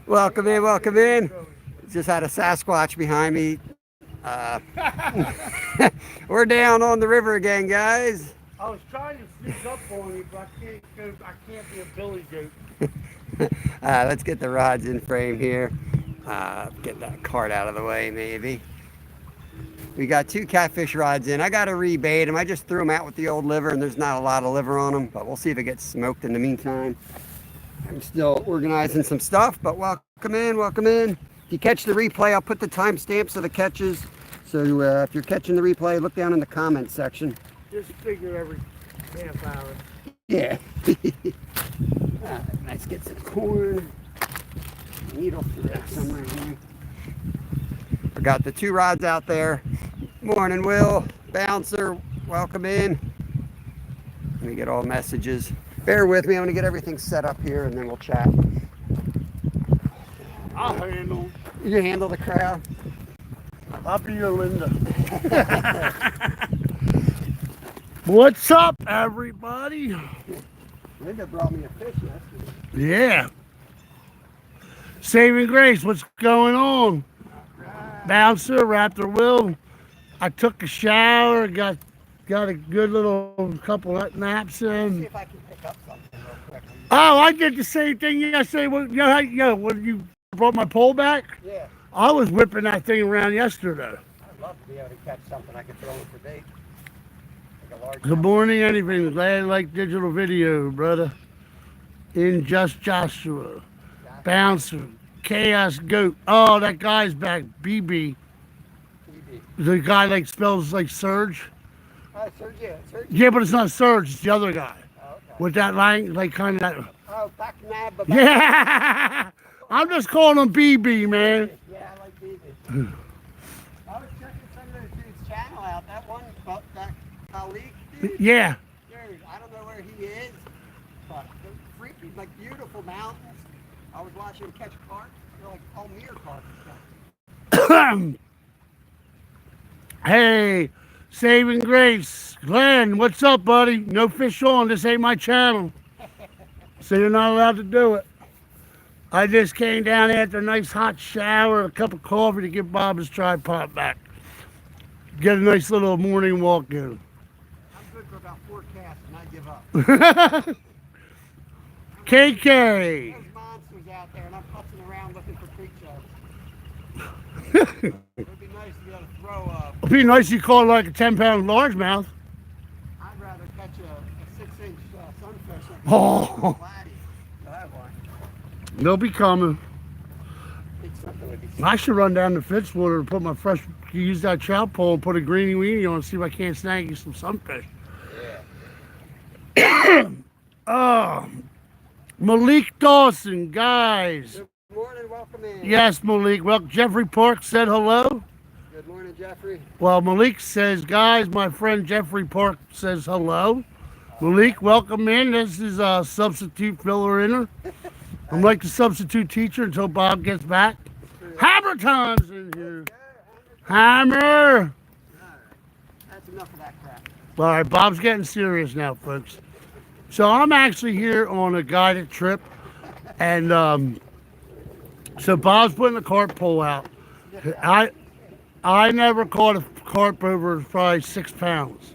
Welcome in, welcome in. Just had a Sasquatch behind me. Uh, we're down on the river again, guys. I was trying to sneak up on you, but I can't go. I can't be a billy goat. Let's get the rods in frame here. Get that cart out of the way, maybe. We got two catfish rods in. I got to rebait them. I just threw them out with the old liver, and there's not a lot of liver on them, but we'll see if it gets smoked in the meantime. I'm still organizing some stuff, but welcome in, welcome in. If you catch the replay, I'll put the timestamps of the catches. So if you're catching the replay, look down in the comments section. Just figure every half hour. Yeah. All right, let's get some corn. Needle thread somewhere here. We got the two rods out there. Morning, Will. Bouncer, welcome in. Let me get all messages. Bear with me. I'm going to get everything set up here, and then we'll chat. I'll handle. You handle the crowd. I'll be your Linda. What's up, everybody? Linda brought me a fish yesterday. Yeah. Saving Grace, what's going on? Bouncer, Raptor Will. I took a shower, got a good little couple of naps in. See if I can pick up something real quick. Oh, I did the same thing yesterday. When you brought my pole back, Yeah. I was whipping that thing around yesterday. I'd love to be able to catch something I could throw in for bait. Like a large Good morning, anything. Glad you like digital video, brother. In Just Joshua. Bouncer. Chaos Goat. Oh, that guy's back. BB. The guy like spells like Surge. Surge, yeah. Surge. Yeah, but it's not Surge. It's the other guy. Oh, okay. With that line, like kind of that. Oh, back nab. Yeah. I'm just calling him BB, man. Yeah, I like BB. I was checking some of those dudes' channel out. That one, that colleague dude. Yeah. Dude, I don't know where he is, but they're freaky, like beautiful mountains. I was watching him catch carp. They're like all mere carp and stuff. Hey, Saving Grace. Glenn, what's up, buddy? No fish on. This ain't my channel. So you're not allowed to do it. I just came down after a nice hot shower, a cup of coffee to get Bob his tripod back. Get a nice little morning walk in. I'm good for about 4 casts and I give up. KK. There's monsters out there and I'm putzing around looking for creek sharks. It would be nice to be able to throw a... It'd be nice if you caught like a 10-pound largemouth. I'd rather catch a 6-inch sunfish. Like Oh. that one. They'll be coming. I think something would be... I should run down to Fitzwater and put my fresh, use that trout pole and put a greeny weenie on and see if I can't snag you some sunfish. Yeah. Oh, Malik Dawson, guys. Good morning, welcome in. Yes, Malik. Well, Jeffrey Park said hello. Good morning, Jeffrey. Well, Malik says, guys, my friend Jeffrey Park says hello. Malik, welcome in. This is a substitute filler-inner. I'm like the substitute teacher until Bob gets back. Hammer time's in here. Hammer. That's enough of that crap. All right, Bob's getting serious now, folks. So I'm actually here on a guided trip, and so Bob's putting the carp pole out. I never caught a carp over probably 6 pounds.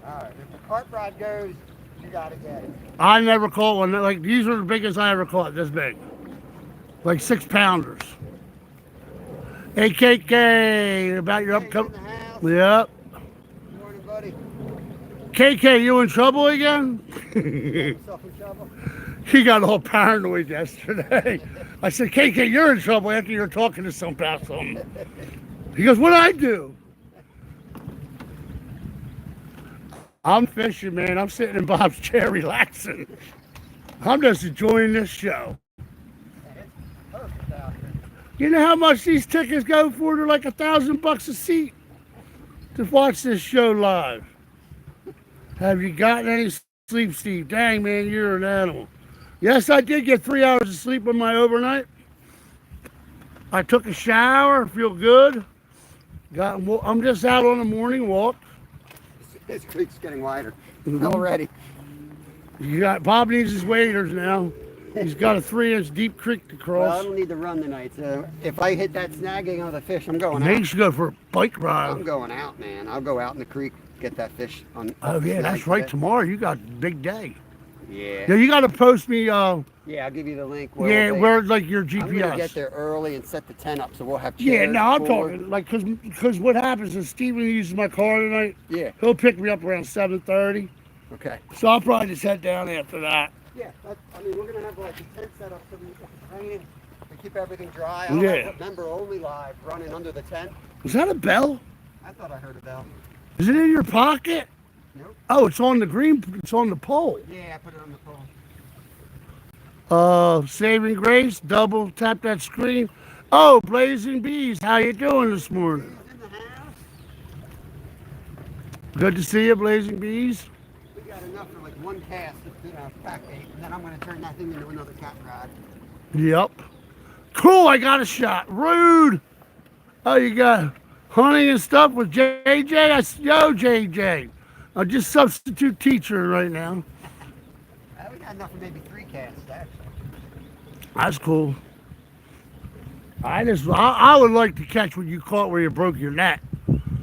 All right, if the carp rod goes, you gotta get it. I never caught one. Like these are the biggest I ever caught. This big, like 6-pounders. Hey, KK, about your upcoming. Yep. Good morning, buddy. KK, you in trouble again? Yourself in trouble? He got all paranoid yesterday. I said, KK, you're in trouble after you're talking to some about something. He goes, what'd I do? I'm fishing, man. I'm sitting in Bob's chair relaxing. I'm just enjoying this show. Perfect out there. You know how much these tickets go for? They're like $1,000 a seat to watch this show live. Have you gotten any sleep, Steve? Dang, man, you're an animal. Yes, I did get 3 hours of sleep on my overnight. I took a shower, feel good. I'm just out on a morning walk. This creek's getting wider already. You got Bob needs his waders now. He's got a 3-inch deep creek to Well, I cross. don't need to run tonight, so if I hit that snagging on the fish, I'm going Maybe you out. should go for a bike I'm ride. going out, man. I'll go out in the creek, get that fish on. Oh, off the yeah, snag that's right. today. Tomorrow you got a big day. Yeah. Yeah, you got to post me, Yeah, I'll give you the link. yeah, we'll be. where, like, your I'm gonna get GPS. there early and set the tent up, so we'll have chairs. Yeah, no, I'm cooler. talking, like, because what happens is Steven uses my car tonight. Yeah. He'll pick me up around 7:30. Okay. So I'll probably just head down after that. Yeah, I mean, we're gonna have like a tent set up so we, if it's raining, we keep everything dry. I don't Yeah. have member only live running under the tent. Was that a bell? I thought I heard a bell. Is it in your pocket? Nope. Oh, it's on the green, it's on the pole. Yeah, I put it on the pole. Saving Grace, double tap that screen. Oh, Blazing Bees, how you doing this morning? He's in the house. Good to see you, Blazing Bees. We got enough for like one cast of pack bait, and then I'm gonna turn that thing into another cat rod. Yep. Cool, I got a shot. Rude. Oh, you got hunting and stuff with JJ? Yo, JJ. I'm just substitute teacher right now. We got enough for maybe 3 casts, actually. That's cool. I would like to catch what you caught where you broke your net.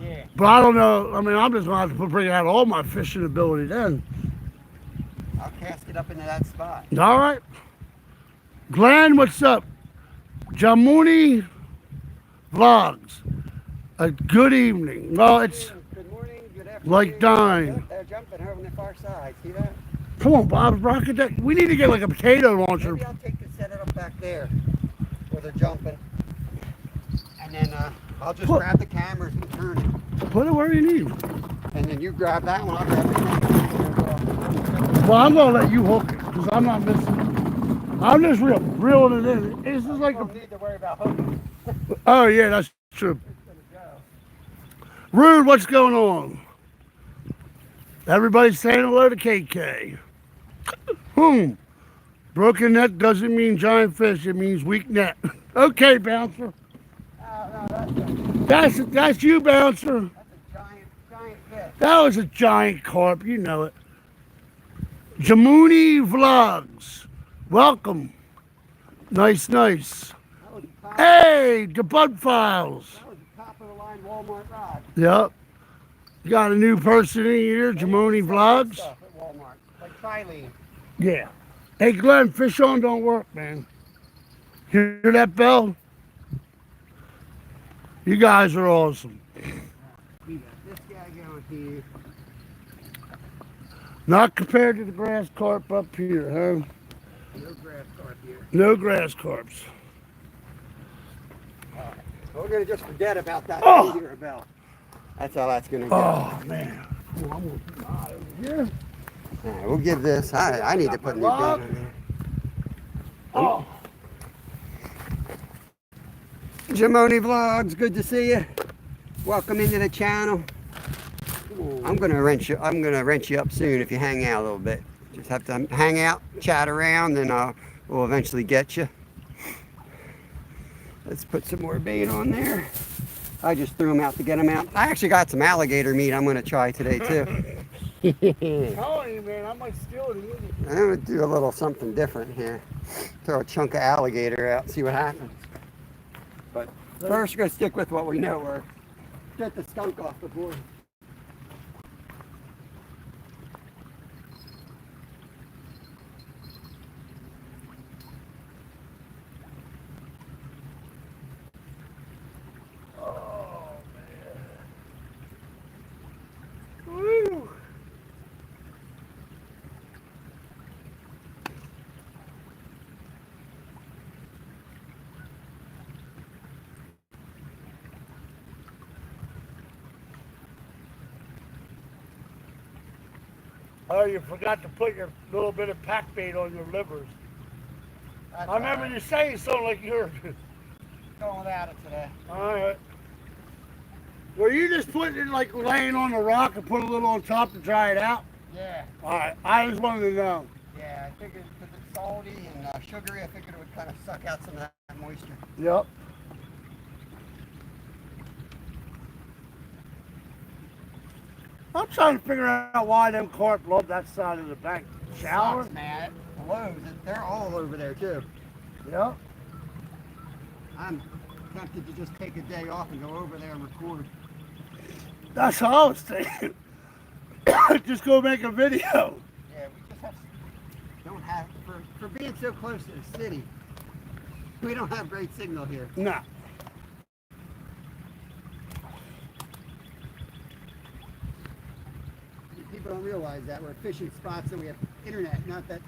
Yeah. But I don't know. I mean, I'm just going to have to bring out all my fishing ability then. I'll cast it up into that spot. All right. Glenn, what's up? Jamuni Vlogs. A good evening. Well, it's Good morning, good afternoon. like dying. Yep, they're jumping over on the far side. See that? Come on, Bob's Rocket Deck. We need to get like a potato launcher. Maybe I'll take the set it up back there where they're jumping. And then I'll just grab the cameras and turn it. Put it where you need. And then you grab that one, I'll grab the next. Well, I'm going to let you hook it because I'm not missing it. I'm just reeling it in. This is like You don't need to worry about hooking. Oh, yeah, that's true. It's gonna go. Rude, what's going on? Everybody's saying hello to KK. Broken net doesn't mean giant fish, it means weak net. Okay, bouncer. No, That's you, bouncer. that's a giant fish. That was a giant carp, you know it. Jamuni Vlogs. Welcome. Nice. That was a top, Hey, the Bud Files. that was a top of the line Walmart rod. Yep. You got a new person in here, Jamuni Vlogs. Stuff at Walmart, like Trilene. Yeah. Hey, Glenn, fish on don't work, man. Hear that bell? You guys are awesome. We got this guy going here. Not compared to the grass carp up here, huh? No grass carp here. No grass carps. We're gonna just forget about that Oh. meteor bell. That's how that's gonna go. Oh, man. Oh, I'm going to put my eye over here. All right, we'll give this. I need to put a new bait on there. Oh, Jamoni Vlogs, good to see you. Welcome into the channel. I'm gonna wrench you up soon if you hang out a little bit. Just have to hang out, chat around, and we'll eventually get you. Let's put some more bait on there. I just threw them out to get them out. I actually got some alligator meat I'm gonna try today too. I'm telling you, man, I might steal it. I'm gonna do a little something different here. Throw a chunk of alligator out, see what happens. But first, we're gonna stick with what we know works. Get the skunk off the board. Woo. Oh, you forgot to put your little bit of pack bait on your livers. That's I remember you saying something like you're. going without it today. All right. Were you just putting it like laying on the rock and put a little on top to dry it out? Yeah, All right. I just wanted to know. yeah. I figured because it's salty and sugary, I figured it would kind of suck out some of that moisture. Yep. I'm trying to figure out why them carp love that side of the bank. Shower? Sucks, man. blows. They're all over there too. Yep. I'm tempted to just take a day off and go over there and record. That's all I was thinking. Just go make a video. Yeah, we just don't have, for being so close to the city, we don't have great signal here. Nah. People don't realize that we're fishing spots and we have internet, not that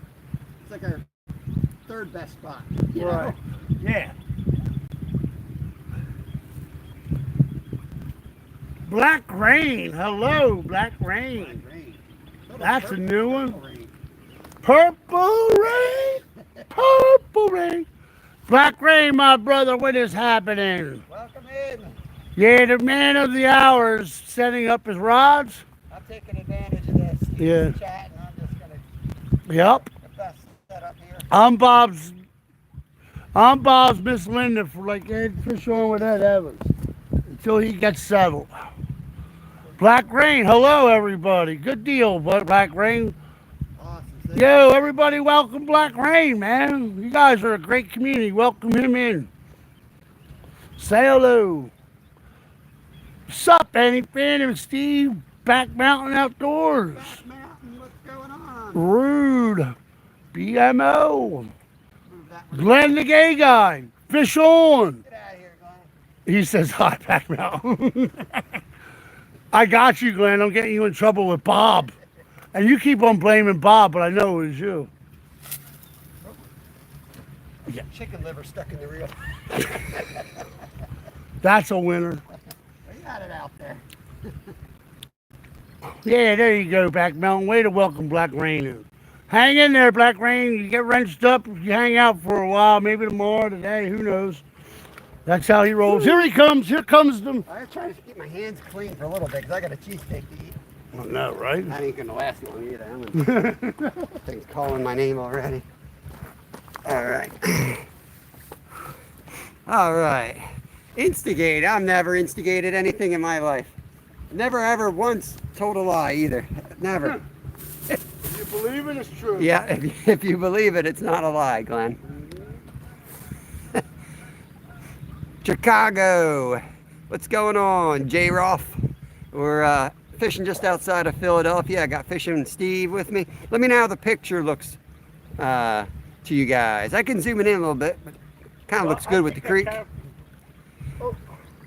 it's like our third best spot. You Right. know? Yeah. Black Rain. Hello, Black Rain. Rain. That's a new one. Rain. Purple Rain. Purple Rain. Black Rain, my brother, what is happening? Welcome in. Yeah, the man of the hour is setting up his rods. I'm taking advantage of this. Yeah. Chat, and I'm just gonna Yep. the best setup here. I'm Bob's Miss Linda for like Ed Fish on with Ed Evans until he gets settled. Black Rain, hello everybody. Good deal, but Black Rain. Awesome. Yo, everybody, welcome Black Rain, man. You guys are a great community. Welcome him in. Say hello. What's up, Annie Phantom, Steve? Back Mountain Outdoors. Back Mountain, what's going on? Rude. BMO. Move that one. Glenn the gay guy. Fish on. Get out of here, Glenn. He says, hi, Back Mountain. I got you, Glenn. I'm getting you in trouble with Bob. And you keep on blaming Bob, but I know it was you. Yeah. Chicken liver stuck in the reel. That's a winner. We got it out there. Yeah, there you go, Back Mountain. Way to welcome Black Rain in. Hang in there, Black Rain. You get wrenched up if you hang out for a while, maybe tomorrow, today, who knows. That's how he rolls. Here he comes. Here comes them. I'm trying to keep my hands clean for a little bit because I got a cheesesteak to eat. I know, right? That ain't gonna last long either. Thing's calling my name already. All right. All right. Instigate. I've never instigated anything in my life. Never ever once told a lie either. Never. If you believe it, it's true. Yeah, if you believe it, it's not a lie, Glenn. Chicago. What's going on, J-Roff? We're fishing just outside of Philadelphia. I got Fishing Steve with me. Let me know how the picture looks to you guys. I can zoom it in a little bit, but kind of looks good with the creek.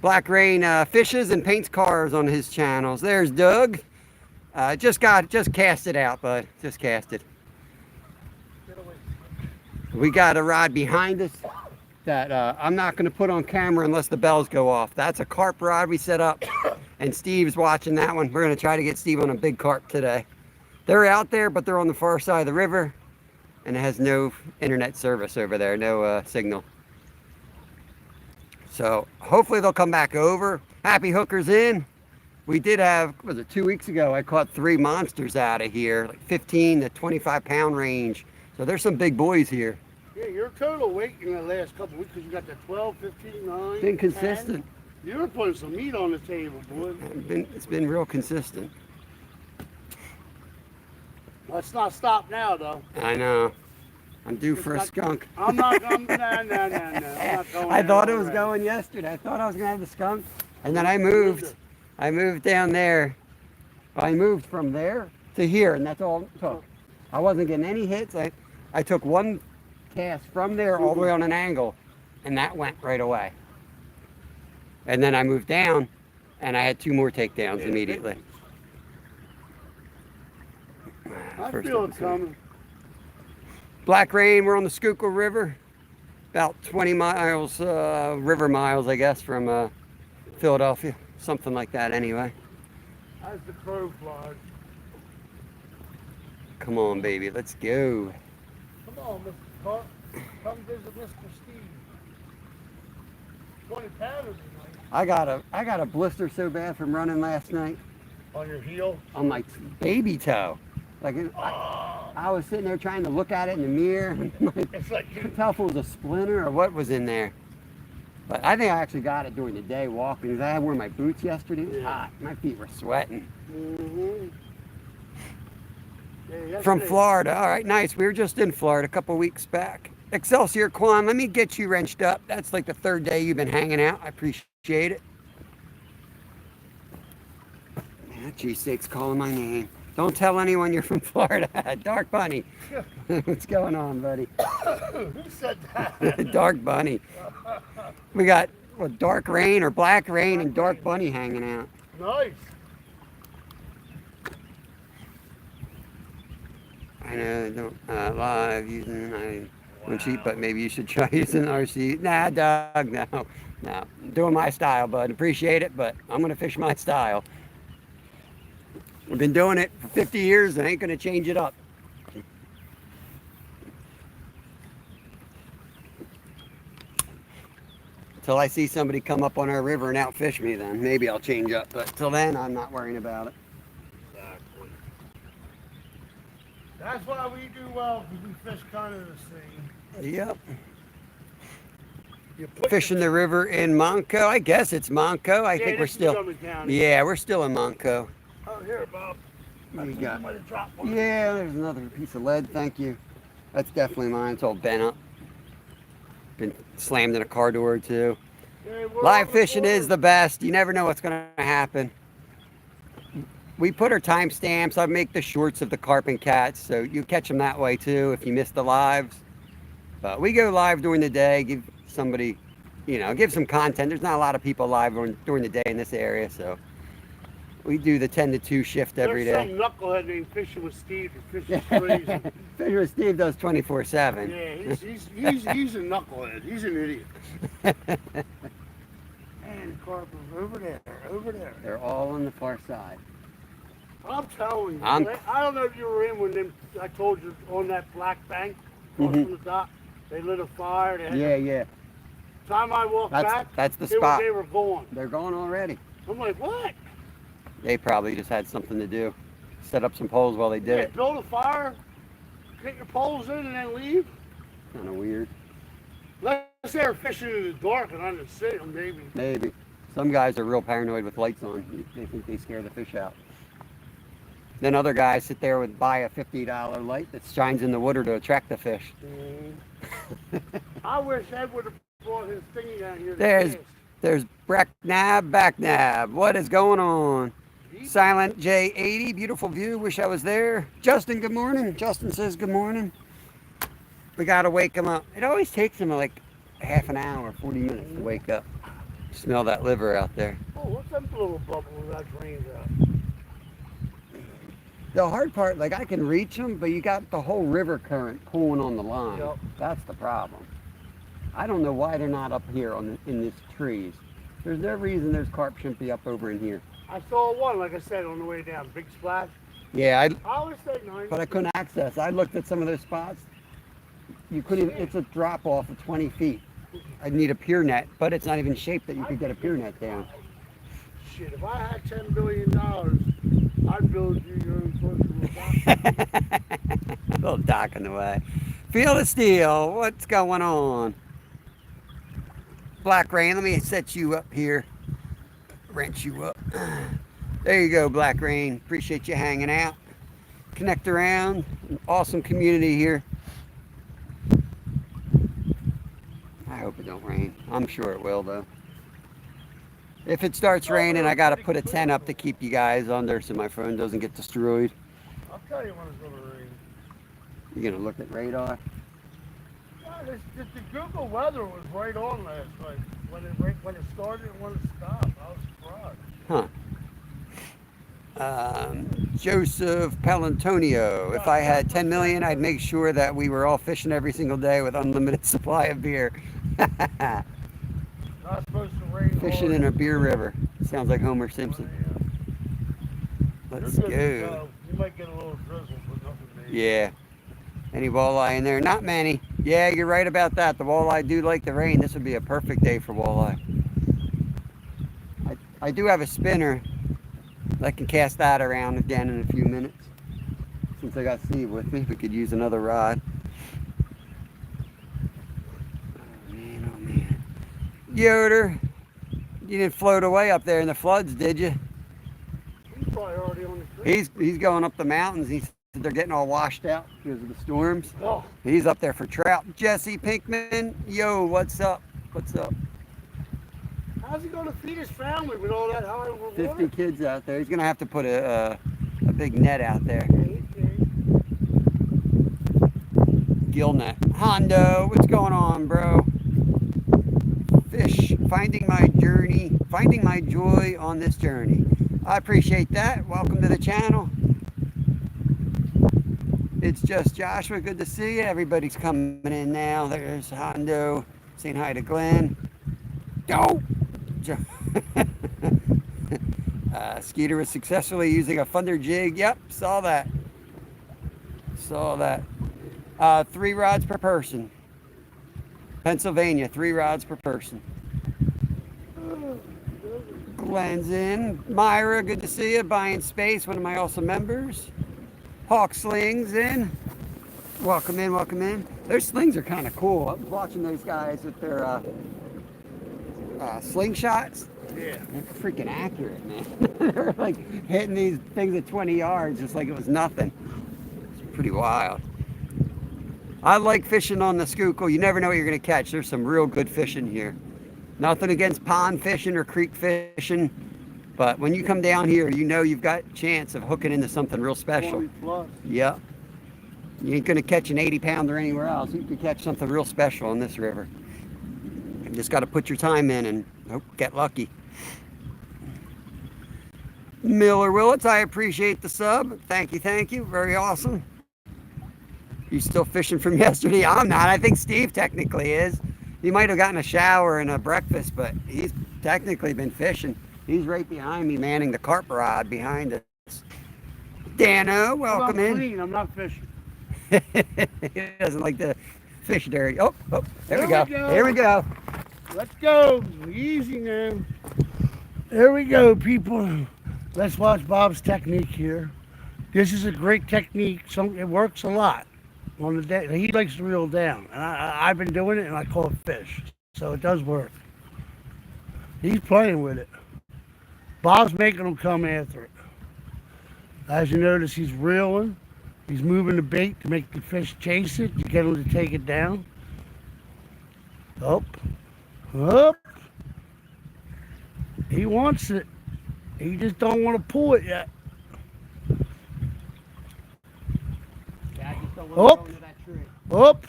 Black Rain fishes and paints cars on his channels. There's Doug. Just cast it out, bud. Just cast it. We got a rod behind us that I'm not going to put on camera unless the bells go off. That's a carp rod we set up, and Steve's watching that one. We're going to try to get Steve on a big carp today. They're out there, but they're on the far side of the river, and it has no internet service over there, no signal. So hopefully they'll come back over. Happy hookers in. We did have, what was it, 2 weeks ago, I caught 3 monsters out of here, like 15 to 25 pound range. So there's some big boys here. Yeah, your total weight in the last couple of weeks, because you got that 12, 15, 9, Been consistent. 10. You were putting some meat on the table, boy. It's been real consistent. Let's not stop now, though. I know. I'm due for a skunk. I'm not going. No. I'm not going. I thought it there was already. going yesterday. I thought I was gonna have the skunk, and then I moved. I moved down there. I moved from there to here, and that's all it took. I wasn't getting any hits. I took one cast from there all the way on an angle, and that went right away. And then I moved down, and I had 2 more takedowns immediately. I First feel it episode. coming. Black Rain, we're on the Schuylkill River, about 20 miles, river miles, I guess, from Philadelphia, something like that anyway. As the crow flies. Come on, baby, let's go. Come on, Mr. Carp. Come visit Mr. Steve. 20 pounders tonight. I got a blister so bad from running last night On your heel. on my baby toe. Like I was sitting there trying to look at it in the mirror. And It's like I couldn't tell if it was a splinter or what was in there. But I think I actually got it during the day walking because I had worn my boots yesterday. It was hot. My feet were sweating. Mm-hmm. Yeah, From yesterday. Florida. All right, nice. We were just in Florida a couple weeks back. Excelsior Quan, let me get you wrenched up. That's like the third day you've been hanging out. I appreciate it. Man, that G6 calling my name. Don't tell anyone you're from Florida. Dark Bunny. What's going on, buddy? Who said that? Dark Bunny. We got what, Dark Rain or Black Rain and Dark Bunny hanging out. Nice. I know I don't live using I won't cheat, but maybe you should try using RC. Nah, Doug, no. I'm doing my style, bud. Appreciate it, but I'm gonna fish my style. I've been doing it for 50 years and ain't gonna change it up. Until I see somebody come up on our river and outfish me, then maybe I'll change up. But till then, I'm not worrying about it. Exactly. That's why we do well, because we fish kind of the same. Yep. You put Fishing the river in Monco. I guess it's Monco. I think we're this is still. Montgomery County. Yeah, we're still in Monco. Oh, here, Bob. What do you got? Might have dropped one. Yeah, there's another piece of lead. Thank you. That's definitely mine. It's all bent up. Been slammed in a car door or two. Yeah, we're Live on the fishing is border. the best. You never know what's going to happen. We put our timestamps. I make the shorts of the carp and cats, so you catch them that way too if you miss the lives. But we go live during the day, give somebody, give some content. There's not a lot of people live during the day in this area, so we do the 10 to 2 shift every There's day. some knucklehead named Fishing with Steve who fishes trees. Fisher Steve does 24/7. Yeah, he's a knucklehead. He's an idiot. And Carp is over there. They're all on the far side. I'm telling you, I'm- I don't know if you were in when I told you on that black bank across from the dock, they lit a fire. They had Yeah. time I walked back, That's the it was- spot. they were gone. They're going already. I'm like, what? They probably just had something to do. Set up some poles while they did Yeah, it. build a fire, get your poles in, and then leave. Kind of weird. Unless they were fishing in the dark and I didn't see them, maybe. Maybe. Some guys are real paranoid with lights on. They think they scare the fish out. Then other guys sit there and buy a $50 light that shines in the water to attract the fish. I wish Ed would have brought his thingy down here. to There's cast. there's Backnab. What is going on? Silent J80, beautiful view. Wish I was there. Justin, good morning. Justin says good morning. We gotta wake him up. It always takes him like half an hour, 40 minutes to wake up. Smell that liver out there. Oh, what's that little bubble that drains out? The hard part, like I can reach them, but you got the whole river current pulling on the line. Yep. That's the problem. I don't know why they're not up here in these trees. There's no reason those carp shouldn't be up over in here. I saw one, like I said, on the way down. Big splash. Yeah, I always say 90. but I couldn't access. I looked at some of those spots. You couldn't even, it's a drop off of 20 feet. I'd need a pier net, but it's not even shaped that you could get a pier net down. Shit, if I had $10 billion, I'd build you your own personal dock. A little dock in the way. Field of Steel, what's going on? Black Rain, let me set you up here. Wrench you up. There you go, Black Rain. Appreciate you hanging out. Connect around. An awesome community here. I hope it don't rain. I'm sure it will, though. If it starts raining, I got to put a tent up to keep you guys under so my phone doesn't get destroyed. I'll tell you when it's going to rain. You going to look at radar? The Google weather was right on last night. When it started and when it stopped, I was surprised. Joseph Palantonio. If I had 10 million, I'd make sure that we were all fishing every single day with unlimited supply of beer. Not supposed to rain. Fishing in a beer river. Sounds like Homer Simpson. Let's go. You might get a little drizzle, but nothing major. Yeah. Any walleye in there? Not many. Yeah, you're right about that. The walleye do like the rain. This would be a perfect day for walleye. I do have a spinner. I can cast that around again in a few minutes. Since I got Steve with me, we could use another rod. Oh man. Yoder, you didn't float away up there in the floods, did you? He's probably already on the creek. He's going up the mountains. He said they're getting all washed out because of the storms. Oh, He's up there for trout. Jesse Pinkman, yo, what's up? What's up? how's he going to feed his family with all that high water? 50 kids out there. He's gonna have to put a big net out there. Gill net. Hondo, what's going on, bro? Fish, finding my joy on this journey. I appreciate that. Welcome to the channel. It's just Joshua. Good to see you. Everybody's coming in now. There's Hondo saying hi to Glenn. Go! Skeeter was successfully using a thunder jig. Yep, saw that. Saw that. 3 rods per person. Pennsylvania, 3 rods per person. Glenn's in. Myra, good to see you. Buying Space, one of my awesome members. Hawk Slings in. Welcome in, welcome in. Their slings are kind of cool. I was watching those guys with their slingshots. Yeah. They're freaking accurate, man. They're like hitting these things at 20 yards just like it was nothing. It's pretty wild. I like fishing on the Schuylkill. You never know what you're going to catch. There's some real good fishing here. Nothing against pond fishing or creek fishing, but when you come down here, you know you've got a chance of hooking into something real special. 20 plus. Yep. You ain't going to catch an 80-pounder anywhere else. You can catch something real special in this river. You just got to put your time in and get lucky. Miller Willits, I appreciate the sub. Thank you, thank you. Very awesome. You still fishing from yesterday? I'm not. I think Steve technically is. He might have gotten a shower and a breakfast, but he's technically been fishing. He's right behind me, manning the carp rod behind us. Dano, welcome in. Clean. I'm not fishing. He doesn't like to fish dirty. Oh, there we go. go. Here we go. Let's go. Easy now. There we go, people. Let's watch Bob's technique here. This is a great technique. It works a lot on the day. He likes to reel down, and I've been doing it, and I call it fish. So it does work. He's playing with it. Bob's making him come after it. As you notice, he's reeling. He's moving the bait to make the fish chase it, to get him to take it down. Up, up. He wants it. He just don't want to pull it yet. Yeah, I just don't want to go into that tree. Up.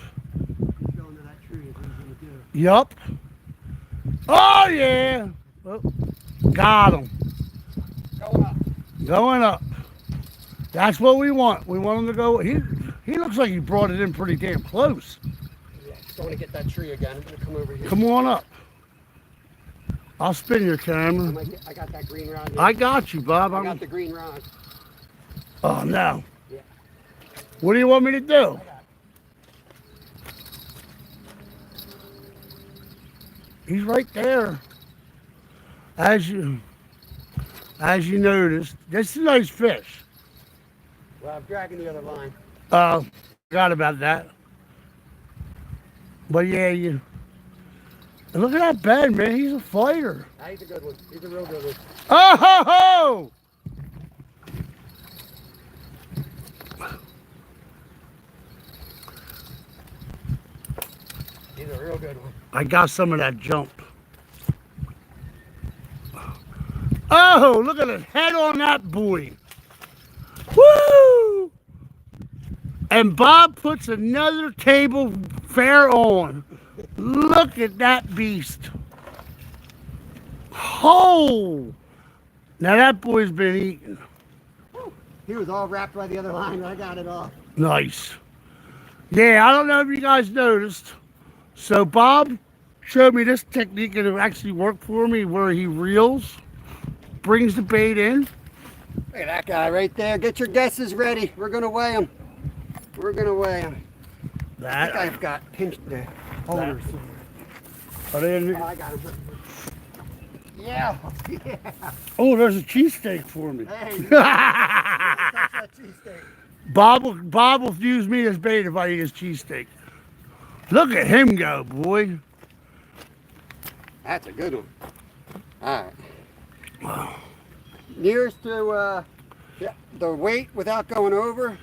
Go into that tree is what he's going to do. Yup. Oh, yeah. Oh, got him. Going up. Going up. That's what we want. We want him to go. He looks like he brought it in pretty damn close. Yeah, just want to get that tree again. I'm going to come over here. Come on up. I'll spin your camera. I got that green rod here. I got you, Bob. I got the green rod. Oh, no. Yeah. What do you want me to do? He's right there. As you noticed, this is a nice fish. Well, I'm dragging the other line. Forgot about that. But yeah, and look at that bed, man. He's a fighter. He's a good one. He's a real good one. Oh ho ho! He's a real good one. I got some of that jump. Oh, look at the head on that boy. Woo! And Bob puts another table fair on. Look at that beast. Oh! Now that boy's been eating. He was all wrapped by the other line. I got it off. Nice. Yeah, I don't know if you guys noticed. So Bob showed me this technique and it actually worked for me where he reels, brings the bait in. Look at that guy right there. Get your guesses ready. We're going to weigh him. We're going to weigh him. That I think I've got pinched the holders. Are they in Oh, I got him. Yeah. Yeah. Oh, there's a cheesesteak for me. Hey. Touch that cheesesteak. Bob will use me as bait if I eat his cheesesteak. Look at him go, boy. That's a good one. All right. Nearest to the weight without going over,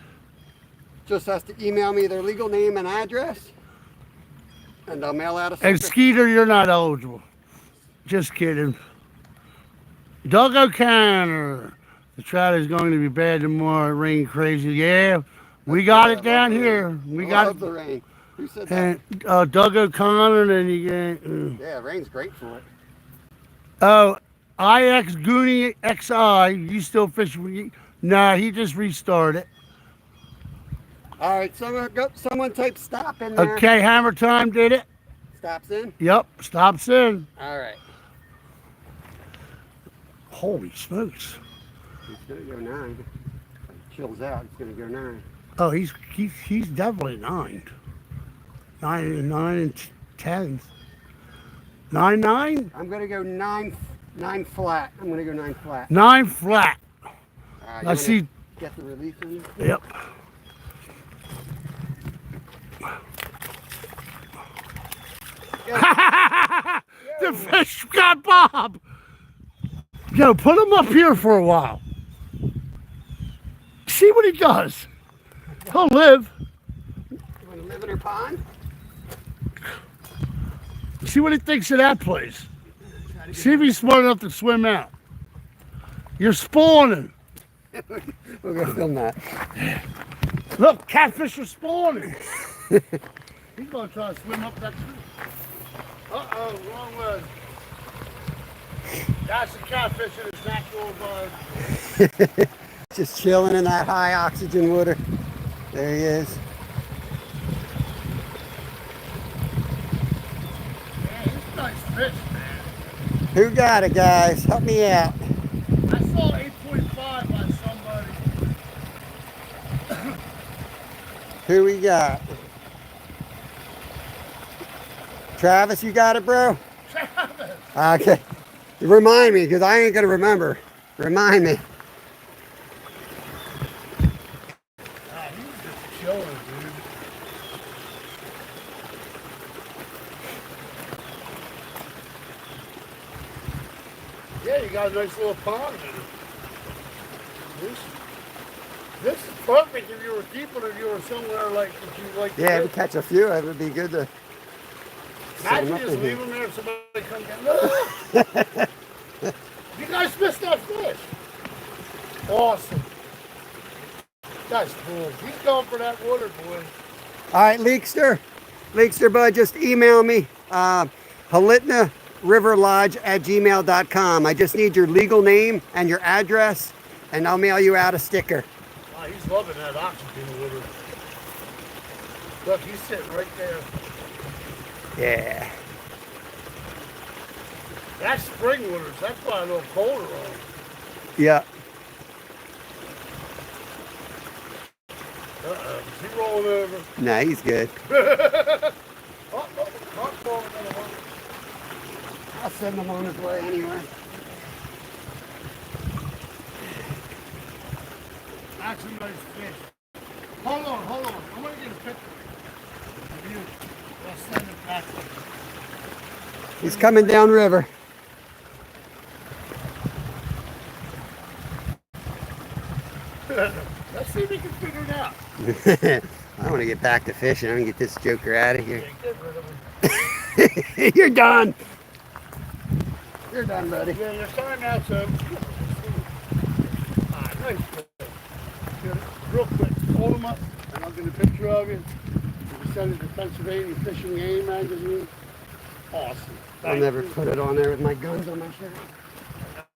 just has to email me their legal name and address, and I'll mail out a And sticker. Skeeter, you're not eligible. Just kidding. Doug O'Connor. The trout is going to be bad tomorrow. It rained crazy. Yeah, we got it down here. We got Love it. the rain. Who said that? And Doug O'Connor, and you get. Yeah, rain's great for it. Oh, IX Goonie XI. You still fishing? Nah, he just restarted. All right, someone type stop in there. Okay, Hammer Time did it. Stops in. Yep, stops in. All right. Holy smokes. It's gonna go 9. Chills out. It's gonna go 9. Oh, he's definitely 9. 9 and 10. 9. I'm gonna go 9 flat. I'm gonna go 9 flat. 9 flat. You I see. Get the release in. Yep. The fish got Bob. Yo, put him up here for a while. See what he does. He'll live. You wanna live in her pond? See what he thinks of that place. See if he's smart enough to swim out. You're spawning. We're gonna film that. Look, catfish are spawning. He's gonna try to swim up that tree. Uh-oh, wrong way. That's a catfish in its natural environment. Just chilling in that high oxygen water. There he is. Man, it's a nice fish, man. Who got it, guys? Help me out. I saw 8.5 by somebody. Who we got? Travis, you got it, bro? Travis. Okay. Remind me, because I ain't going to remember. Remind me. He was just chilling, dude. Yeah, you got a nice little pond in it. This is perfect if you were keeping it, if you were somewhere like that you like. Yeah, to if we catch a few, it would be good to set them Imagine up just in leave here. them there if somebody comes down. You guys missed that fish. Awesome. That's cool. He's going for that water, boy. All right, Leekster. Leekster, bud, just email me. Halitna River Lodge at gmail.com. I just need your legal name and your address, and I'll mail you out a sticker. Oh, he's loving that oxygen water. Look, he's sitting right there. Yeah. That's spring waters. That's why a little colder on. Yeah. Uh-oh. Is he rolling over? Nah, he's good. Oh, carp falling on the water. I'll send him on his way anyway. That's a nice fish. Hold on. I want to get a picture of you. I'll send it back. He's coming down river. Let's see if we can figure it out. I want to get back to fishing. I'm going to get this joker out of here. Yeah, get rid of him. You're done. You're done, buddy. Yeah, your time out, so. Alright, nice fish. Good. Real quick, hold him up, and I'll get a picture of you. You can send it to Pennsylvania Fishing Game Magazine. Awesome. I'll Thank never you. put it on there with my guns on my shirt.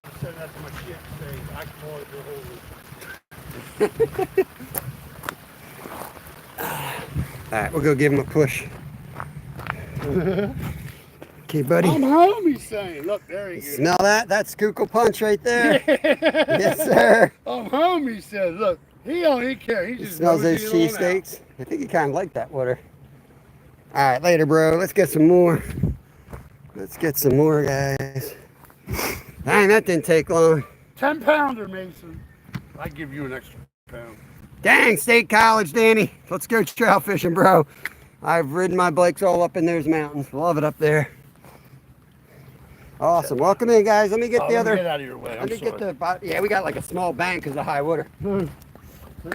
I'll send that to my ship. Say, I can hold it to hold it. All right, we'll go give him a push. Okay, buddy. I'm home, he's saying. Look, there he is. Smell that? That's Kukul Punch right there. Yes, sir. I'm home, he said. Look, he don't even care. He just Smells those nosing on out. cheesesteaks. I think he kind of liked that water. All right, later, bro. Let's get some more. Let's get some more, guys. Dang, that didn't take long. 10-pounder, Mason. I give you an extra pound. Dang, State College, Danny. Let's go trout fishing, bro. I've ridden my bikes all up in those mountains. Love it up there. Awesome. Welcome in, guys. Let me get the Let other. me get out of your way. I'm Let me sorry. get the. Yeah, we got like a small bank because of high water. Let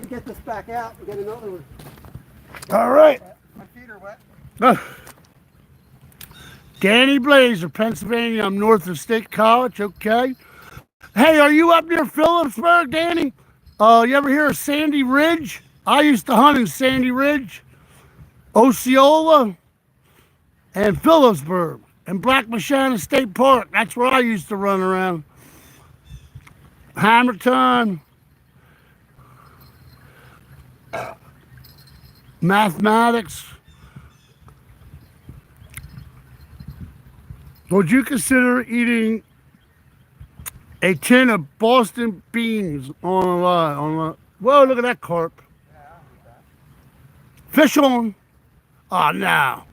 me get this back out and get another one. All right. My feet are wet. Uh, Danny Blazer, Pennsylvania. I'm north of State College. Okay. Hey, are you up near Phillipsburg, Danny? You ever hear of Sandy Ridge? I used to hunt in Sandy Ridge, Osceola, and Phillipsburg, and Black Machina State Park. That's where I used to run around. Hamilton, mathematics. Would you consider eating a tin of Boston beans on a line? Whoa, look at that carp. Yeah, I'll eat that. Fish on. Oh, no.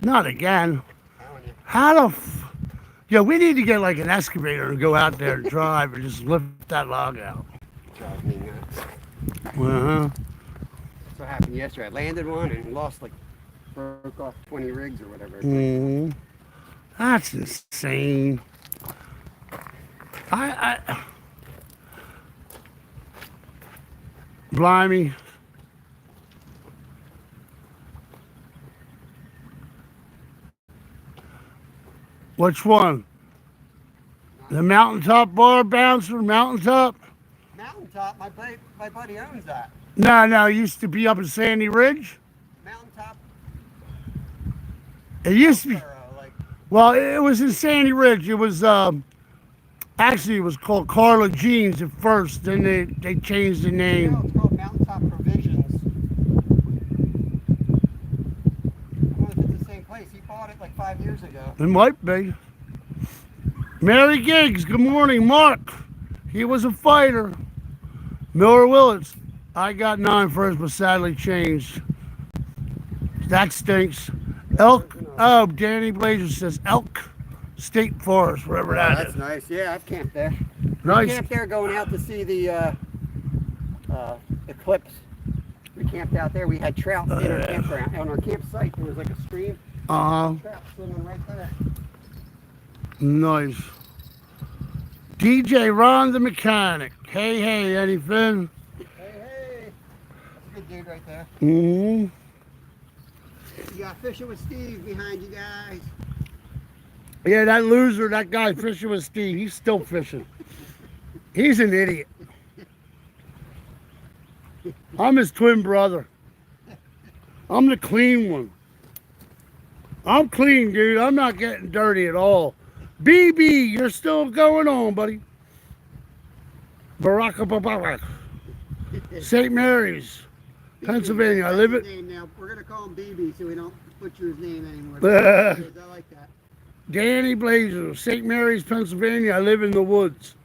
Not again. Telling you. How the Yeah, we need to get like an excavator and go out there and drive and just lift that log out. Drives me nuts. Uh-huh. That's what happened yesterday. I landed one and lost broke off 20 rigs or whatever. Mm, that's insane. I Blimey. Which one? The mountaintop bar bouncer, mountaintop? Mountaintop, my buddy owns that. No, it used to be up in Sandy Ridge. Mountaintop. It used to be. Like, Well, it was in Sandy Ridge. It was actually it was called Carla Jeans at first. Then they changed the name. no, it's called Mountaintop Provisions. I wonder if it's the same place. He bought it like 5 years ago. It might be. Mary Giggs, good morning. Mark, he was a fighter. Miller Willits, I got 9 first, but sadly changed. That stinks. Elk, oh, Danny Blazer says Elk State Forest, wherever that That's is. nice. Yeah, I've camped there. Nice. We camped there going out to see the eclipse. We camped out there. We had trout in our campground. On our campsite, there was like a stream. Trout swimming right there. Nice. DJ Ron the Mechanic. Hey, anything? Hey. That's a good dude right there. Mm-hmm. You got Fishing with Steve behind you guys. Yeah, that loser, that guy fishing with Steve, he's still fishing. He's an idiot. I'm his twin brother. I'm the clean one. I'm clean, dude. I'm not getting dirty at all. BB, you're still going on, buddy. Barack. St. Mary's, Pennsylvania. I live it. Now we're gonna call him BB so we don't butcher his name anymore. Uh. I like that. Danny Blazer, St. Mary's, Pennsylvania. I live in the woods.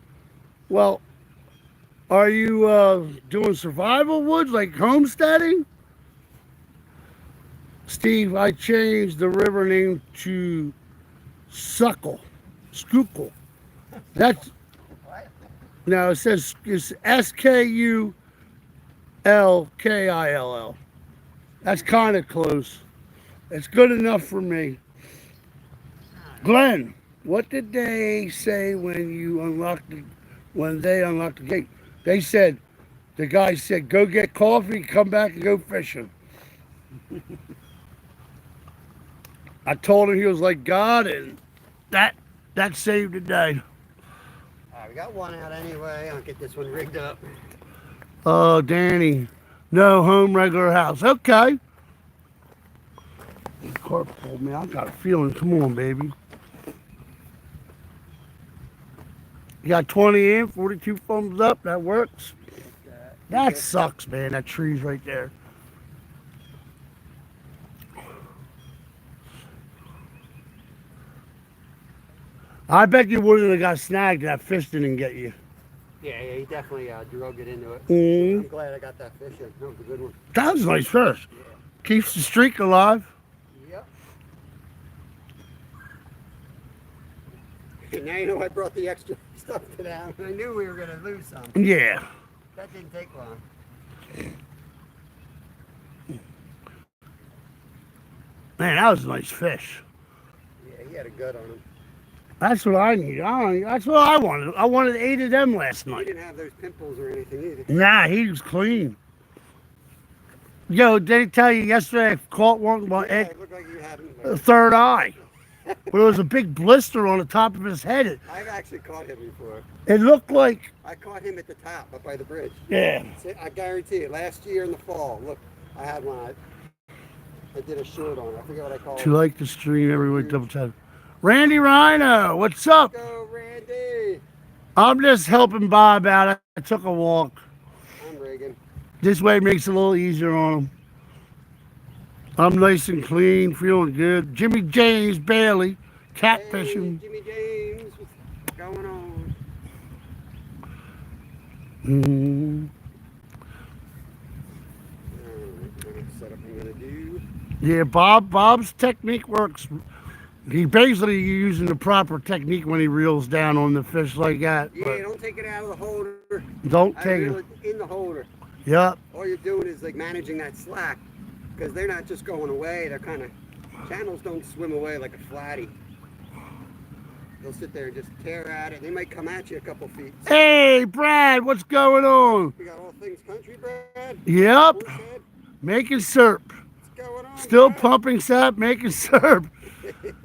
Well, are you doing survival woods, like homesteading? Steve, I changed the river name to Schuylkill. That's What? now it says it's Skullkill. That's kind of close. It's good enough for me. Glenn, what did they say when they unlocked the gate? They said, the guy said, go get coffee, come back and go fishing. I told him he was like God, and that saved the day. Alright, we got one out anyway. I'll get this one rigged up. Oh, Danny, no home, regular house. Okay. Carp pulled me. I got a feeling. Come on, baby. You got 20 in, 42 thumbs up. That works. That sucks, man. That tree's right there. I bet you wouldn't have got snagged. That fish didn't get you. Yeah, he definitely drug it into it. Mm. I'm glad I got that fish in. That was a good one. That was a nice fish. Keeps the streak alive. Yep. And now you know I brought the extra stuff to that. I knew we were going to lose some. Yeah. That didn't take long. Man, that was a nice fish. Yeah, he had a gut on him. That's what I need. That's what I wanted. I wanted 8 of them last He night. didn't have those pimples or anything either. Nah, he was clean. Yo, did he tell you yesterday I caught one? Well, Yeah, it looked like you had him. a third eye. But it was a big blister on the top of his head. I've actually caught him before. It looked like, I caught him at the top, up by the bridge. yeah. I guarantee it. Last year in the fall, look, I had one. I did a short on it. I forget what I called it. To like the stream every week, double tap. Randy Rhino, what's up? Go, Randy. I'm just helping Bob out. I took a walk. I'm rigging. This way it makes it a little easier on him. I'm nice and clean, feeling good. Jimmy James Bailey, catfishing. Hey, Jimmy James, what's going on? Mm-hmm. What setup I'm gonna do? Yeah, Bob's technique works. He basically using the proper technique when he reels down on the fish like that. Yeah, don't take it out of the holder. Don't I take reel it. in the holder. Yep. All you're doing is like managing that slack, because they're not just going away. They're kind of, channels don't swim away like a flatty. They'll sit there and just tear at it. They might come at you a couple feet. Hey, Brad, what's going on? We got all things country, Brad. Yep. Horsehead. Making syrup. What's going on? Still Brad? pumping sap, making syrup.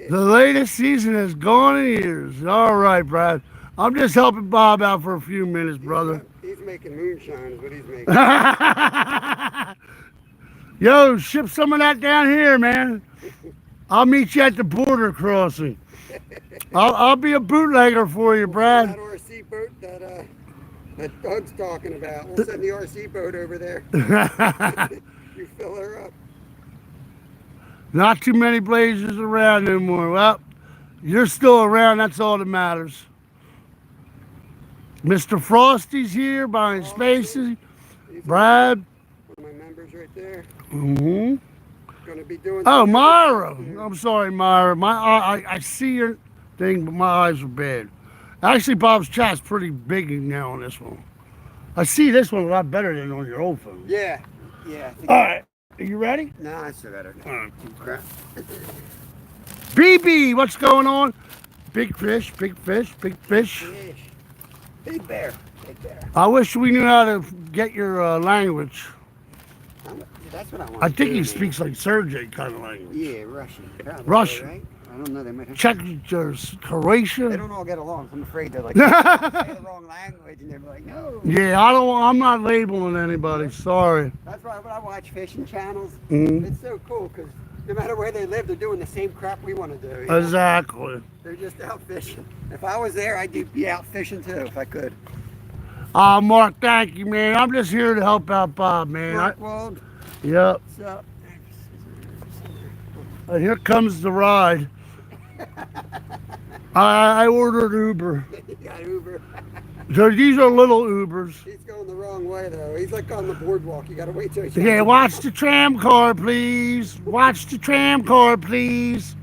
The latest season has gone in years. All right, Brad. I'm just helping Bob out for a few minutes, brother. He's making moonshine is what he's making. Yo, ship some of that down here, man. I'll meet you at the border crossing. I'll be a bootlegger for you, That Brad. RC boat that Doug's talking about. We'll send the RC boat over there. You fill her up. Not too many blazers around no more. Well, you're still around. That's all that matters. Mr. Frosty's here buying spaces. Brad. One of my members right there. Mm-hmm. Gonna be doing. Oh, some Myra. music soon. I'm sorry, Myra. I see your thing, but my eyes are bad. Actually, Bob's chat's pretty big now on this one. I see this one a lot better than on your old phone. Yeah. Yeah. All right. Are you ready? No, I still got it. All right. Crap. BB, what's going on? Big fish, big fish, big fish. Fish. Big bear. Big bear. I wish we knew how to get your language. That's what I want. I think he speaks like Sergey kind of language. Yeah, Russian. Probably, Russian. right? I don't know. They might have. Czech, They Croatia. don't all get along. I'm afraid they're like say the wrong language, and they're like, no. Yeah, I'm not labeling anybody. Sorry. That's why when I watch fishing channels, Mhm. it's so cool because no matter where they live, they're doing the same crap we want to do. You know? Exactly. They're just out fishing. If I was there, I'd be out fishing too if I could. Mark, thank you, man. I'm just here to help out Bob, man. Mark Wald, Yep. what's up? Here comes the ride. I ordered Uber. You got Uber. So these are little Ubers. He's going the wrong way though. He's like on the boardwalk. You got to wait till he's. Yeah, watch the tram car, please. Watch the tram car, please.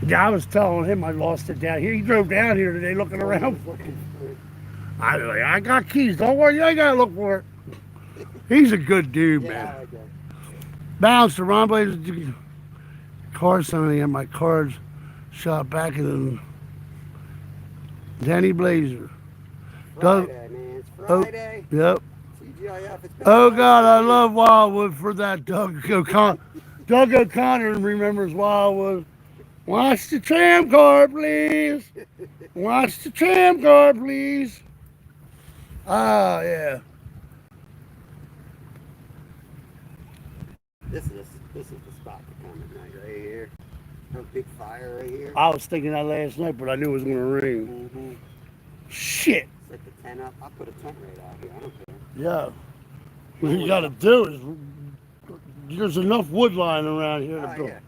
Yeah, I was telling him I lost it down here. He drove down here today looking around. I got keys. Don't worry, you ain't got to look for it. He's a good dude, Yeah, man. I like that. Bounce the Ron Blaze car signing at my cards shop back in Danny Blazer. Doug- Friday, man. It's Oh, Friday. yep. TGIF. It's Oh God, I love Wildwood for that Doug O'Connor. Doug O'Connor remembers Wildwood. Watch the tram car, please. Watch the tram car, please. Ah, yeah. This is the spot to come at night right here. A big fire right here. I was thinking that last night, but I knew it was gonna rain. Mm-hmm. Shit. Set the tent up. I'll put a tent right out here. I don't care. Yeah. What you gotta do is there's enough wood lying around here to Oh, build. yeah.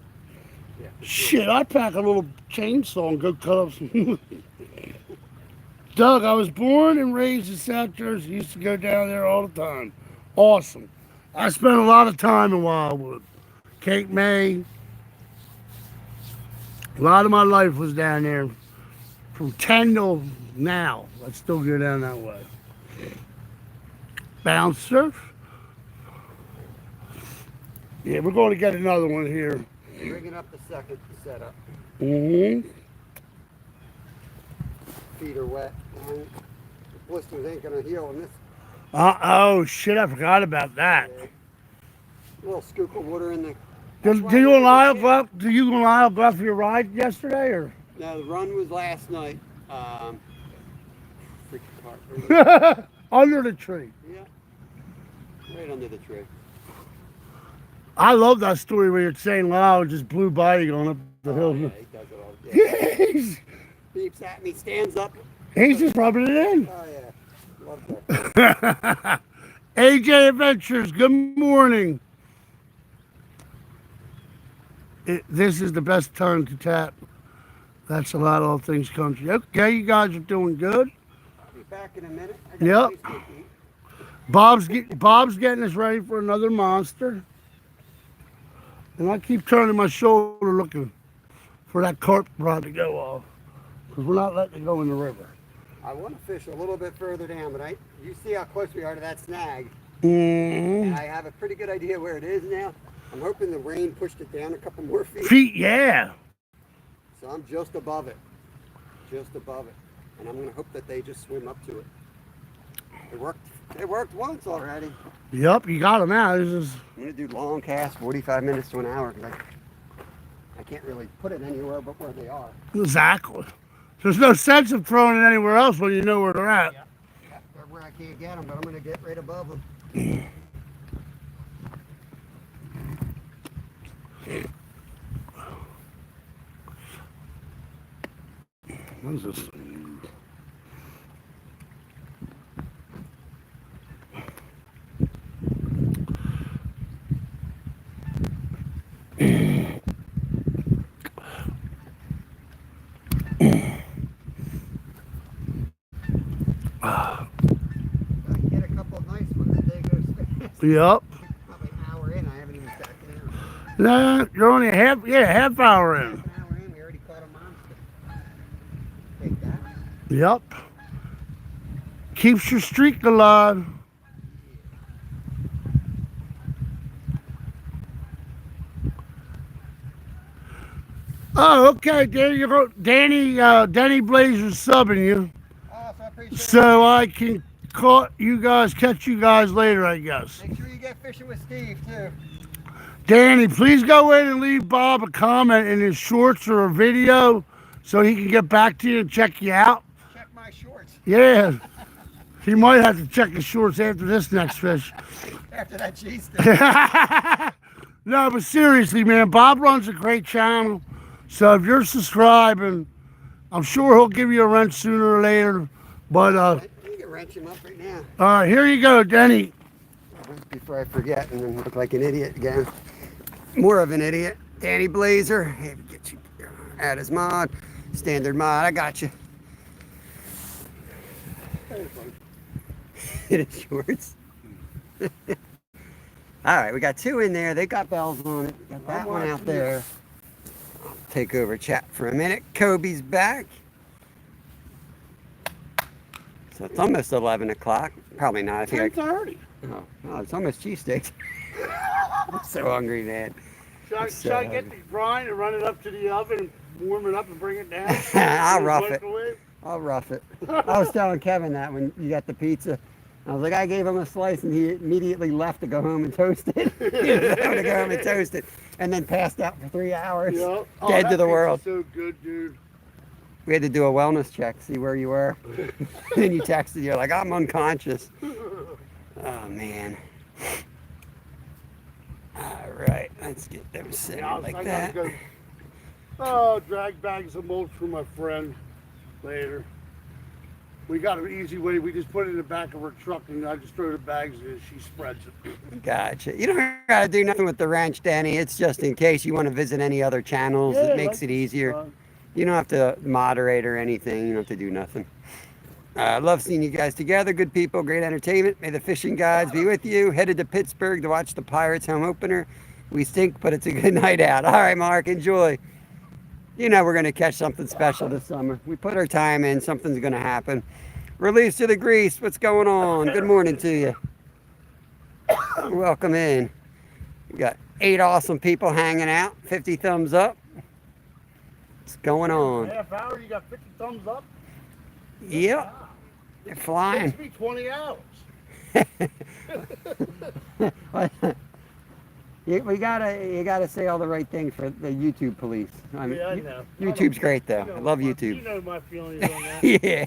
Yeah. Shit, I'd pack a little chainsaw and go cut up some. Doug, I was born and raised in South Jersey. Used to go down there all the time. Awesome. I spent a lot of time in Wildwood. Cape May. A lot of my life was down there. From 10 till now. I still go down that way. Bounce surf. Yeah, we're going to get another one here. Bringing up the second setup. Mm-hmm. Feet are wet. Right? blisters ain't gonna heal in this. Oh shit! I forgot about that. A little scoop of water in the. Do you and Lyle go up? Do you and Lyle go up for your ride yesterday, or? No, the run was last night. Freaking Carp. Under the tree. Yeah, right under the tree. I love that story where you're saying Lyle just blew by you going up the hill. Yeah, he does it all. he's, Beeps at me, stands up. he's just rubbing it in. Oh yeah, love that. AJ Adventures, good morning. This is the best time to tap. That's a lot of all things country. Okay, you guys are doing good. I'll be back in a minute. Yep. Bob's getting us ready for another monster. And I keep turning my shoulder looking for that carp rod to go off. Because we're not letting it go in the river. I want to fish a little bit further down, but you see how close we are to that snag. Mm-hmm. And I have a pretty good idea where it is now. I'm hoping the rain pushed it down a couple more feet. Yeah. So I'm just above it. Just above it. And I'm going to hope that they just swim up to it. It worked once already. Yep, you got them out. I'm going to do long casts, 45 minutes to an hour, because I can't really put it anywhere but where they are. Exactly. There's no sense of throwing it anywhere else when you know where they're at. Yeah. They're where I can't get them, but I'm going to get right above them. What is this? Get a couple of nice ones. The day goes fast. Yep. Probably an hour in. I haven't even sat down. Nah, you're only half hour in. Half an hour in, we already caught a monster. Take that. Yep. Keeps your streak alive. Oh, okay, Danny Blazer's subbing you, Oh, so I appreciate it. so I can catch you guys later, I guess. Make sure you get fishing with Steve, too. Danny, please go in and leave Bob a comment in his shorts or a video so he can get back to you and check you out. Check my shorts Yeah, he might have to check his shorts after this next fish. after that cheese stick. No, but seriously, man, Bob runs a great channel. So if you're subscribing, I'm sure he'll give you a wrench sooner or later. But You can wrench him up right now. all right, here you go, Denny. Before I forget and then look like an idiot again. More of an idiot. Danny Blazer. Hey, get you add his mod. Standard mod. I got you. Hit his shorts. All right, we got two in there. They got bells on it. Got that one out there. I'll take over chat for a minute. Kobe's back. So it's almost 11 o'clock. Probably not. I think 10:30. Oh, it's almost cheesesteaks. I'm so hungry, man. Should I get the brine and run it up to the oven and warm it up and bring it down? I'll rough it. I'll rough it. I was telling Kevin that when you got the pizza. I was like, I gave him a slice and he immediately left to go home and toast it. He was going to go home and toast it. And then passed out for 3 hours. Yep. Dead to the world. So good, dude. We had to do a wellness check, see where you were. Then you texted, you're like, I'm unconscious. Oh, man. All right, let's get them centered like that. Drag bags of mulch for my friend later. We got an easy way. We just put it in the back of her truck and I just throw the bags in and she spreads it. Gotcha. You don't got to do nothing with the wrench, Danny. It's just in case you want to visit any other channels. Yeah, It makes it easier. You don't have to moderate or anything. You don't have to do nothing. I love seeing you guys together. Good people, great entertainment. May the fishing gods be with you. Headed to Pittsburgh to watch the Pirates home opener. We stink, but it's a good night out. All right, Mark, enjoy. You know we're going to catch something special this summer. We put our time in. Something's going to happen. Release to the grease. What's going on? Good morning to you. Welcome in. We got 8 awesome people hanging out. 50 thumbs up. What's going on? Half hour, you got 50 thumbs up? Yep. They're flying. Takes me 20 hours. You gotta say all the right things for the YouTube police. I mean, Yeah, I know. YouTube's great though. I love You YouTube. know my feelings on that. Yeah.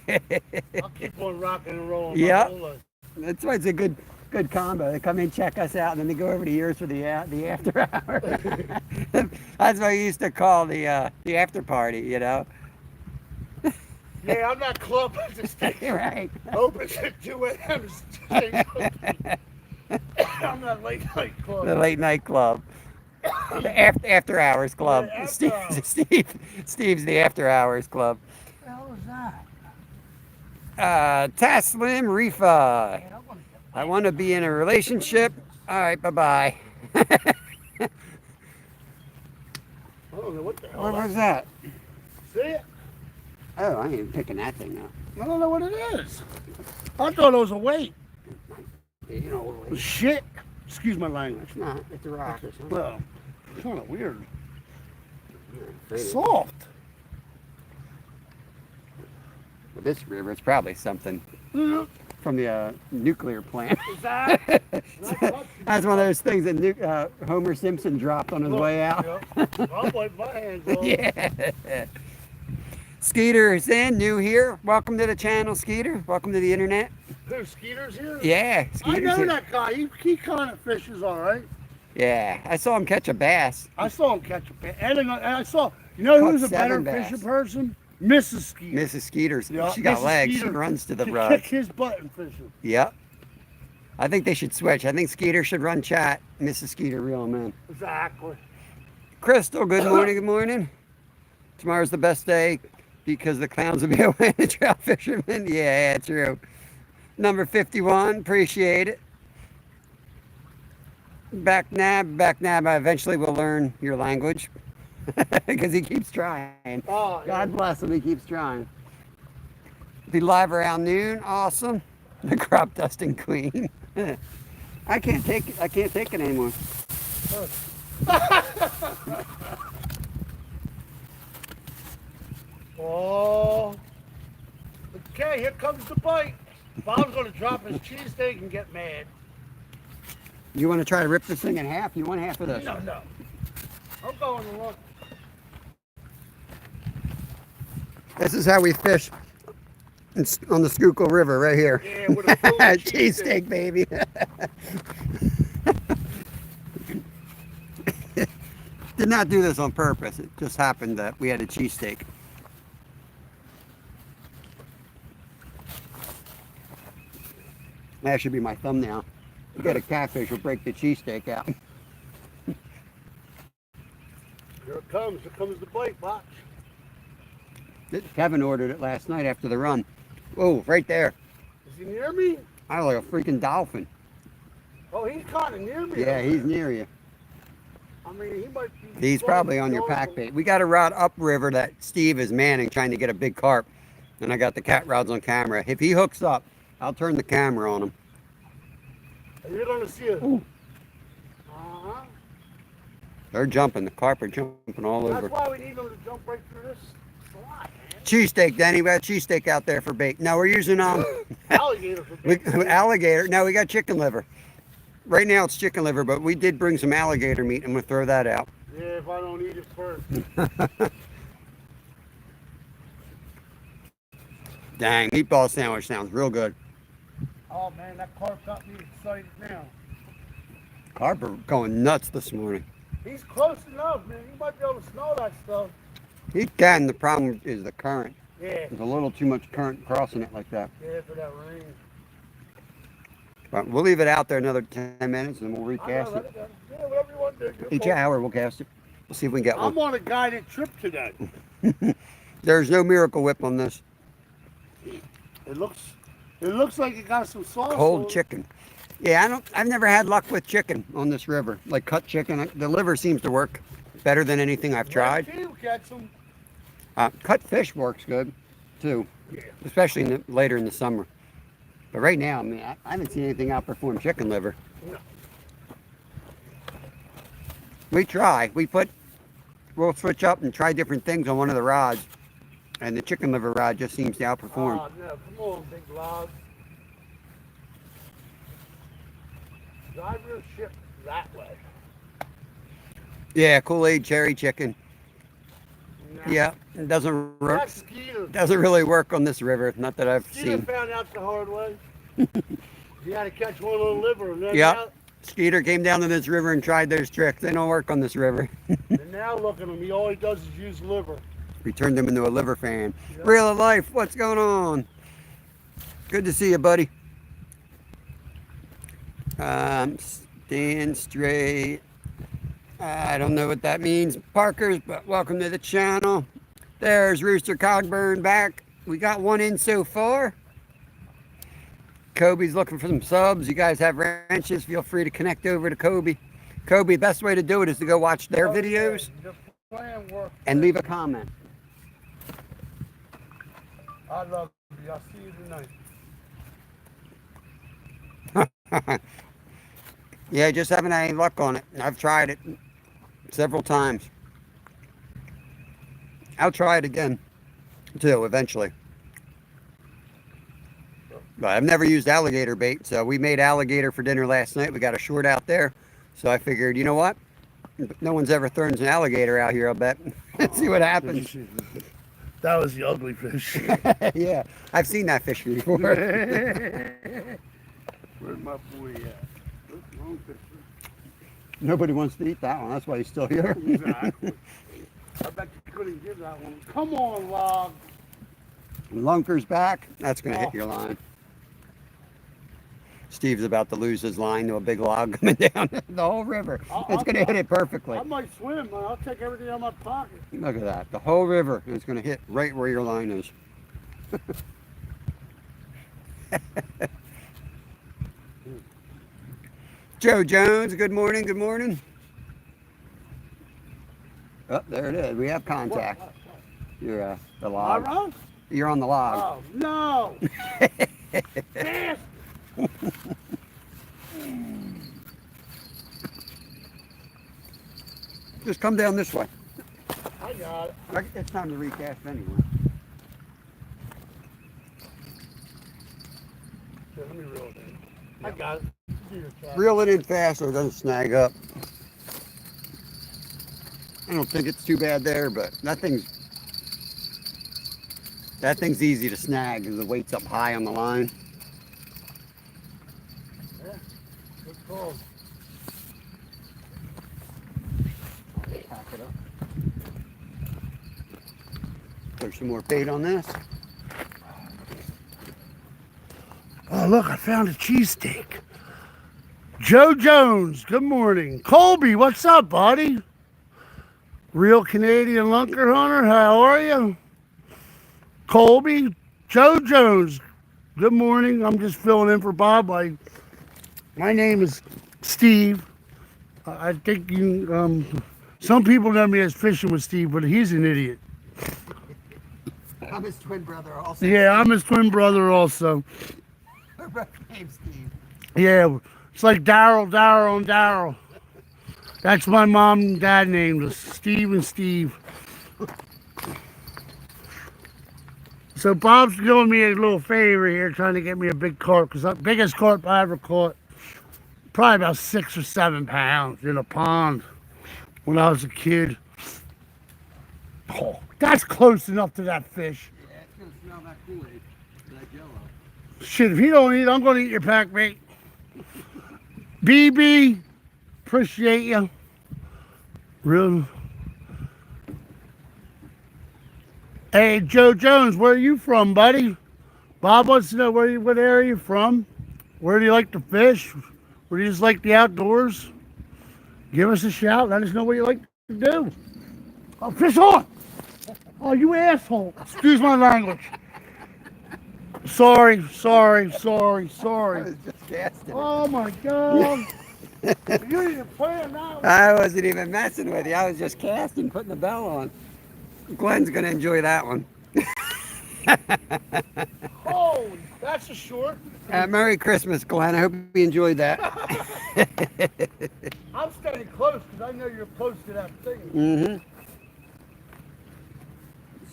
I'll keep on rocking and rolling. Yep. My whole life. That's why it's a good combo. They come in, check us out, and then they go over to yours for the after hour. That's what we used to call the after party, you know. Yeah, I'm not club at the station. Right. Opens at 2 a.m. I'm not late night club. The late night club. The after hours club. Yeah, after hours. Steve's the after hours club. What the hell is that? Taslim Rifa. I want to be in a relationship. All right, bye-bye. I don't know what the hell. What was that? See it? Oh, I ain't even picking that thing up. I don't know what it is. I thought it was a weight. You know, Shit. Excuse my language. it's not. It's a rock or something. Well, it's kind of weird. Well, Soft. this river, it's probably something Yeah. from the nuclear plant. Is that? That's one of those things that Homer Simpson dropped on his way out. I'll wipe my hands off. Yeah. Skeeter is in, new here. Welcome to the channel, Skeeter. Welcome to the internet. Who, Skeeter's here? Yeah, I Skeeter's know here. that guy. He kind of fishes all right. Yeah, I saw him catch a bass. I saw him catch a fish. And I saw, you know Caught who's a better 7 bass. fishing person? Mrs. Skeeter. Mrs. Skeeter's, Yeah, she got Mrs. legs. She Skeeter runs to the can rods. kick his butt in fishing. Yep. I think they should switch. I think Skeeter should run chat. Mrs. Skeeter, reel him in. Exactly. Crystal, good morning, good morning. Tomorrow's the best day because the clowns will be away the trout fishermen. Yeah, true. Number 51, appreciate it. Back nab. I eventually will learn your language because he keeps trying. Oh, God bless him, he keeps trying. Be live around noon, awesome. The crop dusting queen. I can't take it anymore. Oh. Okay, here comes the bite. Bob's going to drop his cheesesteak and get mad. You want to try to rip this thing in half? You want half of this? No. I'm going to look. This is how we fish on the Schuylkill River right here. Yeah, with a full Cheesesteak, baby. Did not do this on purpose. It just happened that we had a cheesesteak. That should be my thumbnail. You got a catfish, we'll break the cheesesteak out. Here it comes. Here comes the bite, watch. Kevin ordered it last night after the run. Oh, right there. Is he near me? I look like a freaking dolphin. Oh, he's kind of near me. Yeah, he's near you. I mean, he might be... He's probably on your pack bait. We got a rod upriver that Steve is manning trying to get a big carp. And I got the cat rods on camera. If he hooks up, I'll turn the camera on him. You're going to see it. Uh-huh. They're jumping. The carp are jumping all over. That's why we need them to jump right through this slot, man. Cheesesteak, Danny. We got cheesesteak out there for bait. No, we're using Alligator for bait. alligator. No, we got chicken liver. Right now it's chicken liver, but we did bring some alligator meat. I'm going to throw that out. Yeah, if I don't eat it first. Dang, meatball sandwich sounds real good. Oh, man, that carp got me excited now. Carp are going nuts this morning. He's close enough, man. You might be able to smell that stuff. He can. The problem is the current. Yeah. There's a little too much current crossing it like that. Yeah, for that rain. But we'll leave it out there another 10 minutes and we'll I recast know, it. yeah, whatever you want to do. Each hour we'll cast it. We'll see if we can get I'm one. on a guided trip today. There's no Miracle Whip on this. It looks like it got some sauce. Cold on it. chicken. Yeah, I've never had luck with chicken on this river. Like cut chicken. The liver seems to work better than anything I've tried. You catch them. Cut fish works good too, especially later in the summer. But right now, I mean, I haven't seen anything outperform chicken liver. No. We try. We'll switch up and try different things on one of the rods. And the chicken liver rod just seems to outperform. Oh, no, come on, big log. Drive your ship that way. Yeah, Kool-Aid cherry chicken. No. Yeah, it doesn't work. That's Skeeter. Doesn't really work on this river. Not that I've Skeeter seen. found out the hard way. You got to catch one on the liver. And then Yeah. now, Skeeter came down to this river and tried those tricks. They don't work on this river. and now look at him. He all he does is use liver. We turned him into a liver fan. Yeah. Real life, what's going on? Good to see you, buddy. Stand straight. I don't know what that means, Parkers, but welcome to the channel. There's Rooster Cogburn back. We got one in so far. Kobe's looking for some subs. You guys have wrenches, feel free to connect over to Kobe. Kobe, best way to do it is to go watch their videos The plan works. and leave a comment. I love you. I'll see you tonight. Yeah, just haven't had any luck on it. I've tried it several times. I'll try it again, too, eventually. But I've never used alligator bait, so we made alligator for dinner last night. We got a short out there, so I figured, you know what? No one's ever thrown an alligator out here, I'll bet. Let's see what happens. That was the ugly fish. Yeah, I've seen that fish before. Where's my boy at? Wrong fish. Nobody wants to eat that one. That's why he's still here. Exactly. I bet you couldn't give that one. Come on, log. Lunker's back. That's going to hit your line. Steve's about to lose his line to a big log coming down the whole river. It's going to hit it perfectly. I might swim, man. I'll take everything out of my pocket. Look at that. The whole river is going to hit right where your line is. Joe Jones, good morning, good morning. Oh, there it is. We have contact. You're the Am I log. wrong? You're on the log. Oh, no. Yes. Just come down this way. I got it. It's time to recast anyway. Here, let me reel it in. I got it. Do your job. Reel it in fast so it doesn't snag up. I don't think it's too bad there, but that thing's easy to snag because the weight's up high on the line. Yeah, good call. Pack it up. There's some more bait on this. Oh, look, I found a cheesesteak. Joe Jones, good morning. Colby, what's up, buddy? Real Canadian lunker hunter, how are you? Colby, Joe Jones, good morning. I'm just filling in for Bob. My name is Steve. I think you, some people know me as Fishing with Steve, but he's an idiot. I'm his twin brother also. Yeah, I'm his twin brother also. We're both named Steve. Yeah, it's like Daryl, and Daryl. That's my mom and dad named us, Steve and Steve. So Bob's doing me a little favor here, trying to get me a big carp, because the biggest carp I ever caught, probably about 6 or 7 pounds in a pond when I was a kid. Oh, that's close enough to that fish. Yeah, it's gonna smell that Kool-Aid, that Jello. Shit, if you don't eat, I'm gonna eat your pack, mate. BB, appreciate you. Really. Hey, Joe Jones, where are you from, buddy? Bob wants to know what area you from. Where do you like to fish? Where do you just like the outdoors? Give us a shout. Let us know what you like to do. Oh, fish on! Oh, you asshole. Excuse my language. Sorry. I was just casting. Oh my God. You didn't plan that one. I wasn't even messing with you. I was just casting, putting the bell on. Glenn's gonna enjoy that one. Holy, that's a short. Merry Christmas, Glenn. I hope you enjoyed that. I'm staying close because I know you're close to that thing. Mm-hmm.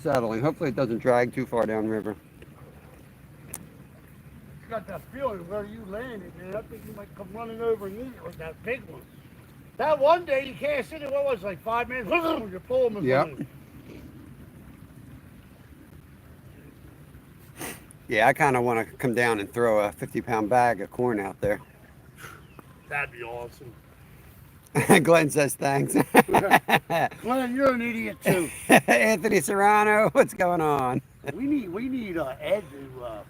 settling. Hopefully it doesn't drag too far downriver. Got that feeling where you landed, man. I think you might come running over and eat it with that big one. That one day you cast it, what was it, like 5 minutes? You pull them. Yep. Yeah, I kind of want to come down and throw a 50-pound bag of corn out there. That'd be awesome. Glenn says thanks. Glenn, you're an idiot too. Anthony Serrano, what's going on? We need Ed to.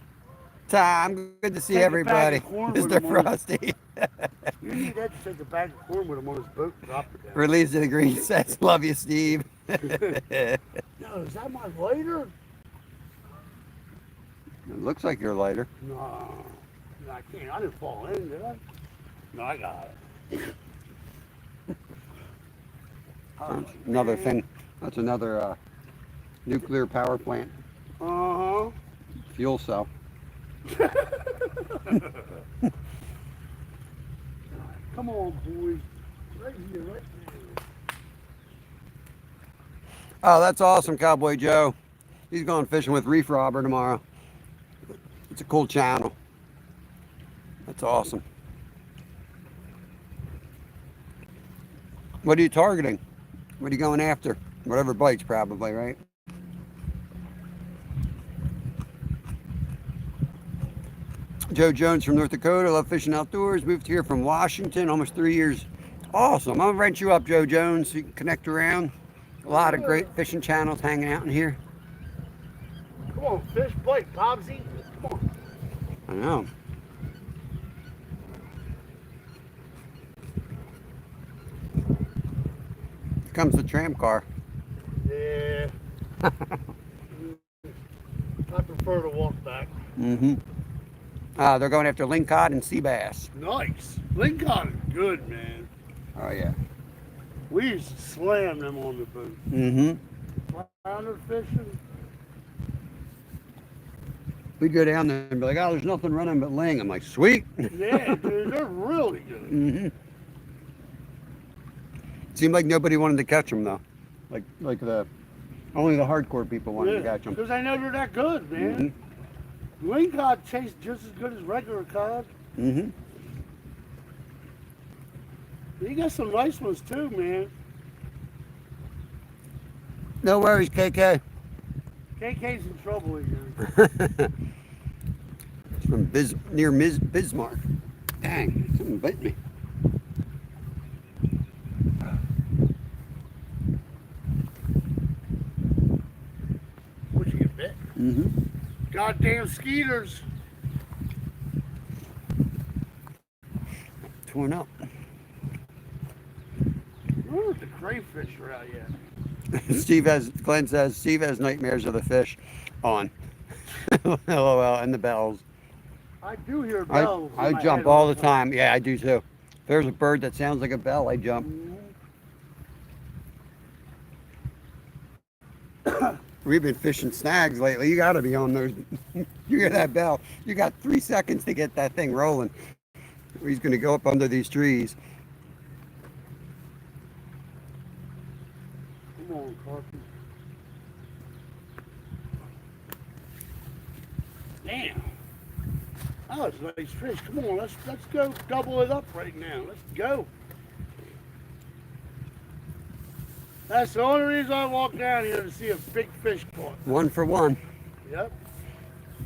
Tom, good to see Take a everybody. bag of corn with Mr. him on Frosty. You need Ed to take a bag of corn with him on his boat and drop it down. Release to the green says, love you, Steve. No, is that my lighter? It looks like you're lighter. No, I can't. I didn't fall in, did I? No, I got it. Another thing. That's another nuclear power plant Uh-huh. fuel cell. Come on, boys. Right here, right there. Oh, that's awesome, Cowboy Joe. He's going fishing with Reef Robber tomorrow. It's a cool channel. That's awesome. What are you targeting? What are you going after? Whatever bites, probably, right? Joe Jones from North Dakota. Love fishing outdoors. Moved here from Washington almost 3 years. Awesome. I'm going to rent you up, Joe Jones, so you can connect around. A lot of great fishing channels hanging out in here. Come on, fish bite, Bobsy. Come on. I know. Here comes the tram car. Yeah. I prefer to walk back. Mm-hmm. They're going after lingcod and sea bass. Nice. Lincoln is good, man. Oh, yeah. We used to slam them on the boat. Mm-hmm. Flounder fishing. We'd go down there and be like, oh, there's nothing running but ling. I'm like, sweet. Yeah, dude, they're really good. Mm-hmm. Seemed like nobody wanted to catch them, though. Like only the hardcore people wanted to catch them. Because I know they're that good, man. Mm-hmm. Lingcod tastes just as good as regular cod. Mm-hmm. You got some nice ones too, man. No worries, KK. KK's in trouble again. It's from Bismarck. Dang, something bit me. What you get bit? Mm-hmm. Goddamn skeeters. Torn up. I wonder if the crayfish are out yet. Glenn says, Steve has nightmares of the fish on. LOL, and the bells. I do hear bells. I in my jump head all the time. Yeah, I do too. If there's a bird that sounds like a bell, I jump. We've been fishing snags lately. You got to be on those. You hear that bell. You got 3 seconds to get that thing rolling. He's going to go up under these trees. Come on, Carp. Damn. That was a nice fish. Come on, let's go double it up right now. Let's go. That's the only reason I walk down here to see a big fish caught. 1 for 1. Yep.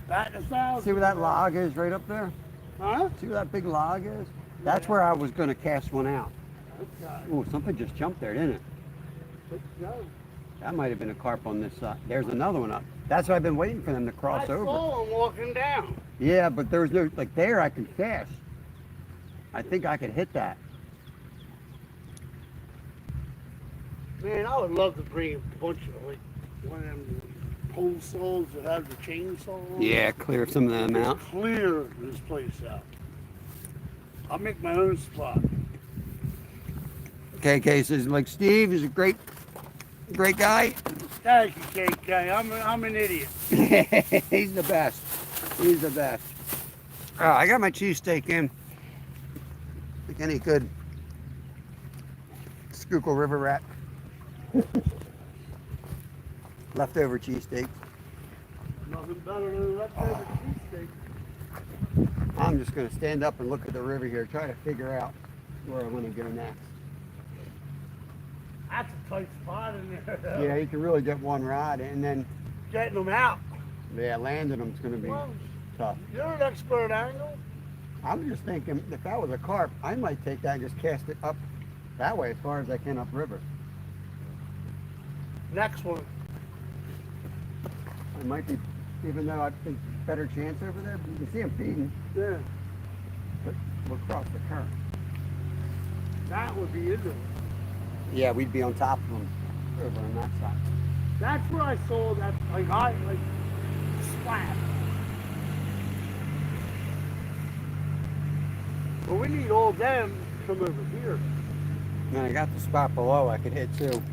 Bat in 1,000. See where that log is right up there? Huh? See where that big log is? That's where I was going to cast one out. Okay. Oh, something just jumped there, didn't it? Let's go. That might have been a carp on this side. There's another one up. That's why I've been waiting for them to cross I over. saw him walking down. Yeah, but there's no, like there I could cast. I think I could hit that. Man, I would love to bring a bunch of like one of them pole saws that have the chainsaw on. Yeah, clear some of them out. Clear this place out. I'll make my own spot. KK says, like, Steve is a great guy. Thank you, KK. I'm an idiot. He's the best. He's the best. Oh, I got my cheesesteak in. Like any good Schuylkill River rat. Leftover cheesesteaks. Nothing better than leftover cheesesteak. I'm just going to stand up and look at the river here, try to figure out where I want to go next. That's a tight spot in there, though. Yeah, you can really get one rod, and then Getting them out. yeah, landing them's going to be Well, tough. you're an expert angler. I'm just thinking, if that was a carp, I might take that and just cast it up that way as far as I can upriver. Next one. I might be, even though I think better chance over there, but you can see them feeding, Yeah. but we'll cross the current. That would be into it. Yeah, we'd be on top of them over on that side. That's where I saw that, like, splat. Well, we need all them to come over here. And then I got the spot below I could hit too.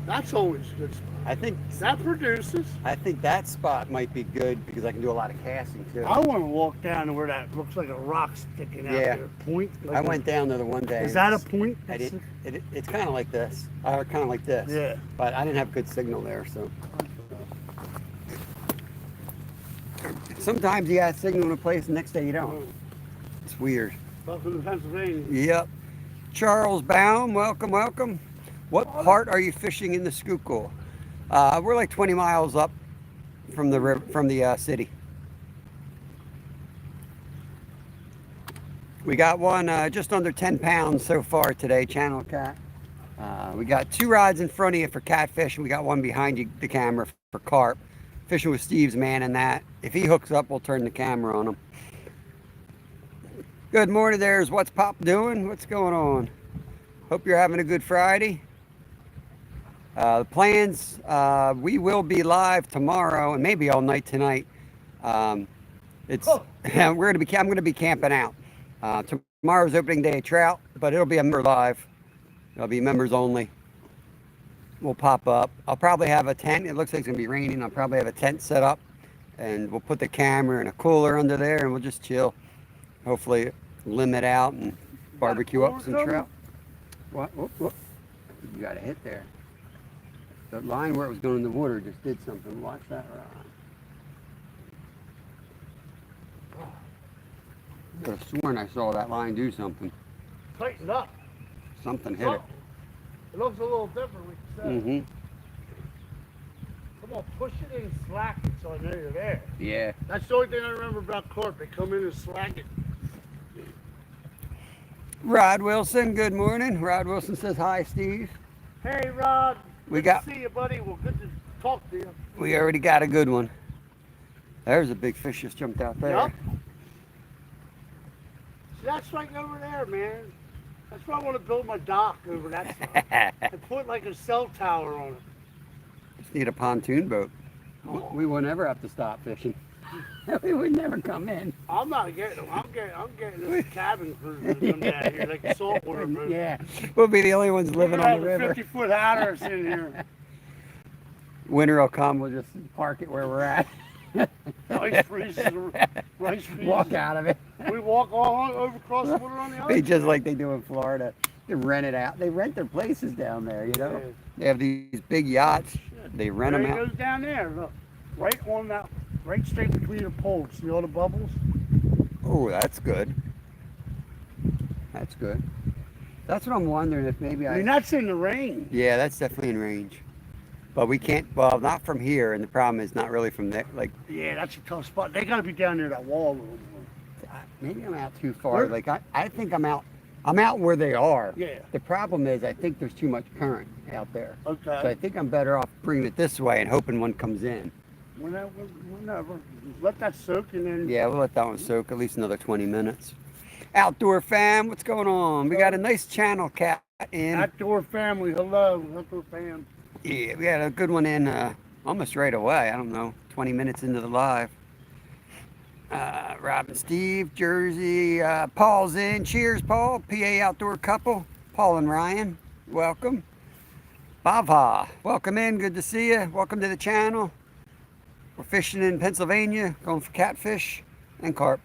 That's always a good spot. I think That produces. that spot might be good because I can do a lot of casting too. I want to walk down to where that looks like a rock sticking out Yeah. there. Point. I went down there the one day. Is that a point? I did. It's kind of like this, or kind of like this. Yeah. But I didn't have good signal there, so. Sometimes you got signal in a place, the next day you don't. It's weird. Welcome to Pennsylvania. Yep. Charles Baum, welcome, welcome. What part are you fishing in the Schuylkill? We're like 20 miles up from the river, from the city. We got one just under 10 pounds so far today, Channel Cat. We got 2 rods in front of you for catfish, and we got one behind you, the camera, for carp. Fishing with Steve's man and that. If he hooks up, we'll turn the camera on him. Good morning, there's What's Pop doing? What's going on? Hope you're having a good Friday. The plans, we will be live tomorrow and maybe all night tonight. I'm going to be camping out. Tomorrow's opening day of trout, but it'll be a member live. It'll be members only. We'll pop up. I'll probably have a tent. It looks like it's going to be raining. I'll probably have a tent set up, and we'll put the camera and a cooler under there, and we'll just chill. Hopefully limit out and barbecue up some trout. What? You got a hit there. The line where it was going in the water just did something. Watch that rod. I could have sworn I saw that line do something. Tighten up. Something hit it. It looks a little different, like you said. Mm-hmm. Come on, push it in and slack it so I know you're there. Yeah. That's the only thing I remember about carp. They come in and slack it. Rod Wilson, good morning. Rod Wilson says hi, Steve. Hey, Rod. We Good got- to see you, buddy. Well, good to talk to you. We already got a good one. There's a big fish just jumped out there. Yup. See, that's right over there, man. That's why I want to build my dock over that side. And put like a cell tower on it. Just need a pontoon boat. We would never have to stop fishing. We would never come in. I'm not getting them. I'm getting this cabin cruiser to come down here, like a saltwater boat. Yeah, we'll be the only ones living on the river. 50-foot hatters in here. Winter will come, we'll just park it where we're at. Rice freezes. Walk out of it. We walk all over across the water on the other Be just side. like they do in Florida. They rent it out. They rent their places down there, you know. Yeah. They have these big yachts. They rent There them he out. goes down there. Look, right on that, right straight between the poles. See all the bubbles? Oh, that's good. That's good. That's what I'm wondering if maybe I mean, that's in the rain. Yeah, that's definitely in range. But we can't, well, not from here, and the problem is not really from there. Like, Yeah, that's a tough spot. They got to be down near that wall a little more. maybe I'm out too far. Where- Like, I think I'm out where they are. Yeah. The problem is I think there's too much current out there. Okay. So I think I'm better off bringing it this way and hoping one comes in. Whenever. Let that soak and then. Yeah, we'll let that one soak at least another 20 minutes. Outdoor fam, what's going on? We got a nice channel cat in. Outdoor family, hello, outdoor fam. Yeah, we had a good one in almost right away. I don't know, 20 minutes into the live. Rob and Steve, Jersey. Paul's in. Cheers, Paul. PA Outdoor Couple. Paul and Ryan, welcome. Bava, welcome in. Good to see you. Welcome to the channel. We're fishing in Pennsylvania, going for catfish and carp.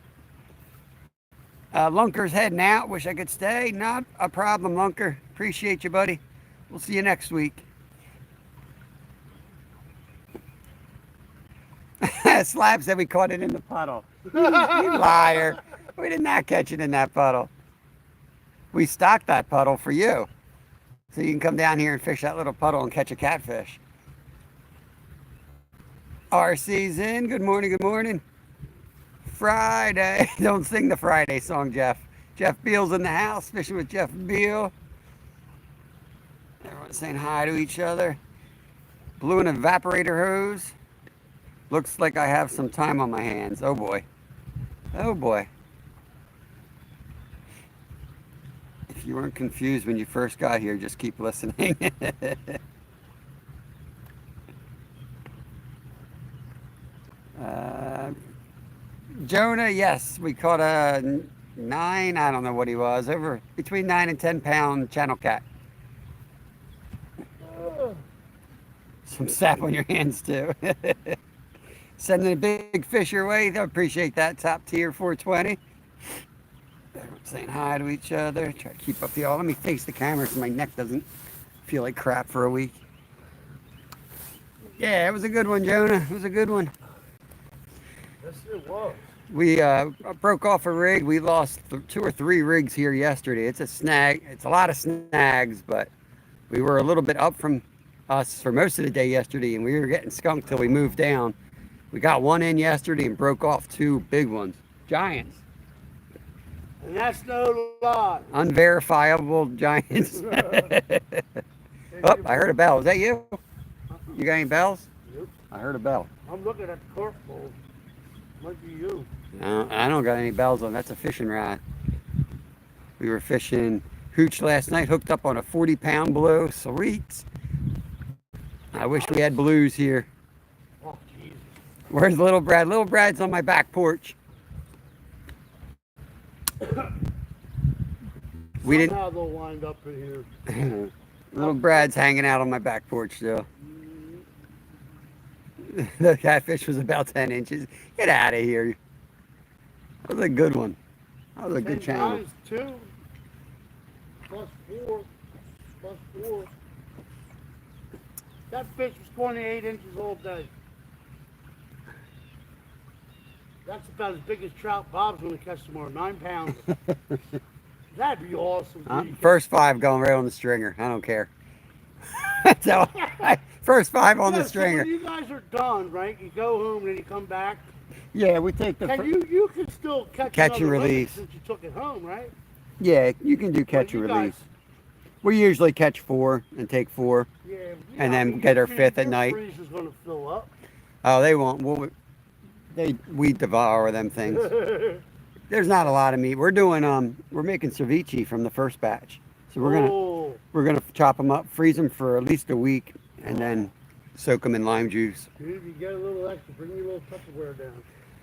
Lunker's heading out. Wish I could stay. Not a problem, Lunker. Appreciate you, buddy. We'll see you next week. Slab said we caught it in the puddle. You liar. We did not catch it in that puddle. We stocked that puddle for you. So you can come down here and fish that little puddle and catch a catfish. RC's in. Good morning, good morning. Friday. Don't sing the Friday song, Jeff. Jeff Beal's in the house, fishing with Jeff Beal. Everyone's saying hi to each other. Blew an evaporator hose. Looks like I have some time on my hands. Oh boy. Oh boy. If you weren't confused when you first got here, just keep listening. Jonah, yes, we caught a 9, I don't know what he was, over between 9 and 10 pound channel cat. Some sap on your hands too. Sending a big fish your way, I appreciate that. Top tier 420. Everyone's saying hi to each other. Try to keep up the all. Let me face the camera so my neck doesn't feel like crap for a week. Yeah, it was a good one, Jonah. It was a good one. Yes, it was. We broke off a rig. We lost 2 or 3 rigs here yesterday. It's a snag. It's a lot of snags, but we were a little bit up from us for most of the day yesterday, and we were getting skunked till we moved down. We got 1 in yesterday and broke off 2 big ones. Giants. And that's no lie. Unverifiable giants. Oh, I heard a bell. Is that you? You got any bells? Yep. I heard a bell. I'm looking at the carp bowl. Might be you. No, I don't got any bells on. That's a fishing rod. We were fishing hooch last night, hooked up on a 40-pound blow. Sweet. I wish we had blues here. Oh, Jesus. Where's little Brad? Little Brad's on my back porch. We didn't. Somehow they'll wind up in here. Little Brad's hanging out on my back porch still. The catfish was about 10 inches. Get out of here. That was a good one. That was a good 10 channel. times 2 plus 4 plus 4. That fish was 28 inches all day. That's about as big as trout Bob's going to catch tomorrow, 9 pounds. That'd be awesome. First 5 going right on the stringer. I don't care. So, first 5 on the stringer. So when you guys are done, right? You go home and then you come back. Yeah, we take the. And you can still catch and another limit release. since you took it home, right? Yeah, you can do catch and release. We usually catch 4 and take 4. Yeah. And then get our 5th at night. Your freezer's going to fill up. Oh, they won't. We devour them things. There's not a lot of meat. We're doing we're making ceviche from the first batch. So we're gonna chop them up, freeze them for at least a week, and then soak them in lime juice. Dude, if you get a little extra, bring your little Tupperware down.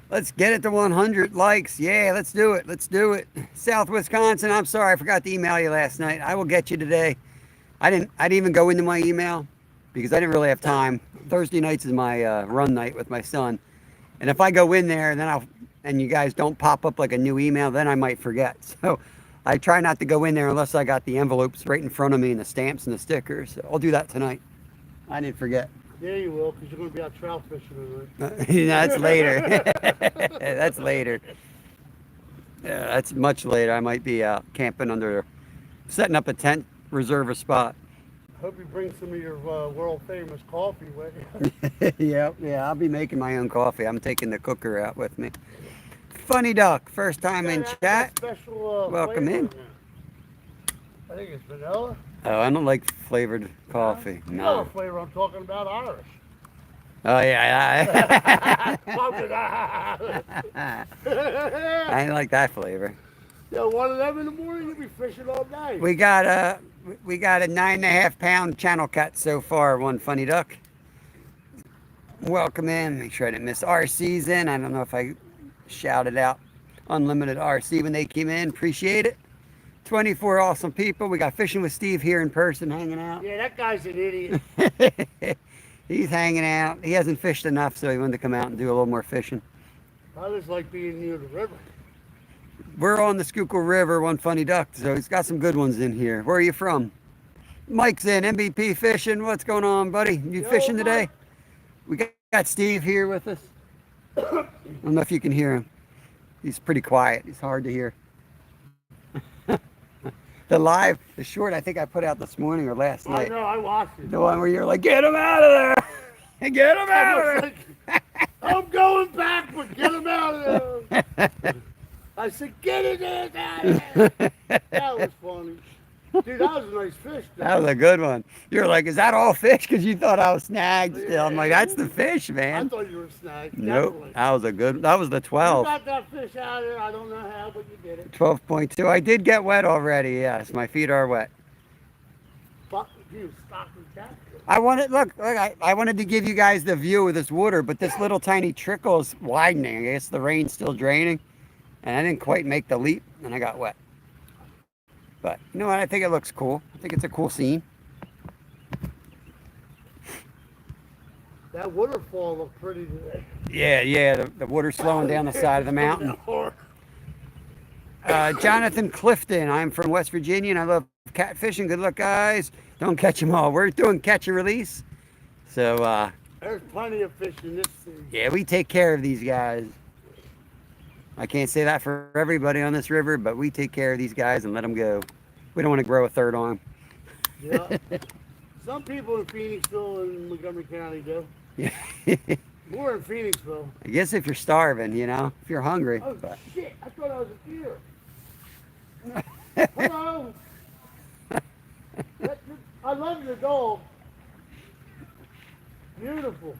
Let's get it to 100 likes. Yeah, let's do it. Let's do it. South Wisconsin, I'm sorry, I forgot to email you last night. I will get you today. I didn't even go into my email because I didn't really have time. Thursday nights is my run night with my son. And if I go in there and you guys don't pop up like a new email, then I might forget. So I try not to go in there unless I got the envelopes right in front of me and the stamps and the stickers. So I'll do that tonight. I didn't forget. Yeah, you will, because you're going to be out trout fishing tonight. That's later. That's later. Yeah, that's much later. I might be camping setting up a tent, reserve a spot. Hope you bring some of your world famous coffee with you. Yeah, I'll be making my own coffee. I'm taking the cooker out with me. Funny Duck, first time in chat. Special, welcome in. I think it's vanilla. Oh, I don't like flavored coffee. You know No. what flavor I'm talking about? Irish. Oh yeah. I I ain't like that flavor. Yo, one of them in the morning, you'll be fishing all night. We got a 9.5 pound channel cat so far. One Funny Duck. Welcome in. Make sure I didn't miss RC's in. I don't know if I shouted out Unlimited RC when they came in. Appreciate it. 24 awesome people. We got Fishing with Steve here in person hanging out. Yeah, that guy's an idiot. He's hanging out. He hasn't fished enough, so he wanted to come out and do a little more fishing. I just like being near the river. We're on the Schuylkill River, One Funny Duck, so he's got some good ones in here. Where are you from? Mike's in, MVP Fishing. What's going on, buddy? You fishing today? We got Steve here with us. I don't know if you can hear him. He's pretty quiet. He's hard to hear. The short, I think I put out this morning or last I night. know, I watched it. The one where you're like, get him out of there! Get him out of there! I'm going back, but get him out of there. I said, get it out of there. That was funny. Dude, that was a nice fish, though. That was a good one. You're like, is that all fish? Because you thought I was snagged still. I'm like, that's the fish, I man. thought you were snagged. Nope. Definitely. That was the You 12. got that fish out of there. I don't know how, but you did it. 12.2. I did get wet already, yes. My feet are wet. Fuck you, stocking catfish. I wanted to give you guys the view of this water, but this little tiny trickle is widening. I guess the rain's still draining, and I didn't quite make the leap, and I got wet. But you know what? I think it looks cool. I think it's a cool scene. That waterfall looked pretty today. Yeah. The water's slowing down the side of the mountain. Jonathan Clifton. I'm from West Virginia, and I love catfishing. Good luck, guys. Don't catch them all. We're doing catch and release. So, There's plenty of fish in this sea. yeah, we take care of these guys. I can't say that for everybody on this river, but we take care of these guys and let them go. We don't want to grow a third arm. Yeah. Some people in Phoenixville and Montgomery County do. Yeah. More in Phoenixville. I guess if you're starving, if you're hungry. Oh, But shit. I thought I was a deer. Hello. I love your dog. Beautiful.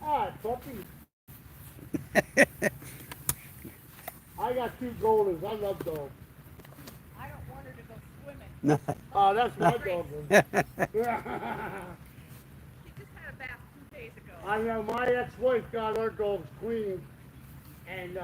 Ah, puppy. I got two goldens. I love dogs. I don't want her to go swimming. no. Oh, that's my dog. She just had a bath 2 days ago. I know my ex-wife got our dogs Queen, and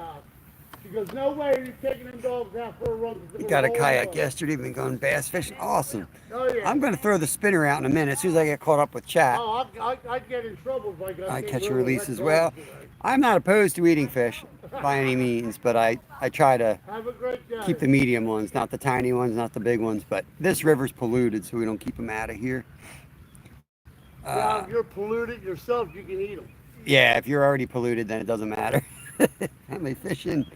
she goes, "No way, you're taking them dogs out for a run." We got a kayak yesterday. Been going bass fishing. Awesome. Oh yeah. I'm going to throw the spinner out in a minute as soon as I get caught up with chat. Oh, I'd get in trouble if I got. I catch and release as well. I'm not opposed to eating fish by any means, but I try to Have a great day. keep the medium ones, not the tiny ones, not the big ones. But this river's polluted, so we don't keep them out of here. Now, if you're polluted yourself, you can eat them. Yeah, if you're already polluted, then it doesn't matter. Family fishing.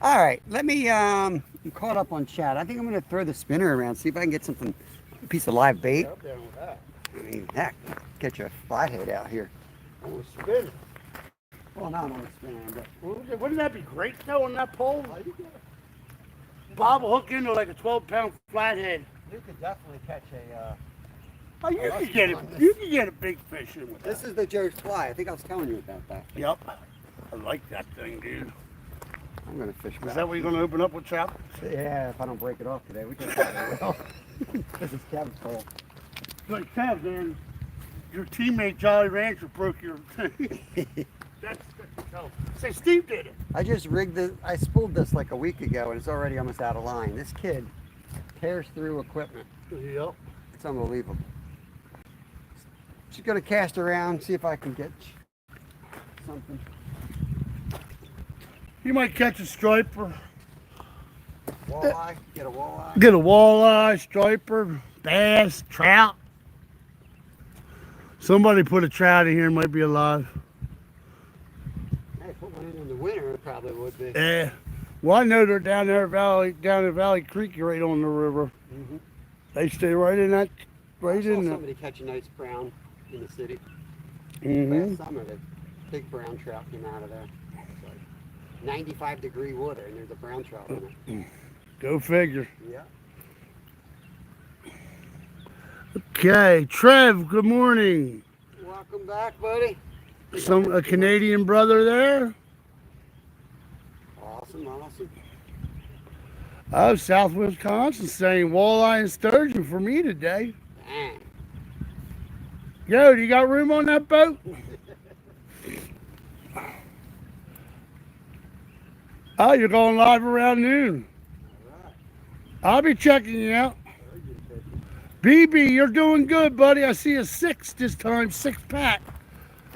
All right, let me. I'm caught up on chat. I think I'm going to throw the spinner around, see if I can get something, a piece of live bait. I'm down with that. I mean, heck, catch a flathead out here. I'm gonna spin it. Well, not on the spinner, but Wouldn't that be great though on that pole? Bob a hook into like a 12-pound flathead. you could definitely catch a. Oh, you let's can get go on it. this. You can get a big fish in with This that. is the Joe's fly. I think I was telling you about that. Yep. I like that thing, dude. I'm going to fish Is back. that what you're gonna open up with, Chap? Yeah, if I don't break it off today, we can probably will. This is Kevin's pole. Like Kev, man, your teammate Jolly Rancher broke your thing. That's no. Say Steve did it. I just rigged this. I spooled this like a week ago, and it's already almost out of line. This kid tears through equipment. Yep. It's unbelievable. Just gonna cast around, see if I can get something. You might catch a striper. Walleye, get a walleye. Get a walleye, striper, bass, trout. Somebody put a trout in here, might be alive. Hey, put one in the winter, it probably would be. Yeah. Well, I know they're down there, down in Valley Creek, right on the river. Mm-hmm. They stay right in that, I right saw in there. somebody catch a nice brown in the city. Mm-hmm. Last summer, the big brown trout came out of there. It's like 95-degree water, and there's a brown trout in it. Go figure. Yeah. Okay, Trev. Good morning. Welcome back, buddy. A Canadian brother there. Awesome, awesome. Oh, South Wisconsin saying walleye and sturgeon for me today. Dang. Yo, do you got room on that boat? Oh, you're going live around noon. All right. I'll be checking you out. Very good fishing. BB, you're doing good, buddy. I see a 6 this time, 6-pack.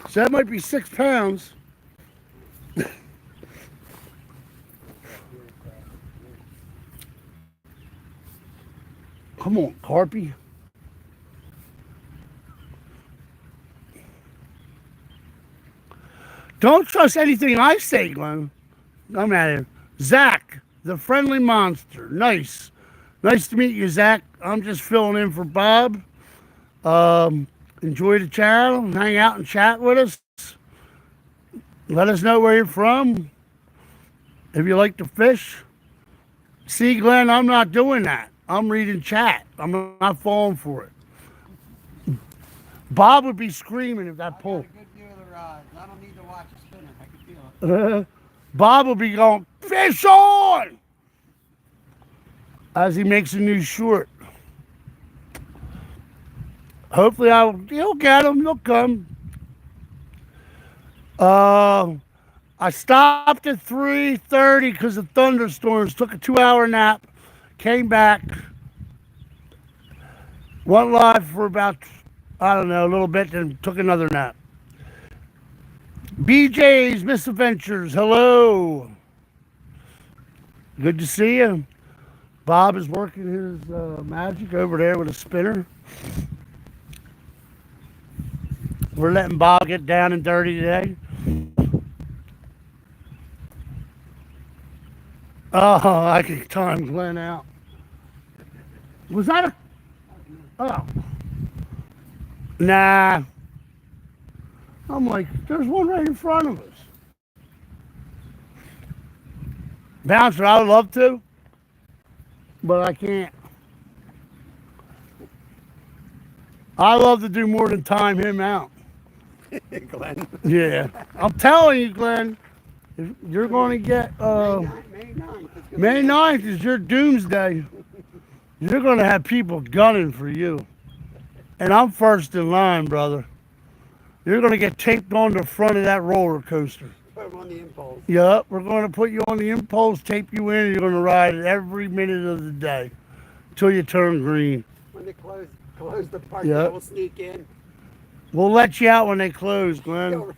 So that might be 6 pounds. Come on, Carpy. Don't trust anything I say, Glenn. I'm at it. Zach, the friendly monster. Nice. Nice to meet you, Zach. I'm just filling in for Bob. Enjoy the channel. Hang out and chat with us. Let us know where you're from. If you like to fish. See, Glenn, I'm not doing that. I'm reading chat. I'm not falling for it. Bob would be screaming if that I pulled. got a good view of the rods. I don't need to watch it spinning. I can feel it. Bob will be going, fish on! As he makes a new short. Hopefully he'll get him. He'll come. I stopped at 3:30 because of thunderstorms. Took a 2-hour nap. Came back. Went live for about, I don't know, a little bit, then took another nap. BJ's Misadventures, hello. Good to see you. Bob is working his magic over there with a spinner. We're letting Bob get down and dirty today. Oh, I can time Glenn out. Was that a... Oh. Nah. I'm like, there's one right in front of us. Bouncer, I would love to, but I can't. I love to do more than time him out. Glenn. Yeah. I'm telling you, Glenn, if you're going to get... May 9th. It's gonna May be- 9th is your doomsday. You're going to have people gunning for you. And I'm first in line, brother. You're going to get taped on the front of that roller coaster. Put 'em on the impulse. Yep, we're going to put you on the impulse, tape you in, and you're going to ride it every minute of the day until you turn green. When they close the park, Yeah. we'll sneak in. We'll let you out when they close, Glenn. Go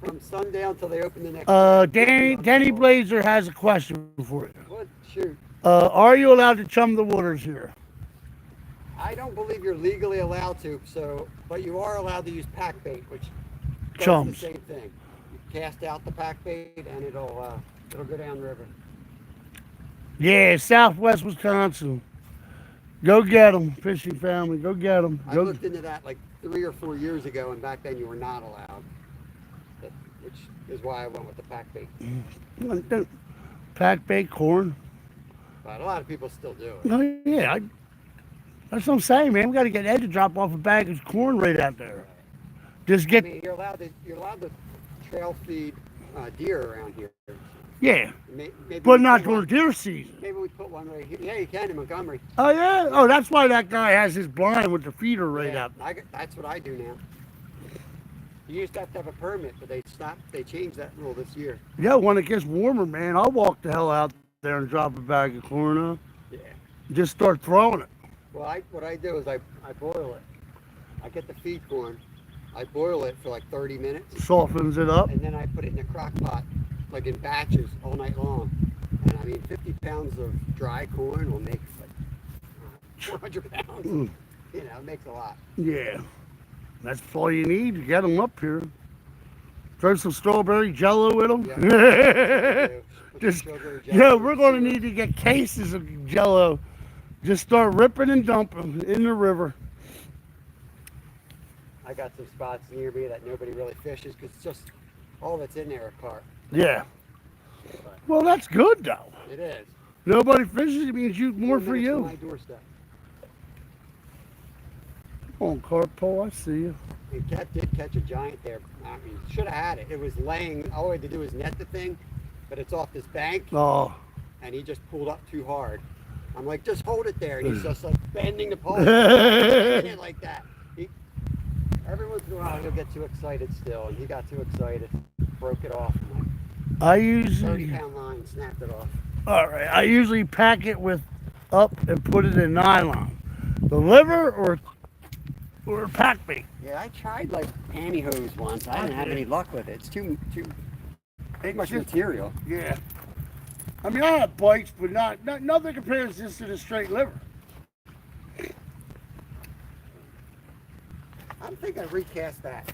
from sundown till they open the next Danny Blazer has a question for you. What? Shoot. Are you allowed to chum the waters here? I don't believe you're legally allowed to, but you are allowed to use pack bait, which does Chums. the same thing. You cast out the pack bait and it'll go down river. Yeah, Southwest Wisconsin. Go get them, fishing family. Go get them. I looked into that like 3 or 4 years ago, and back then you were not allowed, which is why I went with the pack bait. Pack bait corn. But a lot of people still do it. Oh, yeah, that's what I'm saying, man. We got to get Ed to drop off a bag of corn right out there. Just I get, mean, you're allowed to trail feed deer around here. yeah, Maybe but we not put one- during deer season. Maybe we put one right here. Yeah, you can in Montgomery. Oh, yeah? Oh, that's why that guy has his blind with the feeder right Yeah, out. that's what I do now. You used to have a permit, but they changed that rule this year. Yeah, when it gets warmer, man, I'll walk the hell out there and drop a bag of corn off. Yeah. Just start throwing it. Well, what I do is I boil it. I get the feed corn. I boil it for like 30 minutes, Softens it up. and then I put it in a crock pot, like in batches, all night long. And I mean, 50 pounds of dry corn will make like 400 pounds. Mm. You know, it makes a lot. Yeah, that's all you need to get them up here. Throw some strawberry jello with them. Yeah. Just, Sugar, yeah, jello, we're going to syrup. need to get cases of jello. Just start ripping and dumping in the river. I got some spots near me that nobody really fishes because it's just all that's in there are carp. Yeah. Well, that's good, though. It is. Nobody fishes, it means you more 4 for minutes from you. my doorstep. Come on, carp pole, I see you. And Cat did catch a giant there. I mean, should have had it. It was laying. All I had to do was net the thing, but it's off this bank, Oh, and he just pulled up too hard. I'm like, just hold it there, and he's just like bending the pole, bending it like that. Every once in a while, he'll get too excited still, and he got too excited, broke it off. I'm I like, usually, 30-pound line, snapped it off. all right, I usually pack it with up and put it in nylon. The liver or pack bait. Yeah, I tried like pantyhose once. I didn't have any luck with it. It's too much material. Yeah. I mean, I have bites, but nothing compares this to the straight liver. I think I recast that.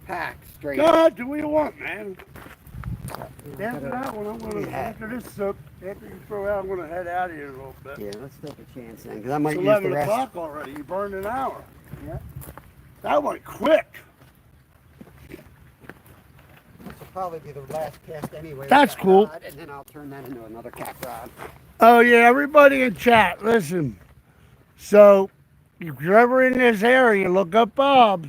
pack straight. God, what do you want, man? Yeah, After that one, I'm gonna, Yeah. after this soak, after you throw out, I'm gonna head out of here a little bit. yeah, let's take a chance then, because I might It's use the 11 rest. o'clock already. You burned an hour. Yeah. That went quick. This will probably be the last cast anyway. with That's that cool. rod, and then I'll turn that into another cat rod. Oh yeah, everybody in chat, listen. So, if you're ever in this area, look up Bob.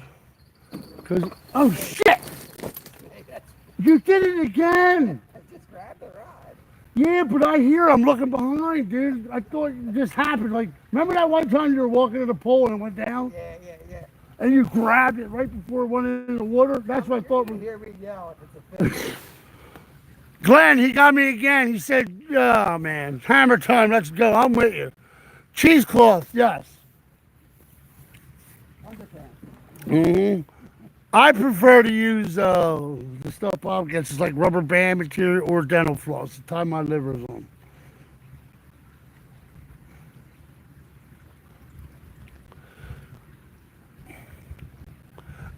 Cause oh shit, Hey, that's, you did it again. I just grabbed the rod. Yeah, but I hear I'm looking behind, dude. I thought this happened. Like, remember that one time you were walking to the pole and it went down, Yeah, yeah, yeah. and you grabbed it right before it went in the water? That's what I thought. You hear me yell if it's a fish. Glenn, he got me again. He said, "Oh man, hammer time. Let's go. I'm with you." Cheesecloth, yes. Underpants. I prefer to use the stuff Bob gets. It's like rubber band material or dental floss to tie my livers on.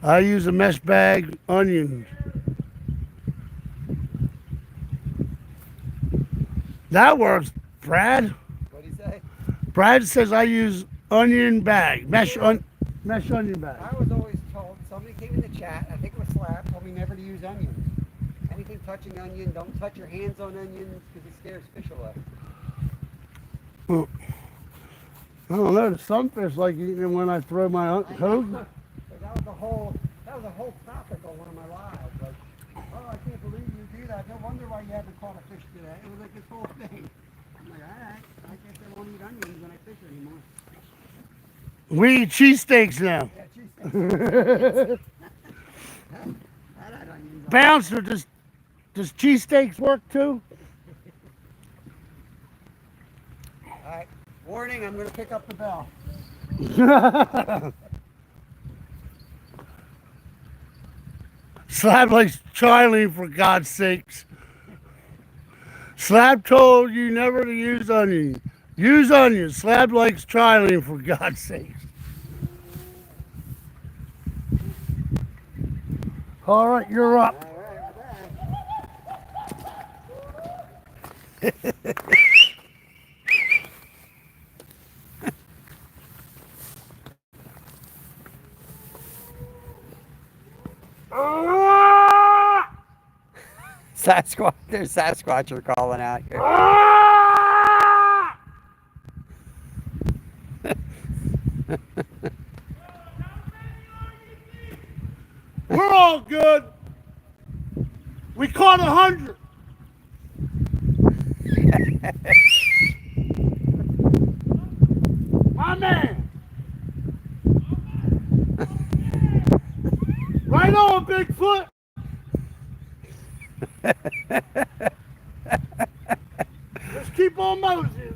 I use a mesh bag, onions. That works, Brad. What'd he say? Brad says I use onion bag, mesh onion bag. I was always told, somebody came in the chat, I think it was Slap, told me never to use onions. Anything touching onion, don't touch your hands on onions because it scares fish away. Well, I don't know. Some fish like eating it when I throw my hose. But that was a whole topic on one of my lives. Like, oh, I can't believe you do that. No wonder why you haven't caught a fish today. It was like this whole thing. I'm like, all right, I guess I won't eat onions when I fish anymore. We eat cheesesteaks now. Yeah, geez. That had onions on. Bouncer, does cheesesteaks work too? All right, warning, I'm going to pick up the bell. Slab likes Charlie, for God's sakes. Slab told you never to use onion. Use onion. Slab likes Charlie, for God's sakes. All right, you're up. All right, Sasquatch, there's Sasquatcher calling out here. We're all good. We caught 100. My man. Right on, Bigfoot. Let's keep on moseying.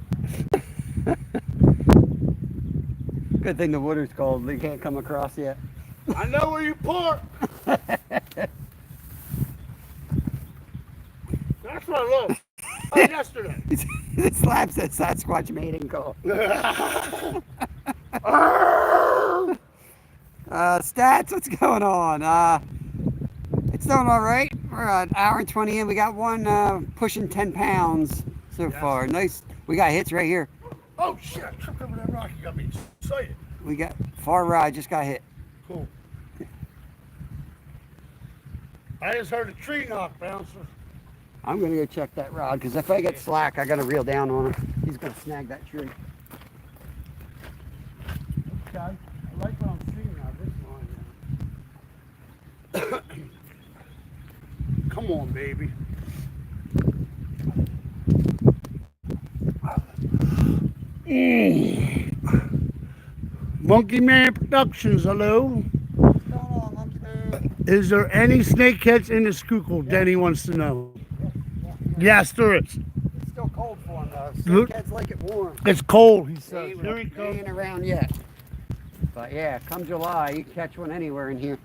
Good thing the water's cold. They can't come across yet. I know where you park. That's what I love. Oh, yesterday. This slap said Sasquatch mating call. Stats, what's going on? It's doing all right. We're an hour and 20 in. We got one pushing 10 pounds so far. Nice. We got hits right here. Oh shit, I tripped over that rock. You got me excited. We got far right. Just got hit. Cool. I just heard a tree knock, bouncer. I'm gonna go check that rod because if I get slack, I gotta reel down on him. He's gonna snag that tree. Okay. I like what I'm seeing now, this line now. Come on, baby. Monkey Man Productions, hello. What's going on, Monkey Man? Is there any snakeheads in the Schuylkill? Danny wants to know. Yes, there is. It's still cold for him though. Look. Snakeheads like it warm. It's cold, he See, says. we Here he ain't comes. around yet. But yeah, come July, you can catch one anywhere in here.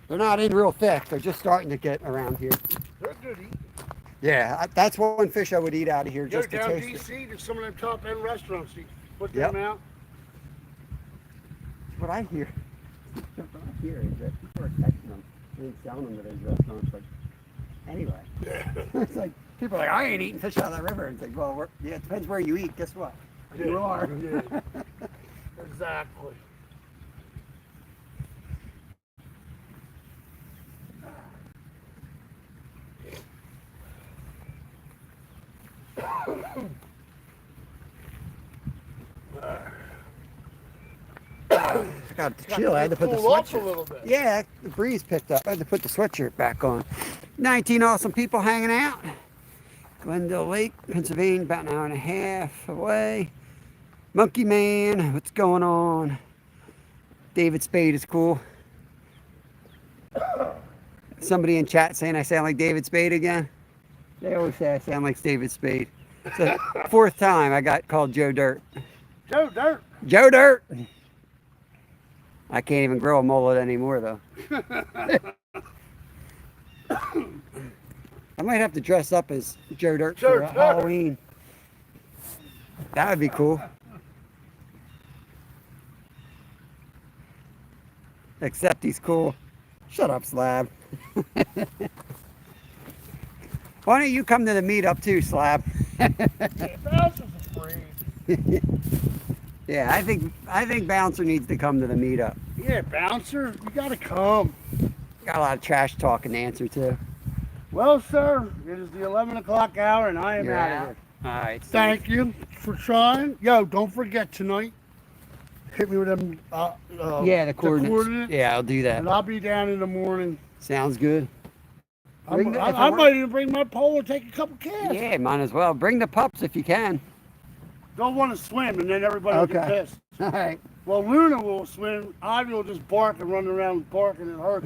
They're not in real thick. They're just starting to get around here. They're good eating. Yeah, that's one fish I would eat out of here Go just to down taste it. DC to some of them top end restaurants. You put Yep. them out. What I hear, what I hear is that people are catching them They ain't selling them to those restaurants, but anyway. It's like, people are like, I ain't eating fish out of that river. It's like, well, yeah, it depends where you eat. Guess what? You are. Yeah. Exactly. I got to chill. I had to put the Cool off a sweatshirt. little bit. Yeah, the breeze picked up. I had to put the sweatshirt back on. 19 awesome people hanging out. Glendale Lake, Pennsylvania, about an hour and a half away. Monkey Man, what's going on? David Spade is cool. Somebody in chat saying I sound like David Spade again. They always say I sound like David Spade. So fourth time I got called Joe Dirt. Joe Dirt. Joe Dirt. I can't even grow a mullet anymore though. I might have to dress up as Joe Dirt Joe for Dirt. Halloween. That would be cool. Except he's cool. Shut up, Slab. Why don't you come to the meetup too, Slab? Bouncers are free. Yeah, I think Bouncer needs to come to the meetup. Yeah, Bouncer, you gotta come. Got a lot of trash talking to answer to. Well, sir, it is the 11 o'clock hour and I am You're out of out. here. All right. Thank you for trying. Yo, don't forget tonight. Hit me with them. Yeah, the coordinates. Yeah, I'll do that. And I'll be down in the morning. Sounds good. I Bring the- if it might works- even bring my pole and take a couple casts. Yeah, might as well. Bring the pups if you can. Don't want to swim and then everybody will get Okay. pissed. All right. Well, Luna will swim. Ivy will just bark and run around barking at her.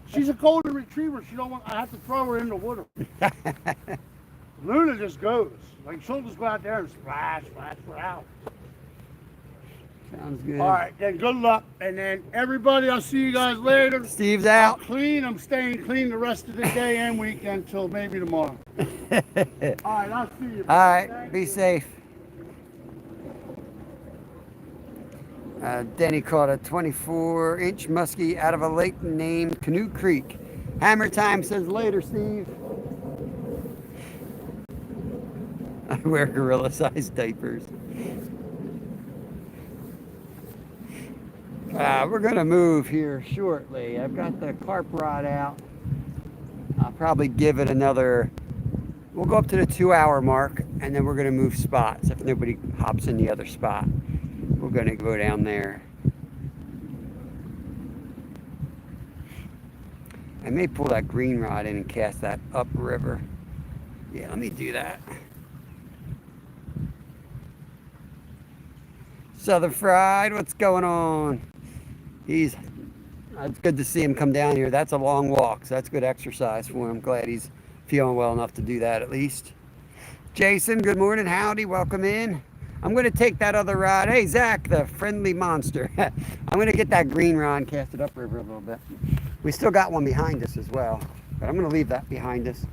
She's a golden retriever. She don't want. I have to throw her in the water. Luna just goes. Like she'll just go out there and splash, splash, splash. Sounds good. All right, then good luck. And then everybody, I'll see you guys later. Steve's I'm out. clean. I'm staying clean the rest of the day and weekend till maybe tomorrow. All right, I'll see you. All right. Thank Be you. safe. Denny caught a 24-inch muskie out of a lake named Canoe Creek. Hammer time says later, Steve. I wear gorilla-sized diapers. We're going to move here shortly. I've got the carp rod out. I'll probably give it another... We'll go up to the 2-hour mark, and then we're going to move spots if nobody hops in the other spot. We're going to go down there. I may pull that green rod in and cast that upriver. Yeah, let me do that. Southern Fried, what's going on? It's good to see him come down here. That's a long walk, so that's good exercise for him. I'm glad he's feeling well enough to do that at least. Jason, good morning. Howdy, welcome in. I'm going to take that other rod. Hey, Zach, the friendly monster. I'm going to get that green rod and cast it upriver a little bit. We still got one behind us as well, but I'm going to leave that behind us.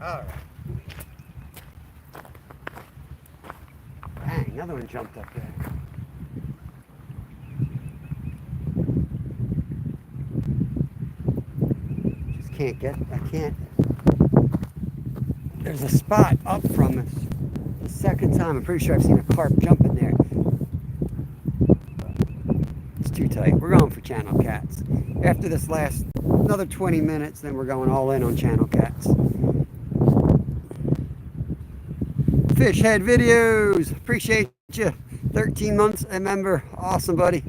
All right. Bang, another one jumped up there. Just can't get, I can't there's a spot up from us. The second time, I'm pretty sure I've seen a carp jump in there. It's too tight. We're going for channel cats. After this last another 20 minutes, then we're going all in on channel cats. Fish head videos. Appreciate you. 13 months a member. Awesome, buddy.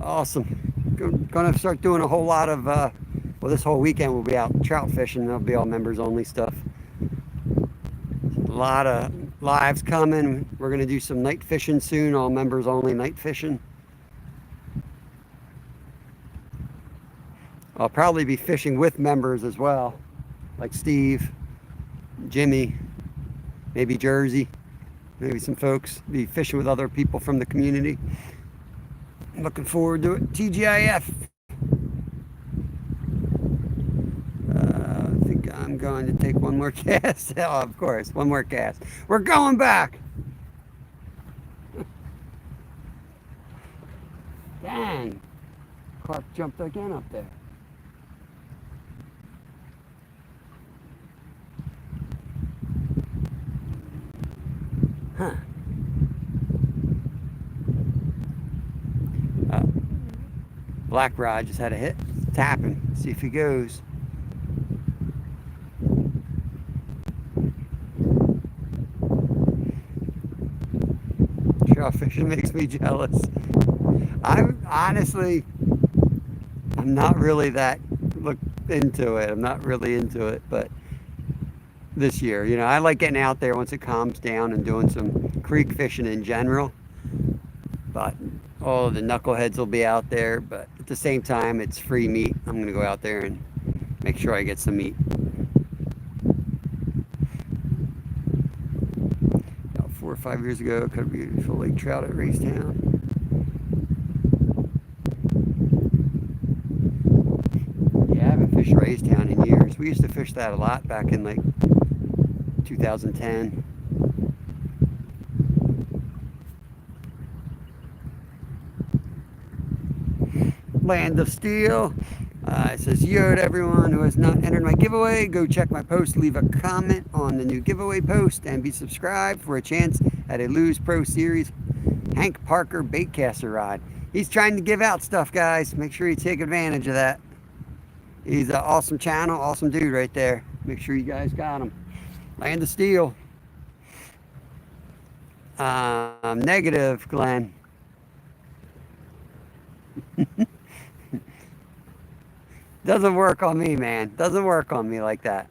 Awesome. Gonna start doing a whole lot of, well, this whole weekend we'll be out trout fishing. There'll be all members only stuff. A lot of lives coming. We're gonna do some night fishing soon. All members only night fishing. I'll probably be fishing with members as well, like Steve, Jimmy, maybe Jersey, maybe some folks. Be fishing with other people from the community. I'm looking forward to it. TGIF. I think I'm going to take one more cast. Oh, of course, one more cast. We're going back. Dang. Carp jumped again up there. Huh. Black rod just had a hit. Tapping. See if he goes. Trout fishing makes me jealous. I'm not really that into it. I'm not really into it, but this year, you know, I like getting out there once it calms down and doing some creek fishing in general. But all of the knuckleheads will be out there, but at the same time, it's free meat. I'm gonna go out there and make sure I get some meat. About 4 or 5 years ago, caught a beautiful lake trout at Racetown. Yeah, I haven't fished Racetown in years. We used to fish that a lot back in like 2010. Land of Steel. It says, yo to everyone who has not entered my giveaway, go check my post, leave a comment on the new giveaway post, and be subscribed for a chance at a Lose Pro Series Hank Parker baitcaster rod. He's trying to give out stuff, guys. Make sure you take advantage of that. He's an awesome channel, awesome dude right there. Make sure you guys got him. Land of Steel. Negative, Glenn. Doesn't work on me, man. Doesn't work on me like that.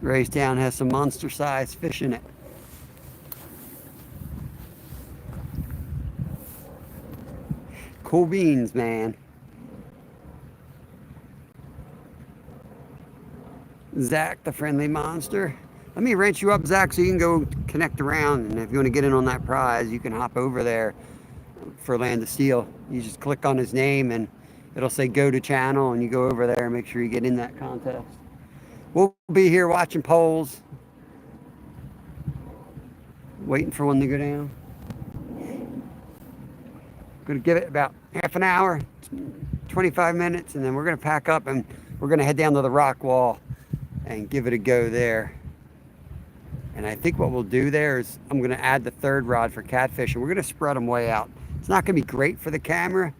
Racetown has some monster size fish in it. Cool beans, man. Zach, the friendly monster. Let me wrench you up, Zach, so you can go connect around. And if you want to get in on that prize, you can hop over there for Land of Steel. You just click on his name and it'll say go to channel, and you go over there and make sure you get in that contest. We'll be here watching polls, waiting for one to go down. Going to give it about half an hour, 25 minutes, and then we're going to pack up and we're going to head down to the rock wall and give it a go there. And I think what we'll do there is I'm going to add the third rod for catfish, and we're going to spread them way out. It's not going to be great for the camera,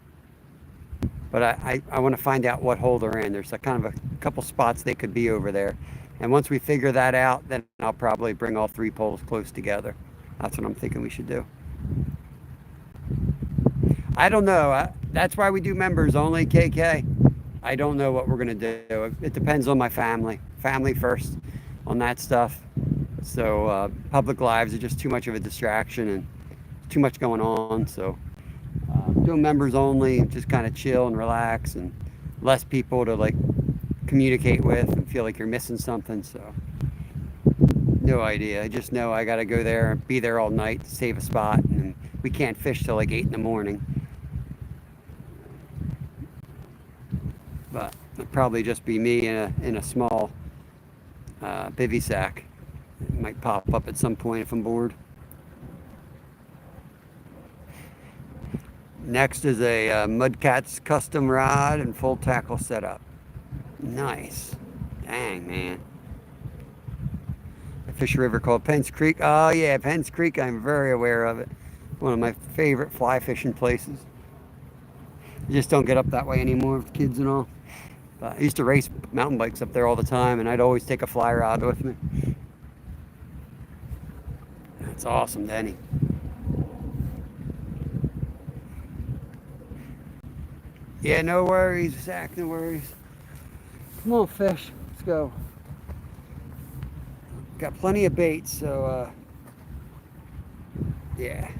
but I want to find out what hole they're in. There's a kind of a couple spots they could be over there. And once we figure that out, then I'll probably bring all three poles close together. That's what I'm thinking we should do. I don't know. That's why we do members only, KK. I don't know what we're going to do. It depends on my family. Family first on that stuff. So public lives are just too much of a distraction and too much going on. So doing members only, just kind of chill and relax, and less people to like communicate with and feel like you're missing something. So no idea. I just know I got to go there and be there all night to save a spot, and we can't fish till like 8 in the morning. But it'll probably just be me in a small bivy sack. It might pop up at some point if I'm bored. Next is a Mudcats custom rod and full tackle setup. Nice. Dang, man. I fish a river called Penn's Creek. Oh, yeah, Penn's Creek. I'm very aware of it. One of my favorite fly fishing places. You just don't get up that way anymore with kids and all. But I used to race mountain bikes up there all the time, and I'd always take a fly rod with me. That's awesome, Denny. Yeah, no worries, Zach, no worries. Come on, fish. Let's go. Got plenty of bait, so, yeah.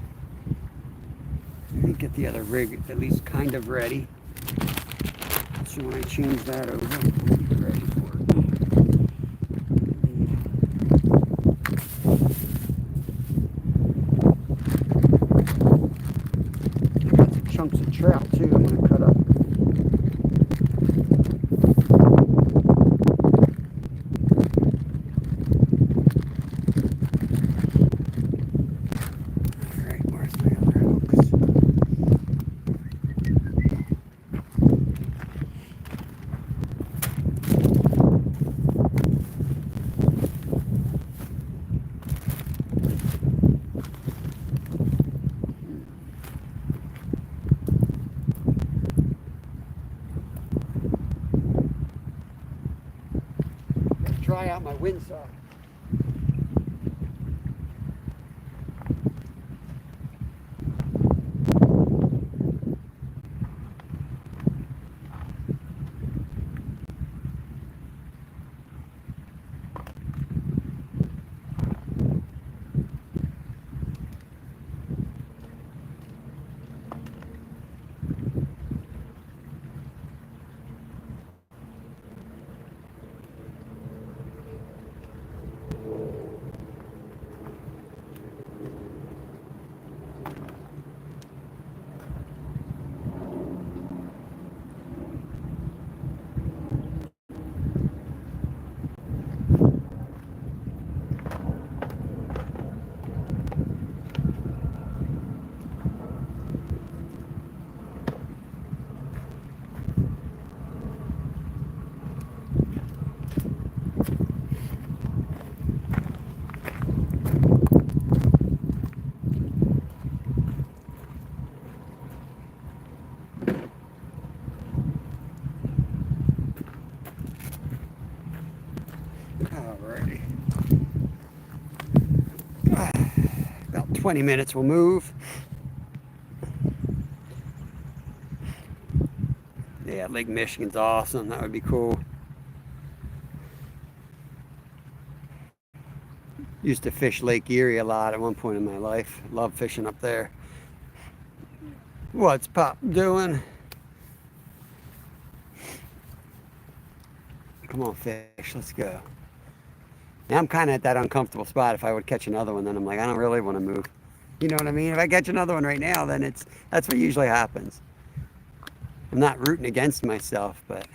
Let me get the other rig at least kind of ready. So when I change that over, we'll be ready for it. Got some chunks of trout too I'm going to cut up. Alright, where's my other hooks? Try out my windsock. Alrighty. About 20 minutes we'll move. Yeah, Lake Michigan's awesome. That would be cool. Used to fish Lake Erie a lot at one point in my life. Love fishing up there. What's Pop doing? Come on, fish. Let's go. Now I'm kind of at that uncomfortable spot. If I would catch another one, then I'm like, I don't really want to move. You know what I mean? If I catch another one right now, then that's what usually happens. I'm not rooting against myself, but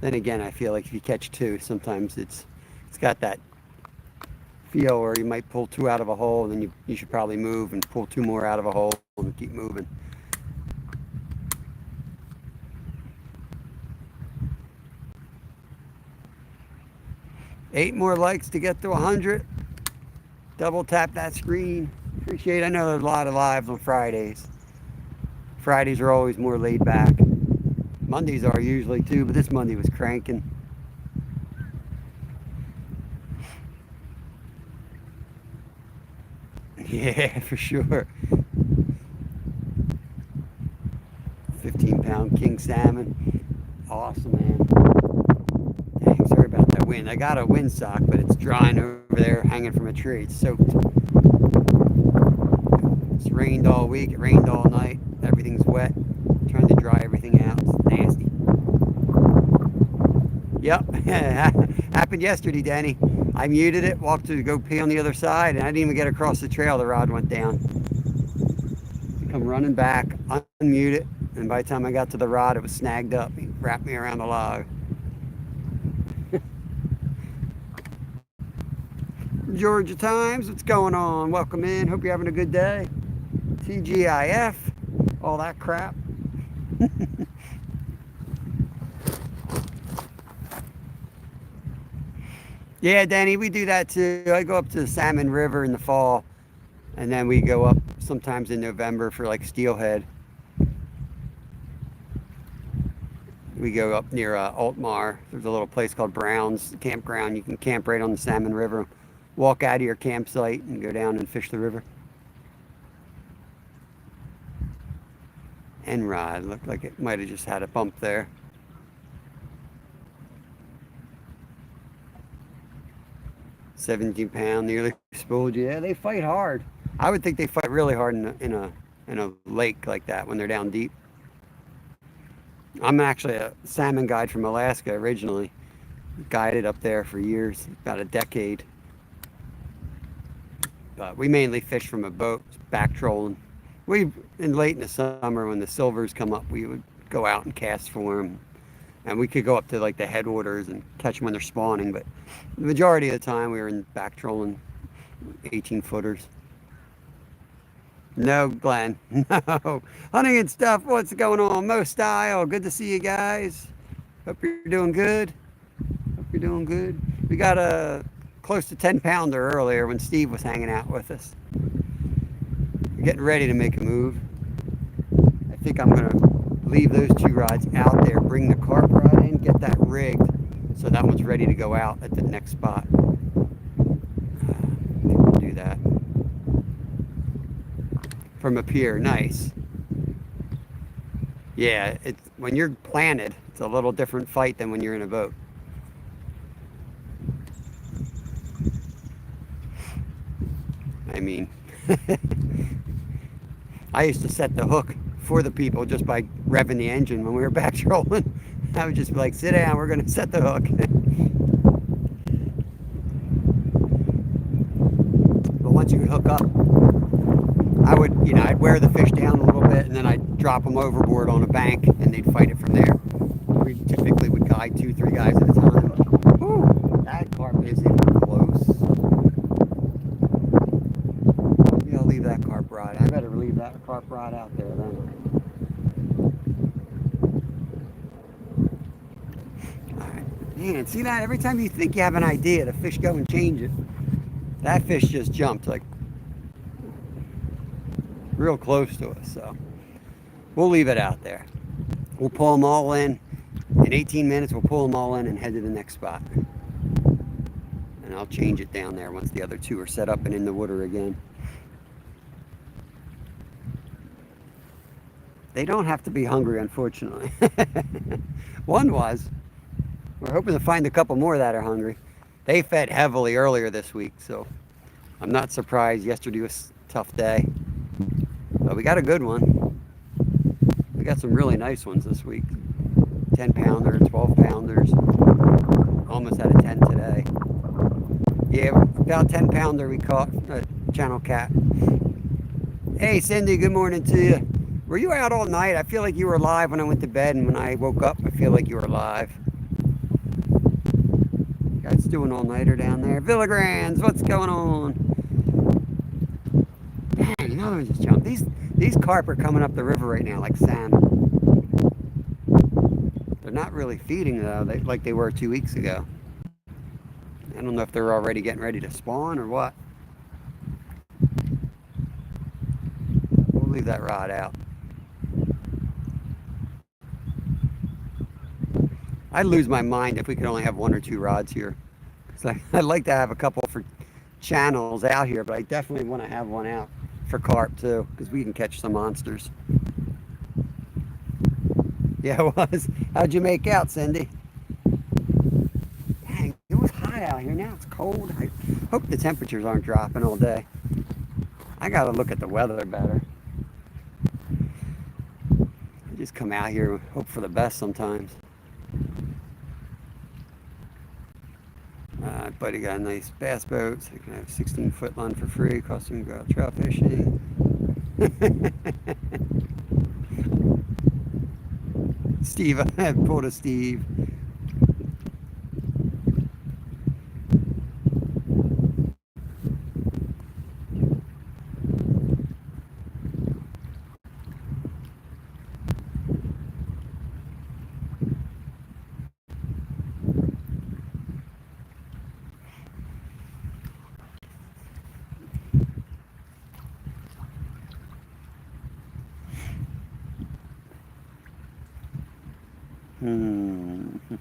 then again, I feel like if you catch two, sometimes it's got that feel where you might pull two out of a hole, and then you should probably move and pull two more out of a hole and keep moving. Eight more likes to get to 100. Double tap that screen. Appreciate it. I know there's a lot of lives on Fridays. Fridays are always more laid back. Mondays are usually too, but this Monday was cranking. Yeah, for sure. 15-pound king salmon. Awesome, man. Dang, sorry about that wind. I got a windsock, but it's drying over there, hanging from a tree. It's soaked. It's rained all week. It rained all night. Everything's wet. I'm trying to dry everything out. It's nasty. Yep. Happened yesterday, Danny. I muted it, walked to go pee on the other side, and I didn't even get across the trail. The rod went down. I come running back, unmute it, and by the time I got to the rod, it was snagged up. He wrapped me around the log. Georgia Times, what's going on? Welcome in. Hope you're having a good day. TGIF, all that crap. Yeah, Danny, we do that too. I go up to the Salmon River in the fall, and then we go up sometimes in November for like steelhead. We go up near Altmar. There's a little place called Brown's Campground. You can camp right on the Salmon River, walk out of your campsite and go down and fish the river. Enrod looked like it might have just had a bump there. £17, nearly spooled. Yeah, they fight hard. I would think they fight really hard in a lake like that when they're down deep. I'm actually a salmon guide from Alaska originally. Guided up there for years, about a decade. But we mainly fish from a boat, back trolling. Late in the summer when the silvers come up, we would go out and cast for them. And we could go up to like the headwaters and catch them when they're spawning. But the majority of the time we were in back trolling 18 footers. No, Glenn. No. Hunting and stuff. What's going on? Mo Style. Good to see you guys. Hope you're doing good. Hope you're doing good. We got a close to 10-pounder earlier when Steve was hanging out with us. We're getting ready to make a move. I think I'm going to leave those 2 rods out there, bring the carp rod in, get that rigged so that one's ready to go out at the next spot. I think we'll do that. From a pier, nice. Yeah, when you're planted, it's a little different fight than when you're in a boat. I mean, I used to set the hook for the people just by revving the engine when we were back trolling. I would just be like, sit down, we're gonna set the hook. But once you could hook up, I'd wear the fish down a little bit and then I'd drop them overboard on a bank and they'd fight it from there. We typically would guide 2-3 guys at a time. Woo, that carp isn't close. Maybe I'll leave that carp rod. I better leave that carp rod out there then. All right. Man, see that? Every time you think you have an idea, the fish go and change it. That fish just jumped like real close to us, so we'll leave it out there. We'll pull them all in 18 minutes. We'll pull them all in and head to the next spot, and I'll change it down there once the other 2 are set up and in the water again. They don't have to be hungry, unfortunately. One was. We're hoping to find a couple more that are hungry. They fed heavily earlier this week, so I'm not surprised. Yesterday was a tough day. But we got a good one. We got some really nice ones this week. 10-pounder, 12-pounders. Almost had a 10 today. Yeah, about 10-pounder we caught channel cat. Hey, Cindy, good morning to you. Were you out all night? I feel like you were live when I went to bed, and when I woke up, I feel like you were live. Guys doing all-nighter down there. Villagrands, what's going on? Dang, another one just jumped. These carp are coming up the river right now like salmon. They're not really feeding though, like they were 2 weeks ago. I don't know if they're already getting ready to spawn or what. We'll leave that rod out. I'd lose my mind if we could only have 1 or 2 rods here. I'd like to have a couple for channels out here, but I definitely want to have one out for carp too, because we can catch some monsters. Yeah, it was. How'd you make out, Cindy? Dang, it was hot out here. Now it's cold. I hope the temperatures aren't dropping all day. I gotta look at the weather better. I just come out here and hope for the best sometimes. Buddy got a nice bass boat, so you can have 16-foot line for free. Cost him to go out trout fishing. Steve, I pulled a Steve.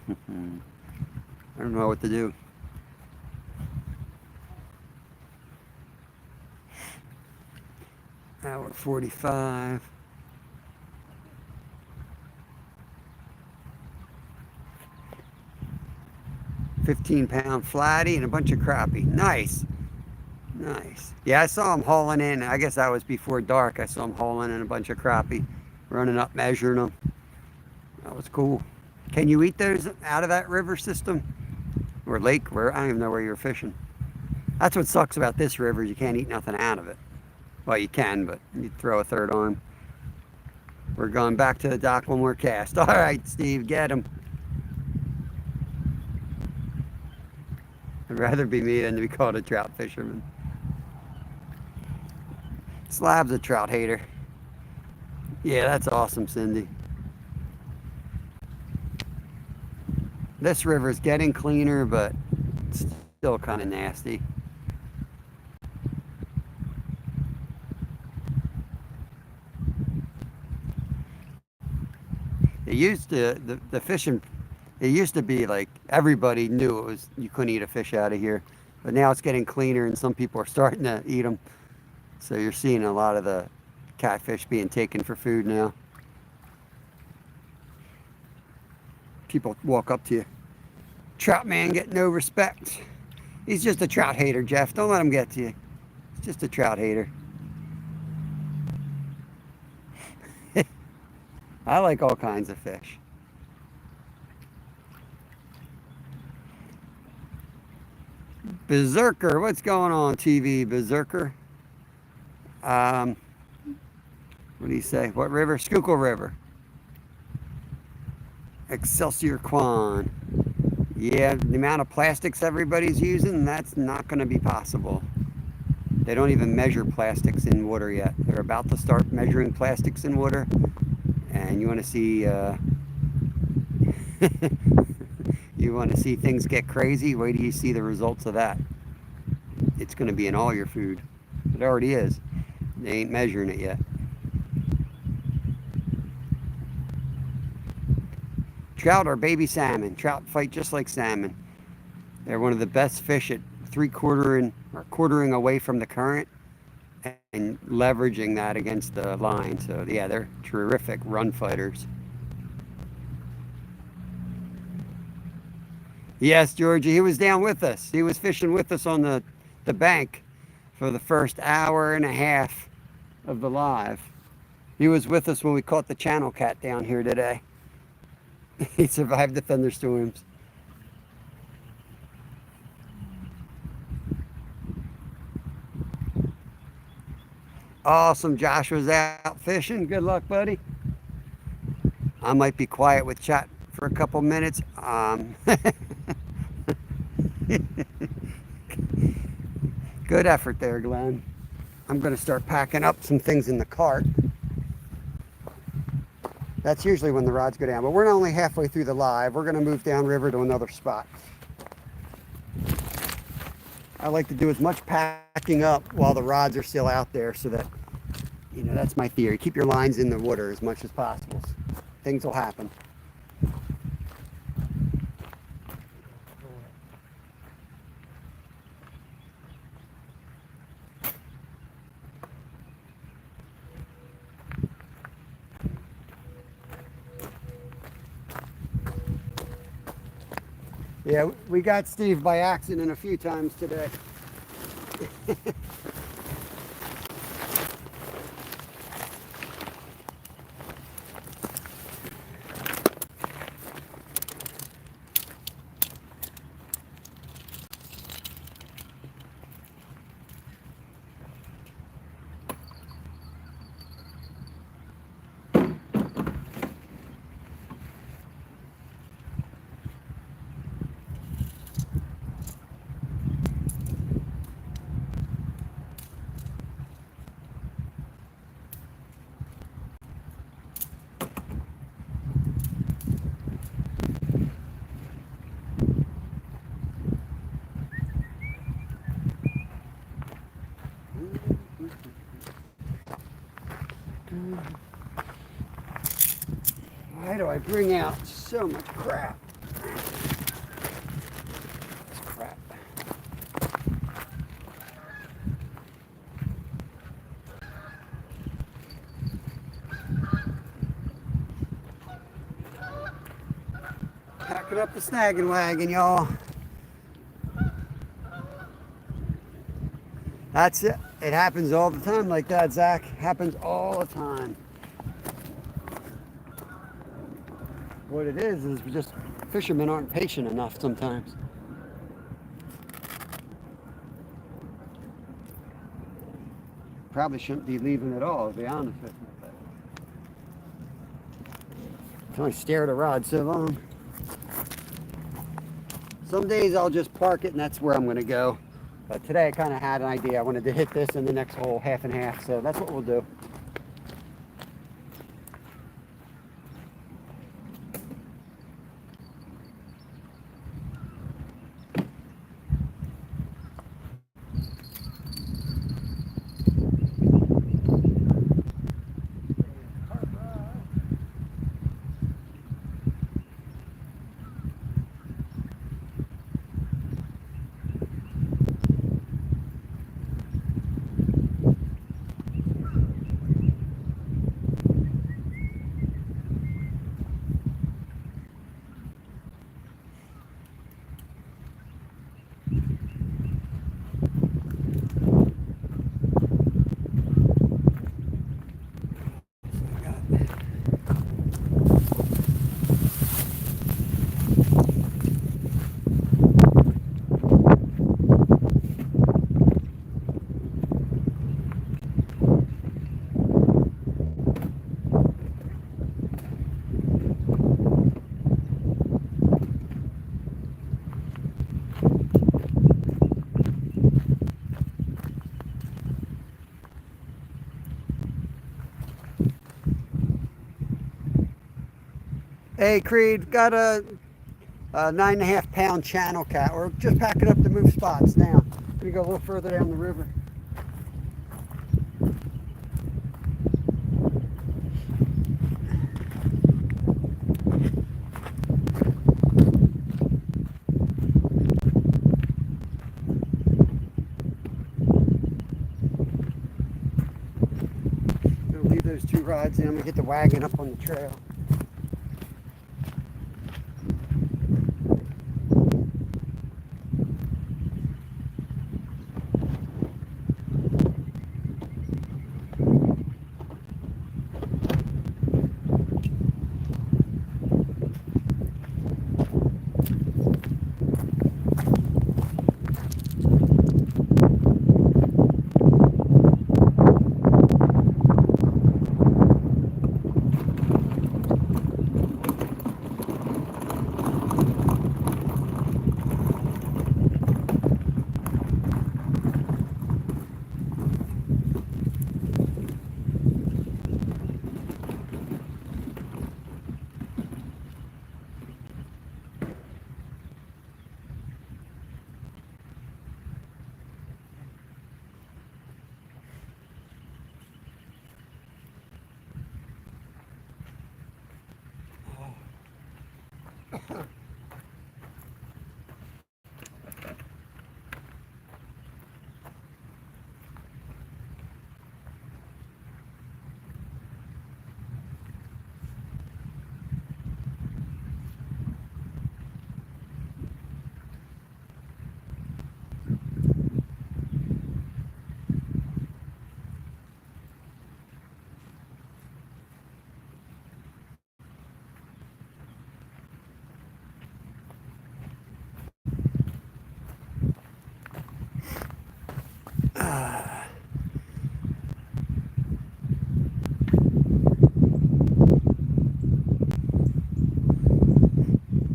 I don't know what to do. Hour 45. £15 flatty and a bunch of crappie. Nice. Nice. Yeah, I saw him hauling in. I guess that was before dark. I saw him hauling in a bunch of crappie, running up, measuring them. That was cool. Can you eat those out of that river system? Or lake? Where I don't even know where you're fishing. That's what sucks about this river. You can't eat nothing out of it. Well, you can, but you throw a third arm. We're going back to the dock one more cast. All right, Steve, get him. I'd rather be me than to be called a trout fisherman. Slab's a trout hater. Yeah, that's awesome, Cindy. This river's getting cleaner, but it's still kind of nasty. It used to, the fishing, it used to be like everybody knew it was, you couldn't eat a fish out of here. But now it's getting cleaner and some people are starting to eat them. So you're seeing a lot of the catfish being taken for food now. People walk up to you. Trout man get no respect. He's just a trout hater, Jeff. Don't let him get to you. He's just a trout hater. I like all kinds of fish. Berserker, what's going on, TV Berserker? What do you say? What river? Schuylkill River. Excelsior Quan. Yeah, the amount of plastics everybody's using, that's not going to be possible. They don't even measure plastics in water yet. They're about to start measuring plastics in water. And you want to see you want to see things get crazy, wait till you see the results of that. It's going to be in all your food. It already is. They ain't measuring it yet. Trout are baby salmon. Trout fight just like salmon. They're one of the best fish at quartering away from the current and leveraging that against the line. So yeah, they're terrific run fighters. Yes, Georgie, he was down with us. He was fishing with us on the bank for the first hour and a half of the live. He was with us when we caught the channel cat down here today. He survived the thunderstorms. Awesome, Joshua's out fishing. Good luck, buddy. I might be quiet with chat for a couple minutes. Good effort there, Glenn. I'm going to start packing up some things in the cart. That's usually when the rods go down, but we're only halfway through the live. We're going to move downriver to another spot. I like to do as much packing up while the rods are still out there so that, you know, that's my theory. Keep your lines in the water as much as possible. Things will happen. Yeah, we got Steve by accident a few times today. Why do I bring out so much crap? Parking up the snagging wagon, y'all. That's it. It happens all the time like that, Zach. Happens all the time. What it is just fishermen aren't patient enough sometimes. Probably shouldn't be leaving at all, to be honest with you. Can only stare at a rod so long. Some days I'll just park it and that's where I'm going to go. But today I kind of had an idea. I wanted to hit this in the next hole, half and half. So that's what we'll do. Hey Creed, got a 9.5 pound channel cat. We're just packing up to move spots now. Gonna go a little further down the river. Gonna leave those 2 rods in. I'm gonna get the wagon up on the trail.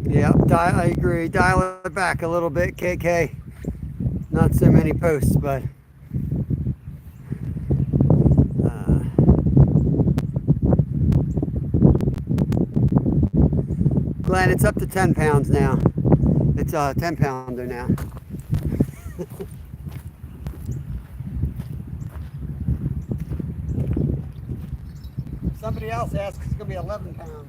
Yep, I agree. Dial it back a little bit, KK. Not so many posts, but Glenn, it's up to 10 pounds now. It's a 10-pounder now. Somebody else asked it's going to be 11 pounds.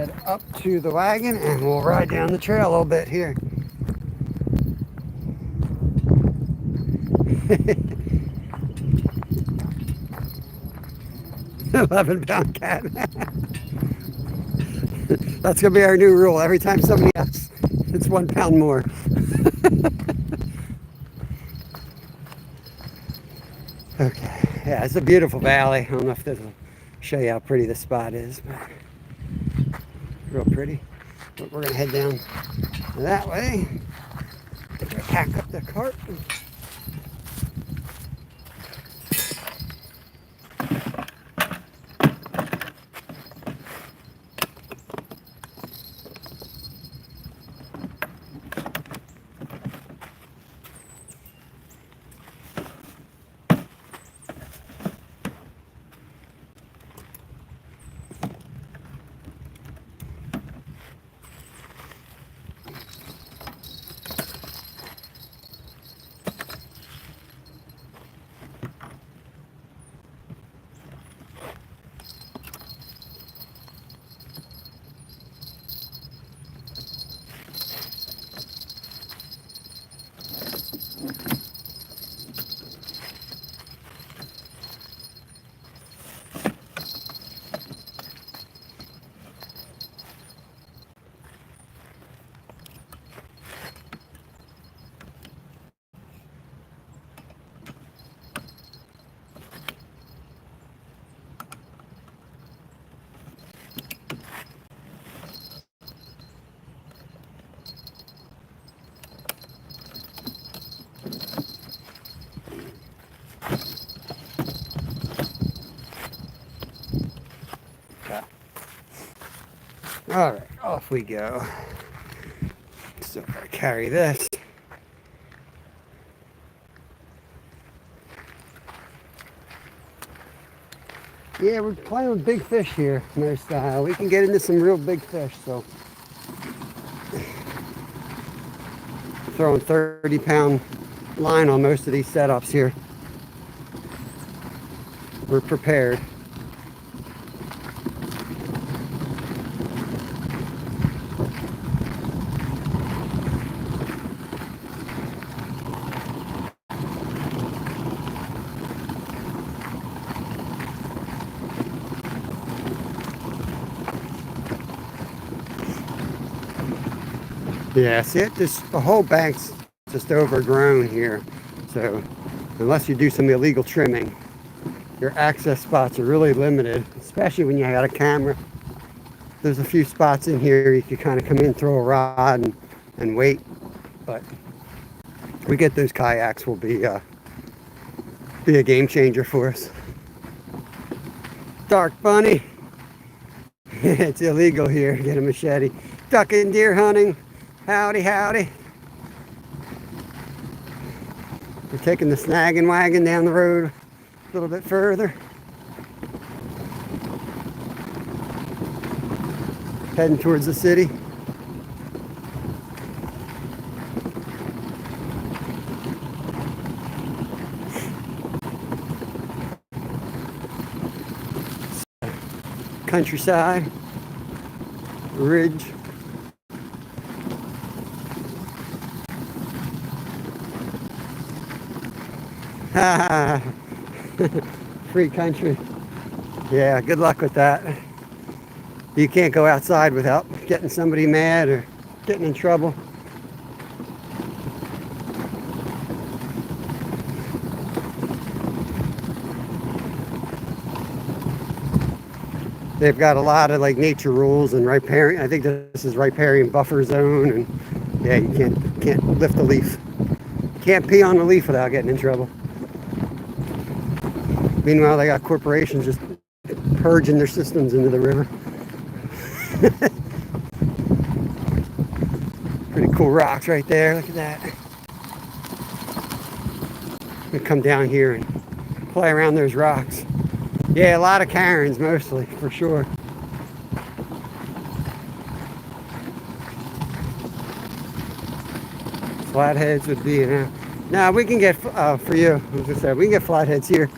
head up to the wagon and we'll ride down the trail a little bit here. 11-pound cat. That's gonna be our new rule. Every time somebody asks, it's 1 pound more. Okay, yeah, it's a beautiful valley. I don't know if this will show you how pretty this spot is, but real pretty. But we're gonna head down that way. Pack up the cart. All right, off we go. Still gotta carry this. Yeah, we're playing with big fish here. We can get into some real big fish, so. Throwing 30-pound line on most of these setups here. We're prepared. Yeah, see it? The whole bank's just overgrown here. So unless you do some illegal trimming, your access spots are really limited, especially when you got a camera. There's a few spots in here you could kind of come in, throw a rod and wait. But if we get those kayaks, will be a game changer for us. Dark bunny. It's illegal here. Get a machete. Duck and deer hunting. Howdy, howdy. We're taking the snagging wagon down the road a little bit further. Heading towards the city. Countryside, ridge. Free country. Yeah, good luck with that. You can't go outside without getting somebody mad or getting in trouble. They've got a lot of like nature rules and riparian. I think this is riparian buffer zone, and yeah, you can't lift a leaf. Can't pee on a leaf without getting in trouble. Meanwhile, they got corporations just purging their systems into the river. Pretty cool rocks right there. Look at that. We come down here and play around those rocks. Yeah, a lot of Karens mostly, for sure. Flatheads would be, now we can get, for you, as I said, we can get flatheads here.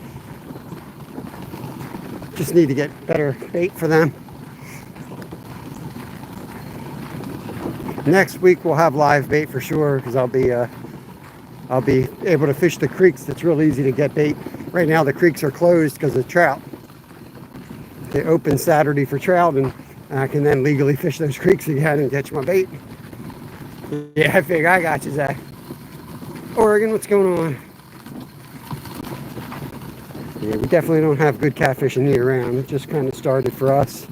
Just need to get better bait for them. Next week we'll have live bait for sure, because I'll be able to fish the creeks. It's real easy to get bait. Right now the creeks are closed because of trout. They open Saturday for trout, and I can then legally fish those creeks again and catch my bait. Yeah, I figure I got you, Zach. Oregon, what's going on? Yeah, we definitely don't have good catfishing year-round. It just kind of started for us.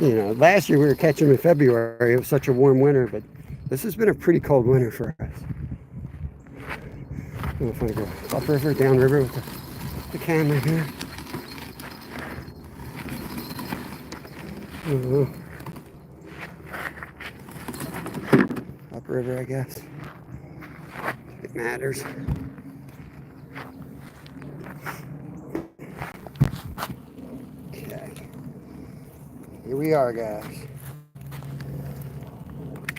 You know, last year we were catching them in February. It was such a warm winter, but this has been a pretty cold winter for us. I don't know if I go upriver, downriver with the camera here. Upriver, I guess. It matters. Okay. Here we are, guys.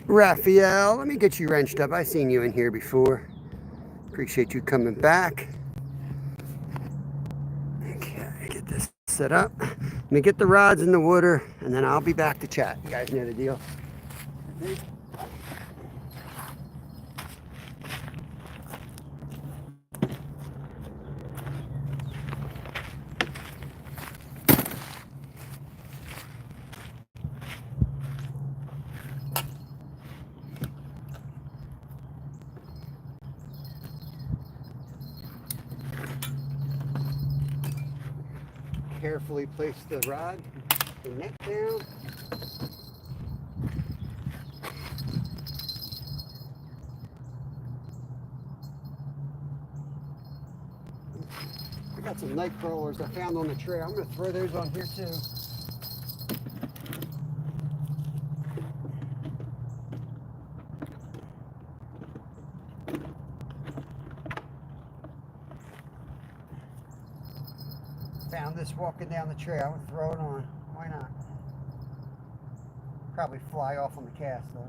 Raphael, let me get you wrenched up. I've seen you in here before. Appreciate you coming back. Okay, get this set up. Let me get the rods in the water, and then I'll be back to chat. You guys know the deal. Carefully place the rod, the net down. I got some night crawlers I found on the trail. I'm going to throw those on here too. Found this walking down the trail. I'm gonna throw it on. Why not? Probably fly off on the cast though.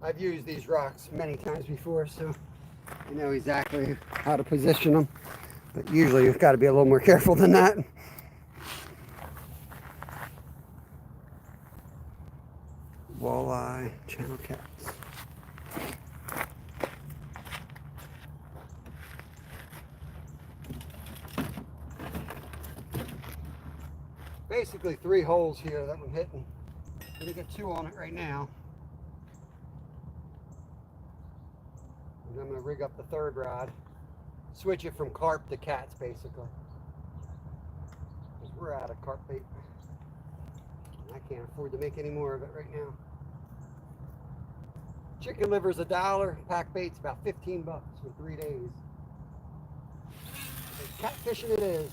I've used these rocks many times before, so I know exactly how to position them. But usually you've got to be a little more careful than that. Walleye, channel cats. Basically 3 holes here that we're hitting. I'm gonna get 2 on it right now. And I'm going to rig up the 3rd rod, switch it from carp to cats basically, because we're out of carp bait. I can't afford to make any more of it right now. Chicken liver's $1, pack bait's about 15 bucks for 3 days. So catfishing it is.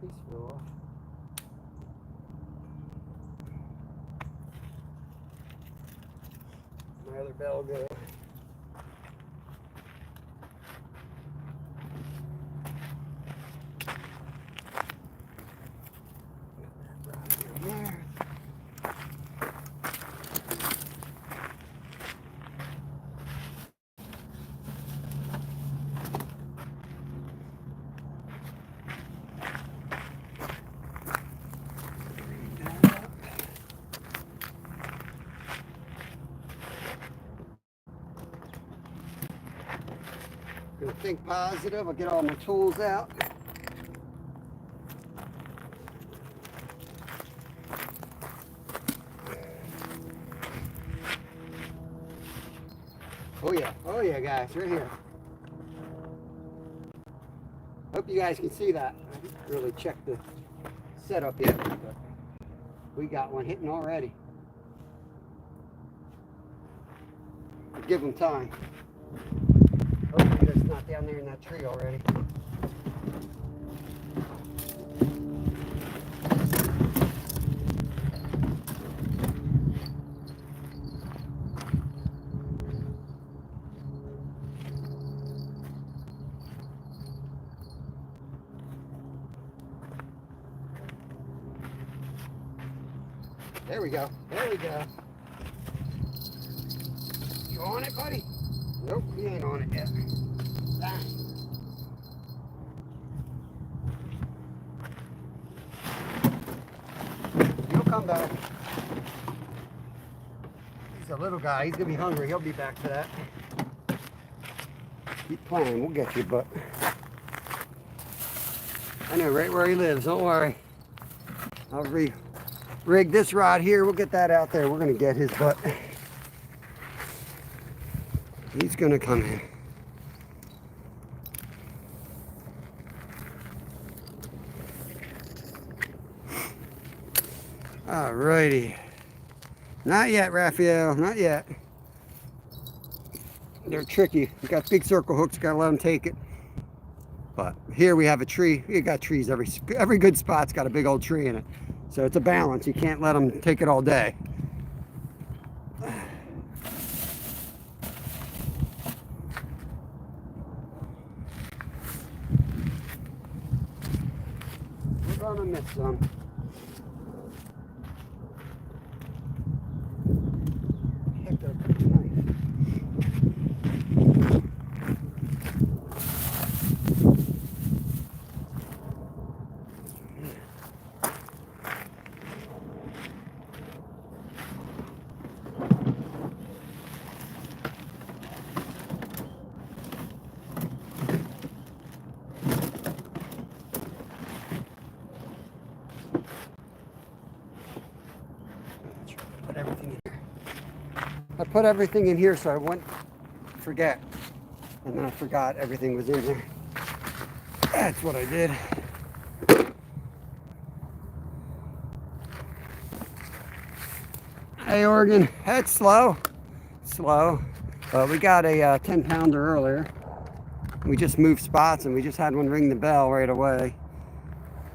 Piece flew off. My other bell goes. Gonna think positive. I'll get all my tools out. Oh yeah, guys, right here. Hope you guys can see that. I didn't really check the setup yet, but we got one hitting already. Give them time. Oh. not down there in that tree already. There we go. There we go. You on it, buddy? Nope, he ain't on it yet. Dang. He'll come back. He's a little guy. He's gonna be hungry. He'll be back for that. Keep playing. We'll get you, but I know right where he lives. Don't worry. I'll rig this rod here. We'll get that out there. We're gonna get his butt. He's gonna come in. Alrighty. Not yet, Raphael. Not yet. They're tricky. You got big circle hooks. Gotta let them take it. But here we have a tree. You got trees. Every good spot's got a big old tree in it. So it's a balance. You can't let them take it all day. We're gonna miss some. Heck, they're pretty nice. I put everything in here so I wouldn't forget. And then I forgot everything was in there. That's what I did. Hey, Oregon, that's slow. Slow. We got a 10-pounder earlier. We just moved spots and we just had one ring the bell right away.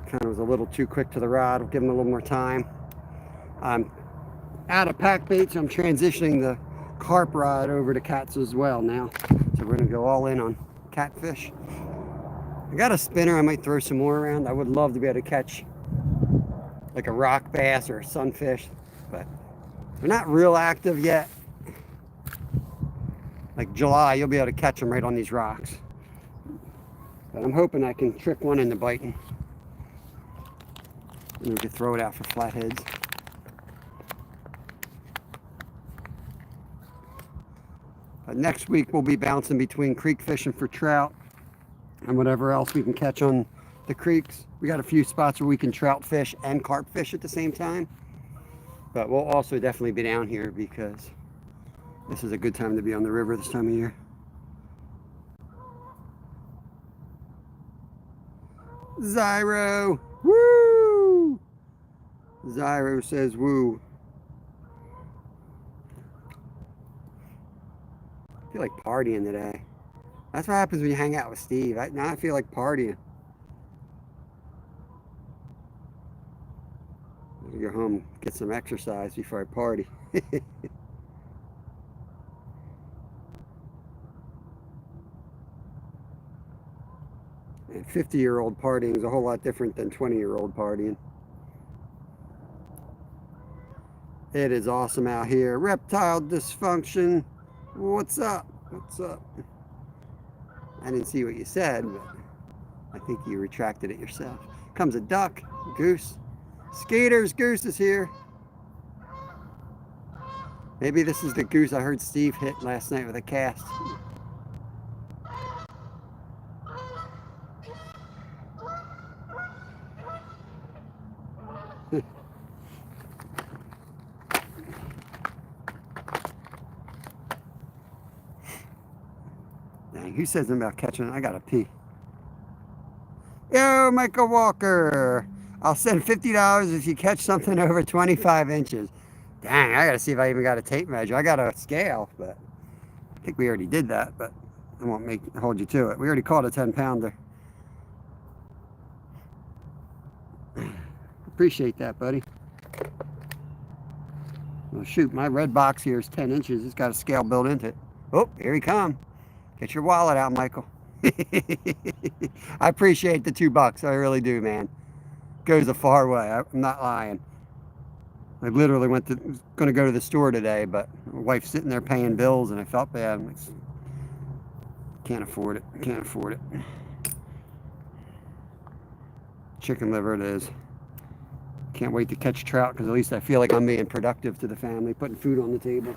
Kind of was a little too quick to the rod. We'll give him a little more time. I'm out of pack bait, so I'm transitioning the carp rod over to cats as well now. So we're gonna go all in on catfish. I got a spinner. I might throw some more around. I would love to be able to catch like a rock bass or a sunfish, but they're not real active yet. Like July, you'll be able to catch them right on these rocks. But I'm hoping I can trick one into biting. And we could throw it out for flatheads. But next week we'll be bouncing between creek fishing for trout and whatever else we can catch on the creeks. We got a few spots where we can trout fish and carp fish at the same time. But we'll also definitely be down here because this is a good time to be on the river this time of year. Zyro! Woo! Zyro says woo. I feel like partying today. That's what happens when you hang out with Steve. Now I feel like partying. I'll go home, get some exercise before I party. And 50-year-old partying is a whole lot different than 20-year-old partying. It is awesome out here. Reptile dysfunction. What's up? What's up? I didn't see what you said, but I think you retracted it yourself. Comes a duck, goose. Skaters, goose is here. Maybe this is the goose I heard Steve hit last night with a cast. Dang, who says something about catching it? I gotta pee. Yo, Michael Walker. I'll send $50 if you catch something over 25 inches. Dang, I gotta see if I even got a tape measure. I got a scale, but I think we already did that, but I won't hold you to it. We already caught a 10-pounder. Appreciate that, buddy. Well, shoot, my red box here is 10 inches. It's got a scale built into it. Oh, here he comes. Get your wallet out, Michael. I appreciate the $2. I really do, man. Goes a far way. I'm not lying. I literally was going to go to the store today, but my wife's sitting there paying bills, and I felt bad. I'm like, can't afford it. Can't afford it. Chicken liver it is. Can't wait to catch trout, because at least I feel like I'm being productive to the family, putting food on the table.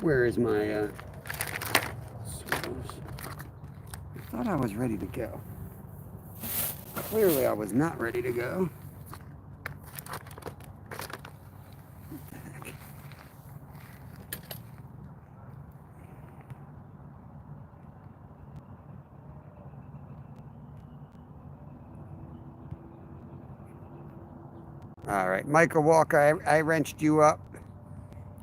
Where is my source? I thought I was ready to go. Clearly I was not ready to go. What the heck? All right, Michael Walker, I wrenched you up.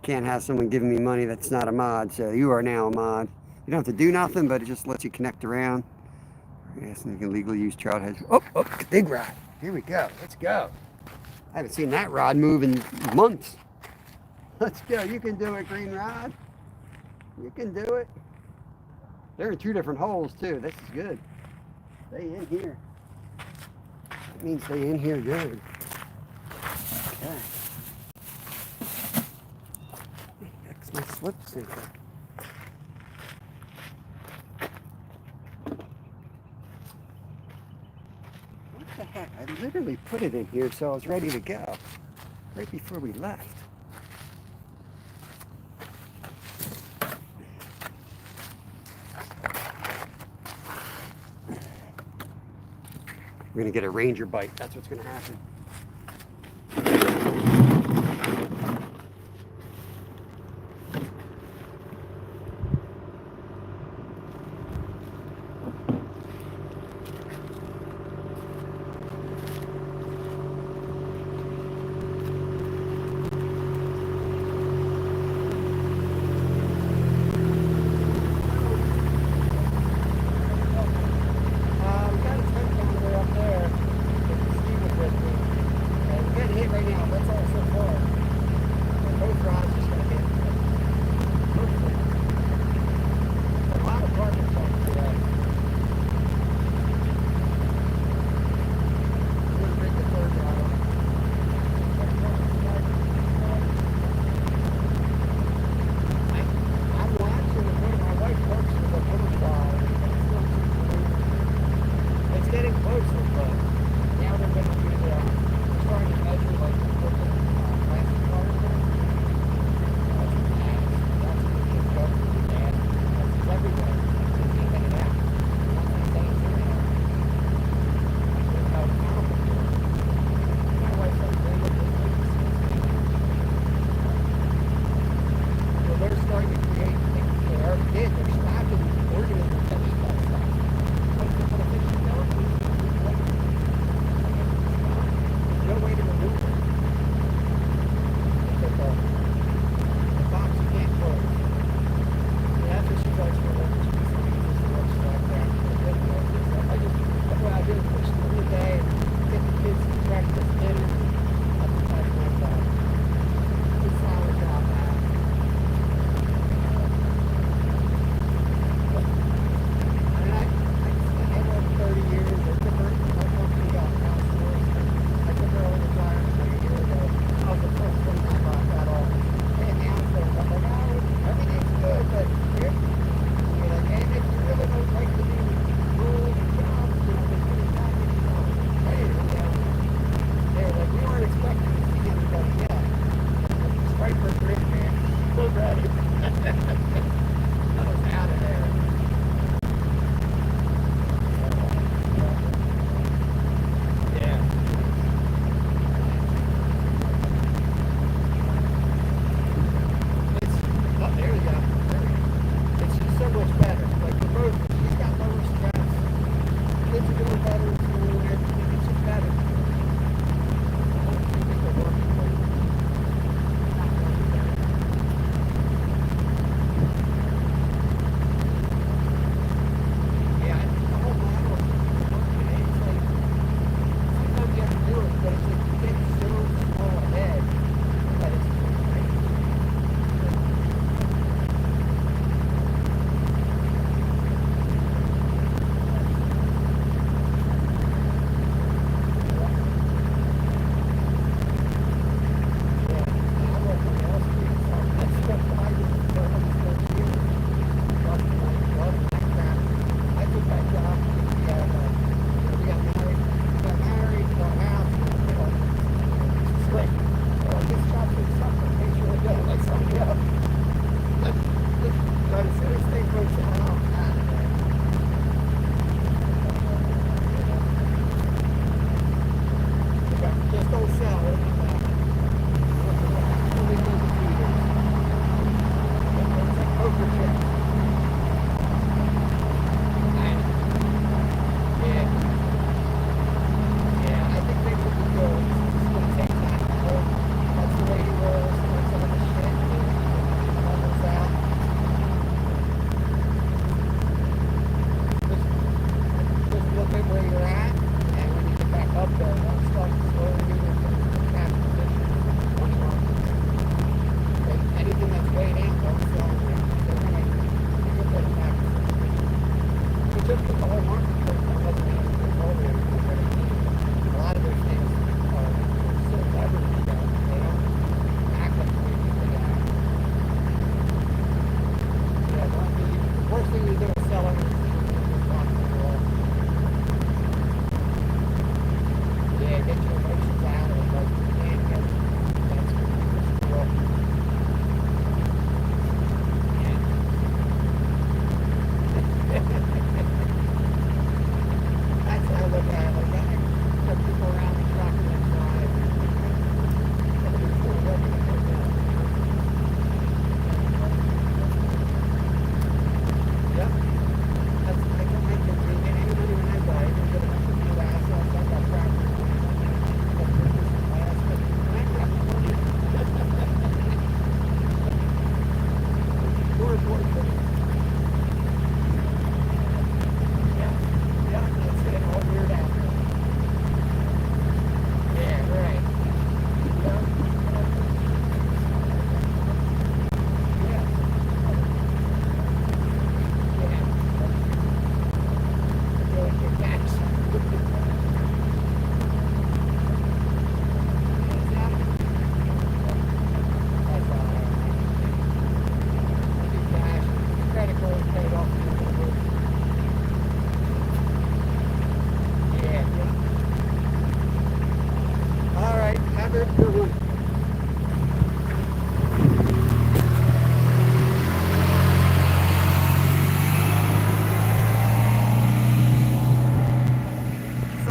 Can't have someone giving me money that's not a mod, so you are now a mod. You don't have to do nothing, but it just lets you connect around. Yes, and you can legally use trout heads. Oh, big rod. Here we go. Let's go. I haven't seen that rod move in months. Let's go. You can do it, green rod. You can do it. They're in 2 different holes, too. This is good. Stay in here. That means stay in here good. Okay. That's my slip sinker. What the heck? I literally put it in here so I was ready to go right before we left. We're gonna get a ranger bite. That's what's gonna happen.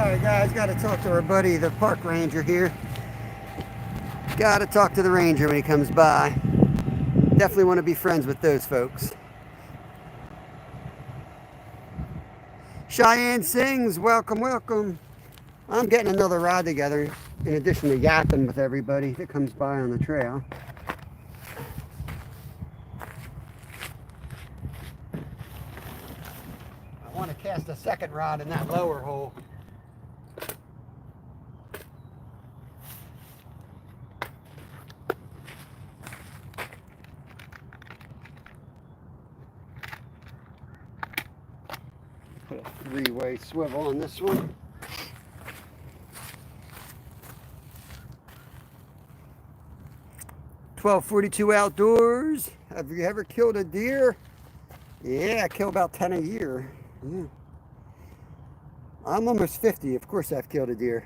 Alright guys, got to talk to our buddy, the park ranger here. Got to talk to the ranger when he comes by. Definitely want to be friends with those folks. Cheyenne Sings, welcome, welcome. I'm getting another rod together in addition to yapping with everybody that comes by on the trail. I want to cast a second rod in that lower hole. Put a three-way swivel on this one. $12.42 outdoors. Have you ever killed a deer? Yeah, I kill about 10 a year. Yeah. I'm almost 50. Of course I've killed a deer.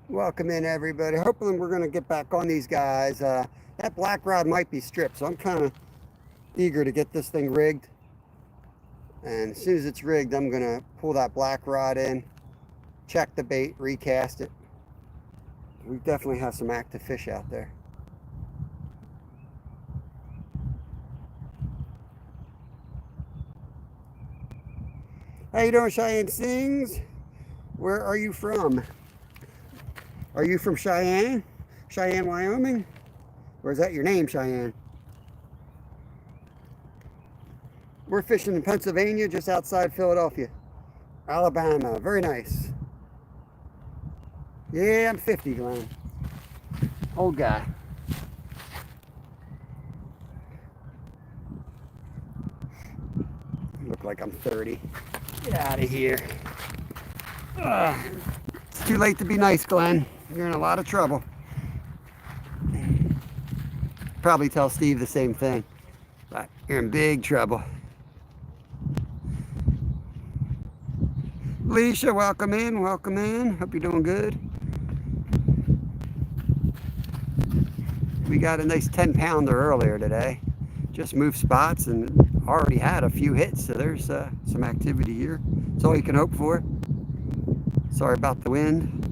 Welcome in, everybody. Hopefully we're going to get back on these guys. That black rod might be stripped, so I'm kind of eager to get this thing rigged. And as soon as it's rigged, I'm going to pull that black rod in, check the bait, recast it. We definitely have some active fish out there. How you doing, Cheyenne Sings? Where are you from? Are you from Cheyenne? Cheyenne, Wyoming? Or is that your name, Cheyenne? We're fishing in Pennsylvania, just outside Philadelphia. Alabama, very nice. Yeah, I'm 50, Glenn. Old guy. Look like I'm 30. Get out of here. It's too late to be nice, Glenn. You're in a lot of trouble. Probably tell Steve the same thing, but you're in big trouble. Alicia, welcome in, welcome in. Hope you're doing good. We got a nice 10-pounder earlier today. Just moved spots and already had a few hits, so there's some activity here. That's all you can hope for. Sorry about the wind.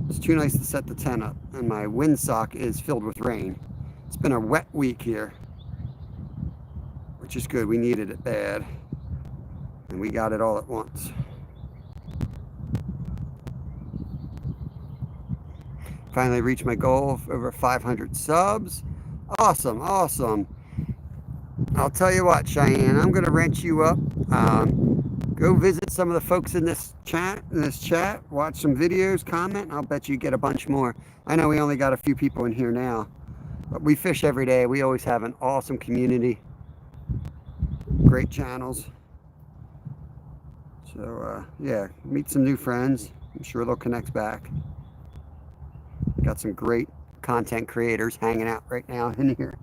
It's too nice to set the tent up, and my windsock is filled with rain. It's been a wet week here, which is good. We needed it bad, and we got it all at once. Finally reached my goal of over 500 subs. Awesome, awesome. I'll tell you what, Cheyenne, I'm going to wrench you up. Go visit some of the folks in this chat, watch some videos, comment. I'll bet you get a bunch more. I know we only got a few people in here now, but we fish every day. We always have an awesome community. Great channels. So, yeah, meet some new friends. I'm sure they'll connect back. Got some great content creators hanging out right now in here.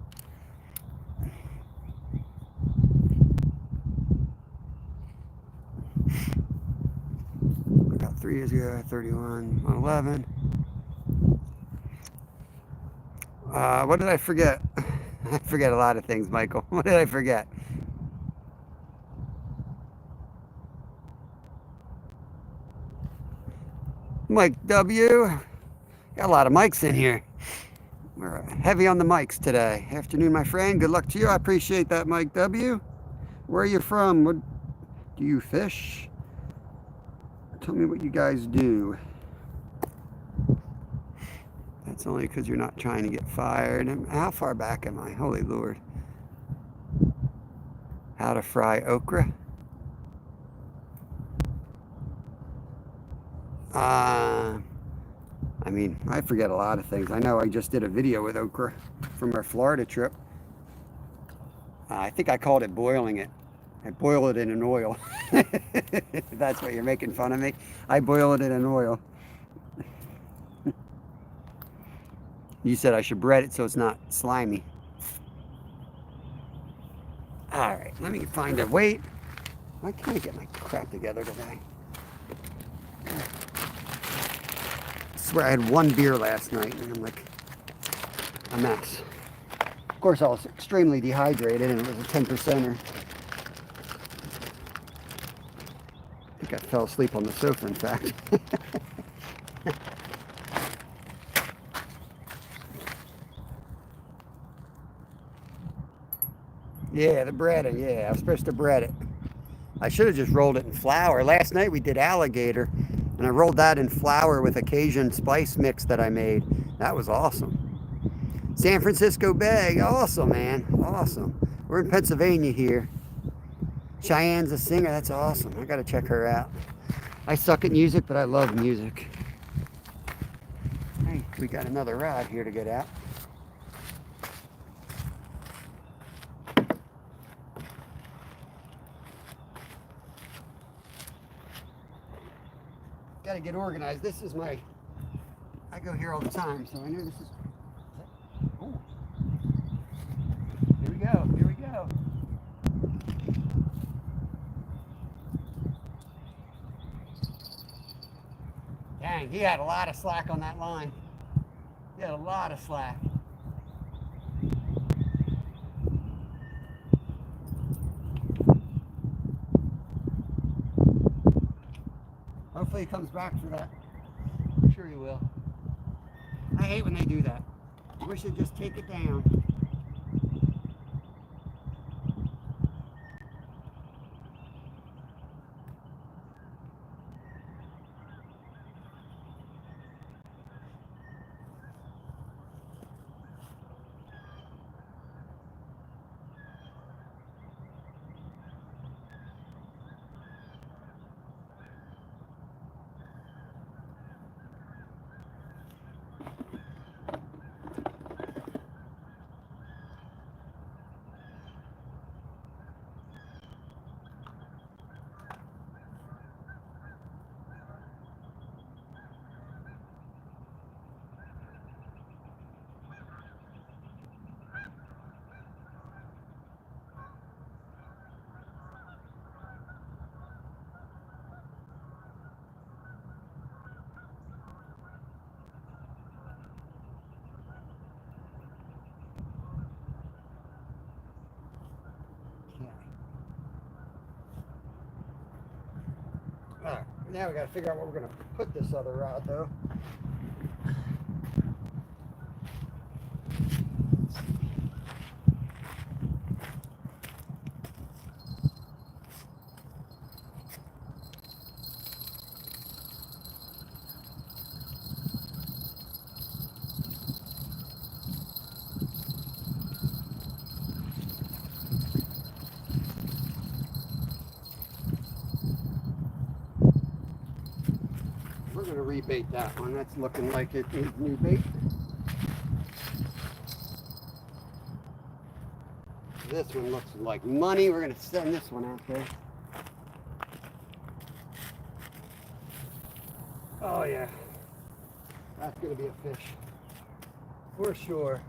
I got 3 years ago, 31, 11. What did I forget? I forget a lot of things, Michael. What did I forget? Mike W. Got a lot of mics in here. We're heavy on the mics today. Afternoon, my friend. Good luck to you. I appreciate that, Mike W. Where are you from? What do you fish? Tell me what you guys do. That's only because you're not trying to get fired. How far back am I? Holy Lord. How to fry okra. I mean, I forget a lot of things. I know I just did a video with okra from our Florida trip. I think I called it boiling it. I boil it in an oil. That's what you're making fun of me. I boil it in an oil. You said I should bread it so it's not slimy. All right, let me find a weight. Why can't I get my crap together today? I swear I had one beer last night and I'm like a mess. Of course, I was extremely dehydrated and it was a 10%er. I think I fell asleep on the sofa, in fact. Yeah, the breading, yeah, I was supposed to bread it. I should have just rolled it in flour. Last night we did alligator, and I rolled that in flour with a Cajun spice mix that I made. That was awesome. San Francisco Bay, awesome, man, awesome. We're in Pennsylvania here. Cheyenne's a singer, that's awesome. I gotta check her out. I suck at music, but I love music. Hey, we got another rod here to get out. Gotta get organized. This is my, I go here all the time, so I know this is, oh. Here we go, here we go. Dang, he had a lot of slack on that line. He had a lot of slack. Hopefully he comes back for that. I'm sure he will. I hate when they do that. I wish they'd just take it down. Alright, now we gotta figure out what we're gonna put this other rod though. We're gonna rebait that one. That's looking like it needs new bait. This one looks like money. We're gonna send this one out there. Oh yeah, that's gonna be a fish for sure.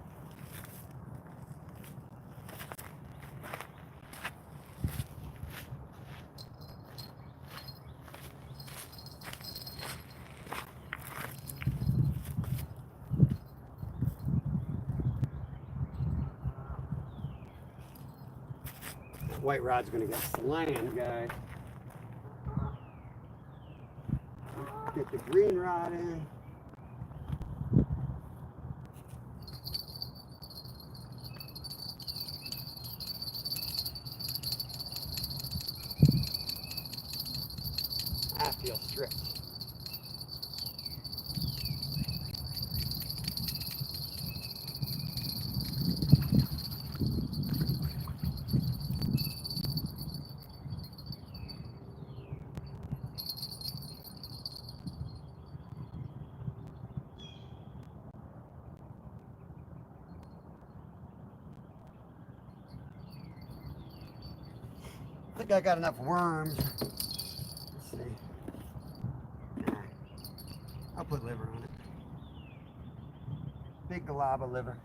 That white rod's gonna get slammed, guys. Get the green rod in. I feel stripped. I think I got enough worms. Let's see. Nah, I'll put liver on it. Big galaba liver.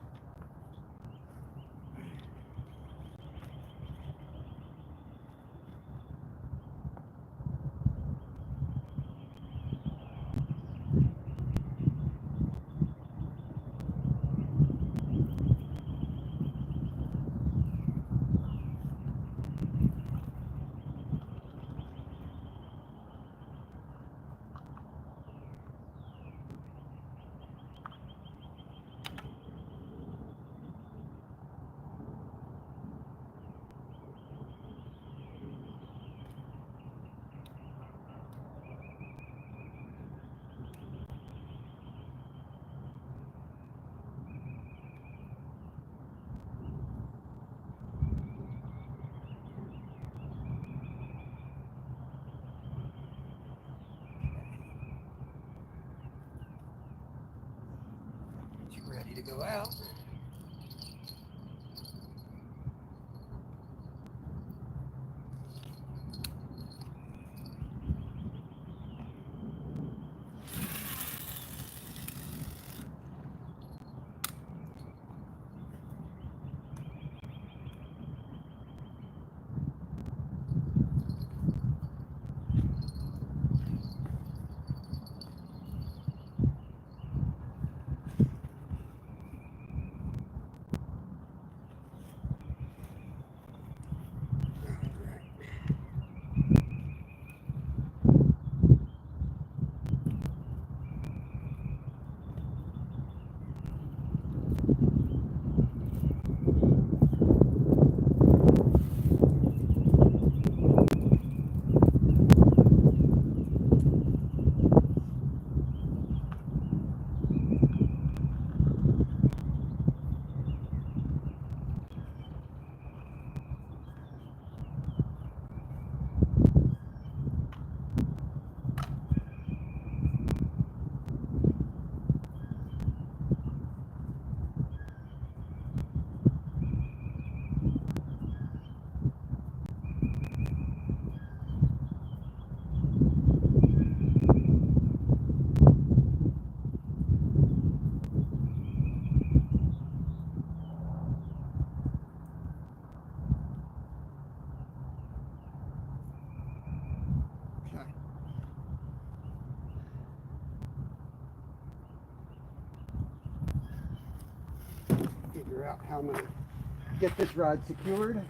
go out. Figure out how I'm going to get this rod secured.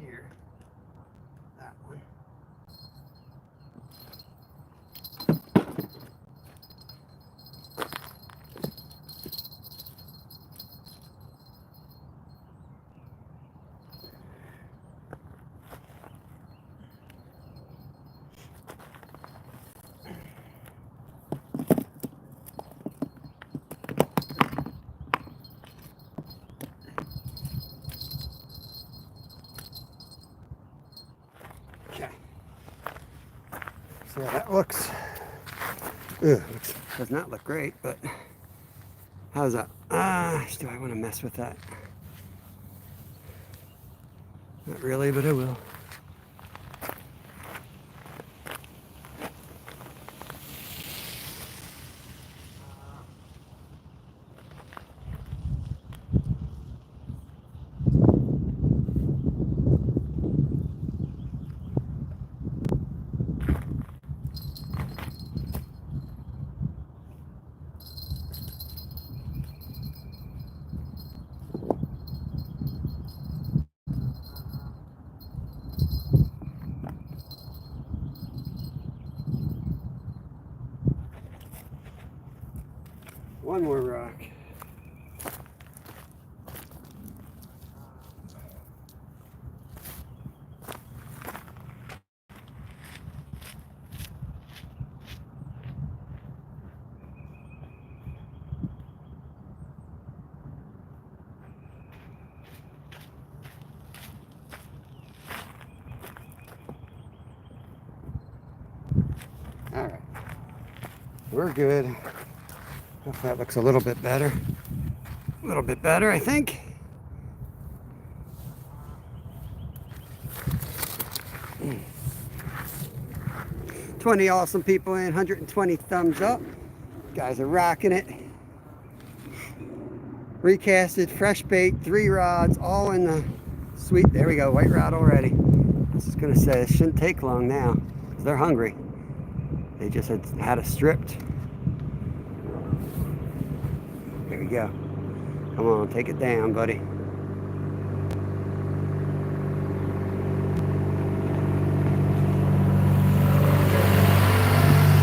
Here, that one. Okay. So that looks, does not look great, but how's that? Do I want to mess with that? Not really, but I will. One more rock. All right, we're good. Hopefully that looks a little bit better. A little bit better, I think. Mm. 20 awesome people in, 120 thumbs up. Guys are rocking it. Recasted, fresh bait, 3 rods, all in the sweet. There we go, white rod already. I was just gonna say, it shouldn't take long now, because they're hungry. They just had us stripped. There we go. Come on, take it down, buddy.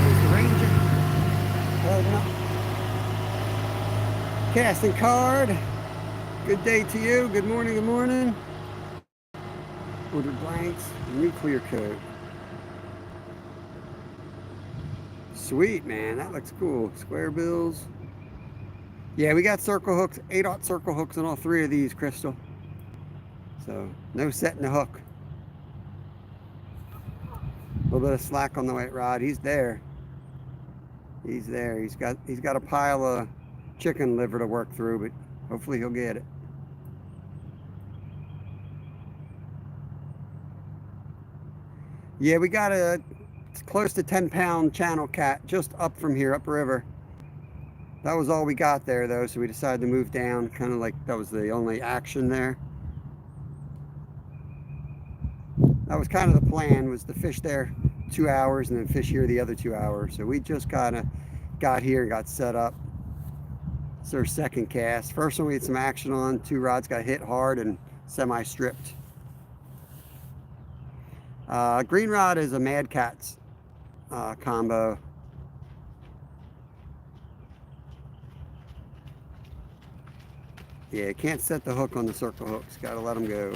There's the Ranger. Loading up. Casting card. Good day to you. Good morning, good morning. Ordered blanks, new clear coat. Sweet, man, that looks cool. Square bills. Yeah, we got circle hooks, 8/0 circle hooks on all 3 of these, Crystal. So no setting the hook. A little bit of slack on the white rod. He's there. He's there. He's got a pile of chicken liver to work through, but hopefully he'll get it. Yeah, we got a close to 10-pound channel cat just up from here, upriver. That was all we got there, though, so we decided to move down. Kind of like that was the only action there. That was kind of the plan, was to fish there 2 hours and then fish here the other 2 hours. So we just kind of got here and got set up. It's our second cast. First one we had some action on. 2 rods got hit hard and semi-stripped. Green rod is a Mad Cat's combo. Yeah, can't set the hook on the circle hooks. Got to let them go.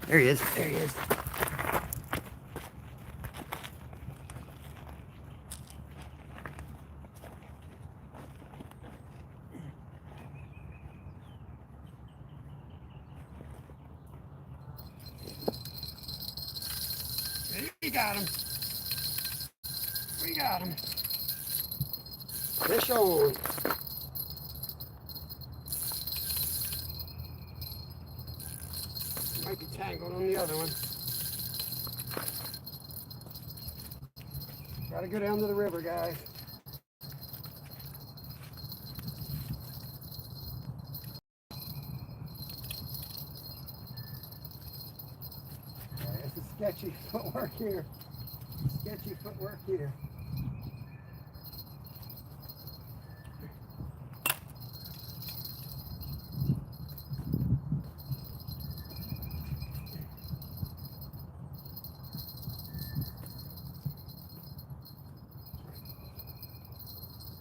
There he is. There he is. We got him. We got him. Fish on. Might be tangled on the other one. Gotta go down to the river, guys. This is sketchy footwork here. Sketchy footwork here.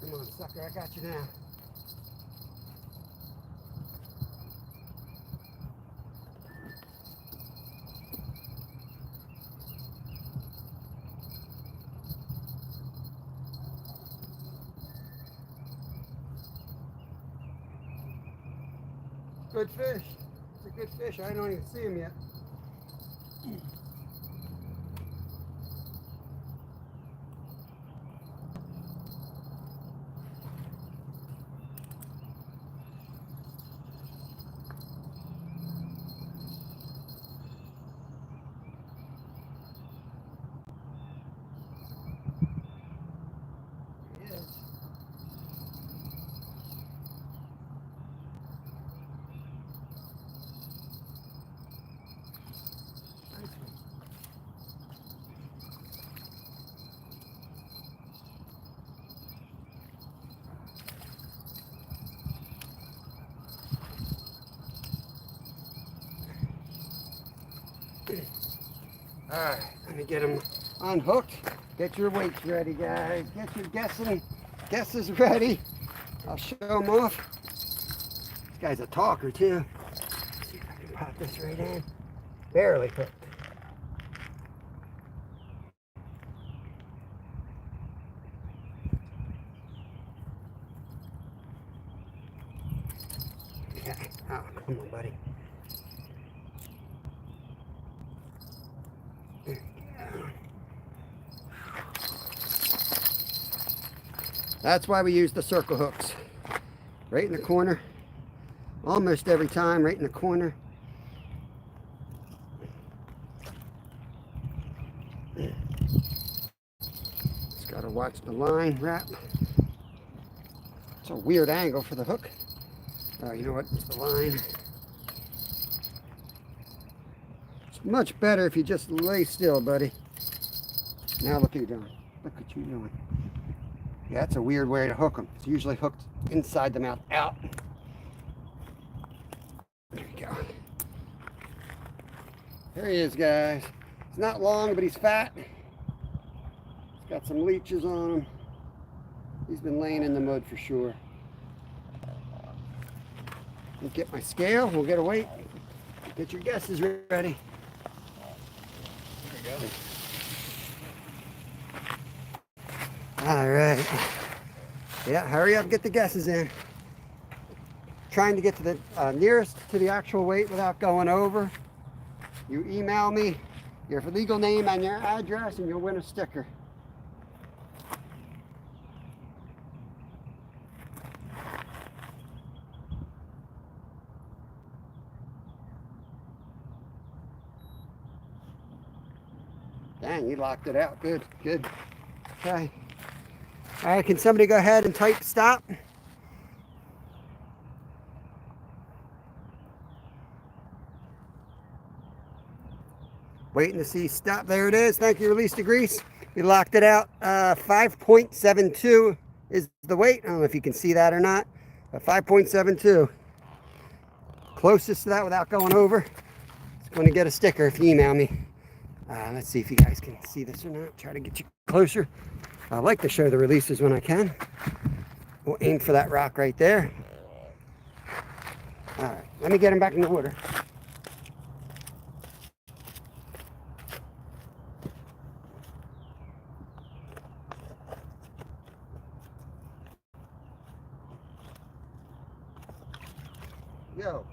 Come on, sucker, I got you now. Good fish. It's a good fish. I don't even see him yet. He is. All right, let me get him unhooked. Get your weights ready, guys. Get your guesses ready. I'll show him off. This guy's a talker too. Let's see if I can pop this right in. Barely hooked. Okay. Oh, come on, buddy. That's why we use the circle hooks. Right in the corner. Almost every time, right in the corner. Just gotta watch the line wrap. It's a weird angle for the hook. Oh, you know what? It's the line. It's much better if you just lay still, buddy. Now look what you're doing. Look what you're doing. Yeah, that's a weird way to hook them. It's usually hooked inside the mouth, out. There we go. There he is, guys. He's not long, but he's fat. He's got some leeches on him. He's been laying in the mud for sure. We'll get my scale. We'll get a weight. Get your guesses ready. There you go. All right. Yeah, hurry up, get the guesses in. Trying to get to the nearest to the actual weight without going over. You email me your legal name and your address and you'll win a sticker. Dang, you locked it out. Good, good. Okay. All right, can somebody go ahead and type stop? Waiting to see stop. There it is. Thank you, release the grease. We locked it out. 5.72 is the weight. I don't know if you can see that or not. 5.72. Closest to that without going over. It's going to get a sticker if you email me. Let's see if you guys can see this or not. Try to get you closer. I like to show the releases when I can. We'll aim for that rock right there. All right, let me get him back in the water. Yo.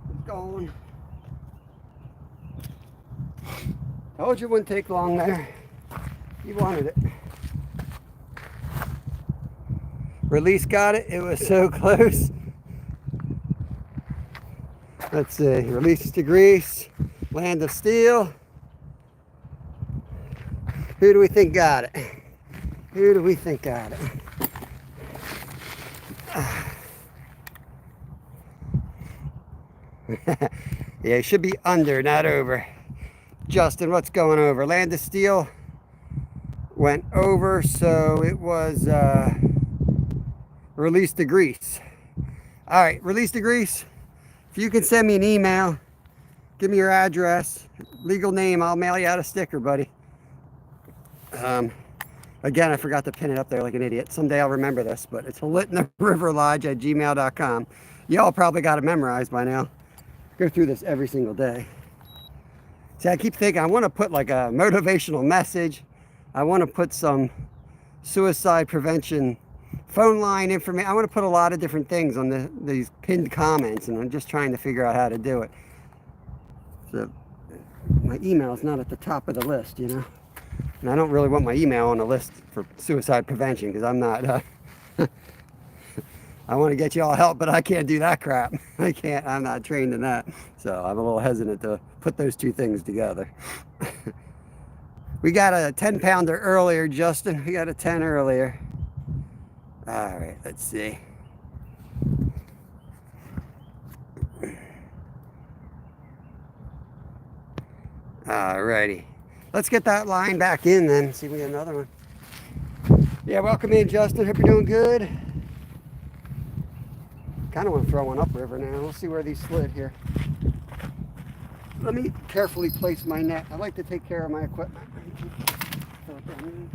It's going. Told you it wouldn't take long there. You wanted it. Release got it. It was so close. Let's see. Release to grease. Land of steel. Who do we think got it? Who do we think got it? Yeah, it should be under, not over. Justin, what's going over? Land of steel went over, so it was release to grease. All right, release to grease. If you can send me an email, give me your address, legal name, I'll mail you out a sticker, buddy. Again, I forgot to pin it up there like an idiot. Someday I'll remember this, but it's litintheriverlodge@gmail.com. Y'all probably got it memorized by now. Go through this every single day. See, I keep thinking I want to put like a motivational message. I want to put some suicide prevention phone line information. I want to put a lot of different things on these pinned comments, and I'm just trying to figure out how to do it. So my email is not at the top of the list, you know. And I don't really want my email on the list for suicide prevention because I'm not, I want to get you all help, but I can't do that crap. I can't, I'm not trained in that. So I'm a little hesitant to put those two things together. We got a 10-pounder earlier, Justin. We got a 10 earlier. All right, let's see. All righty. Let's get that line back in then. See if we get another one. Yeah, welcome in, Justin. Hope you're doing good. Kind of want to throw one upriver now. We'll see where these slid here. Let me carefully place my net. I like to take care of my equipment. Throw it down in.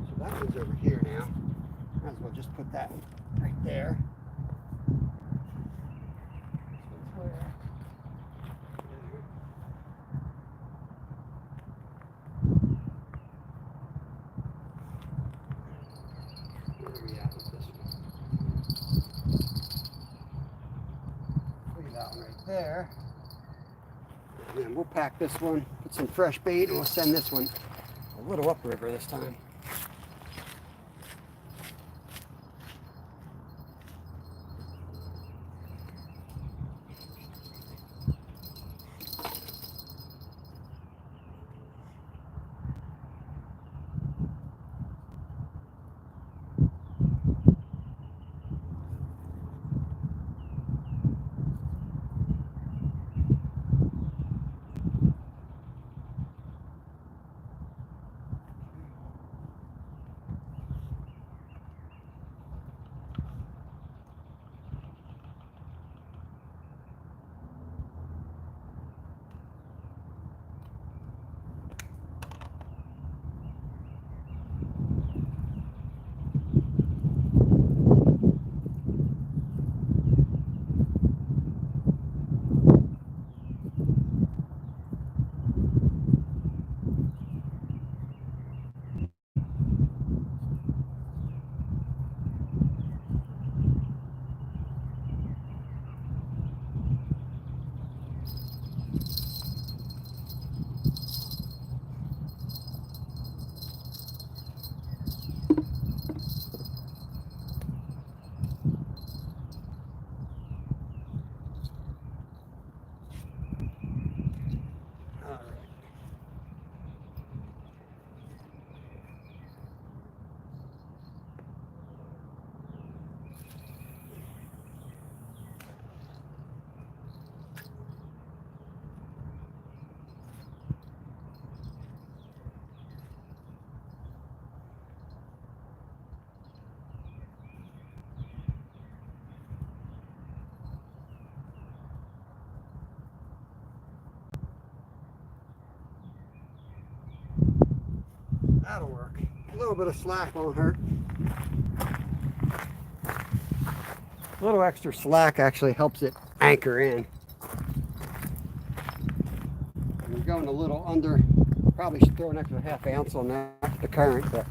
So that one's over here now. Might as well just put that right there. There, and then we'll pack this one, put some fresh bait, and we'll send this one a little upriver this time. That'll work. A little bit of slack won't hurt. A little extra slack actually helps it anchor in. And you're going a little under, probably should throw an extra ½ ounce on that, the current, but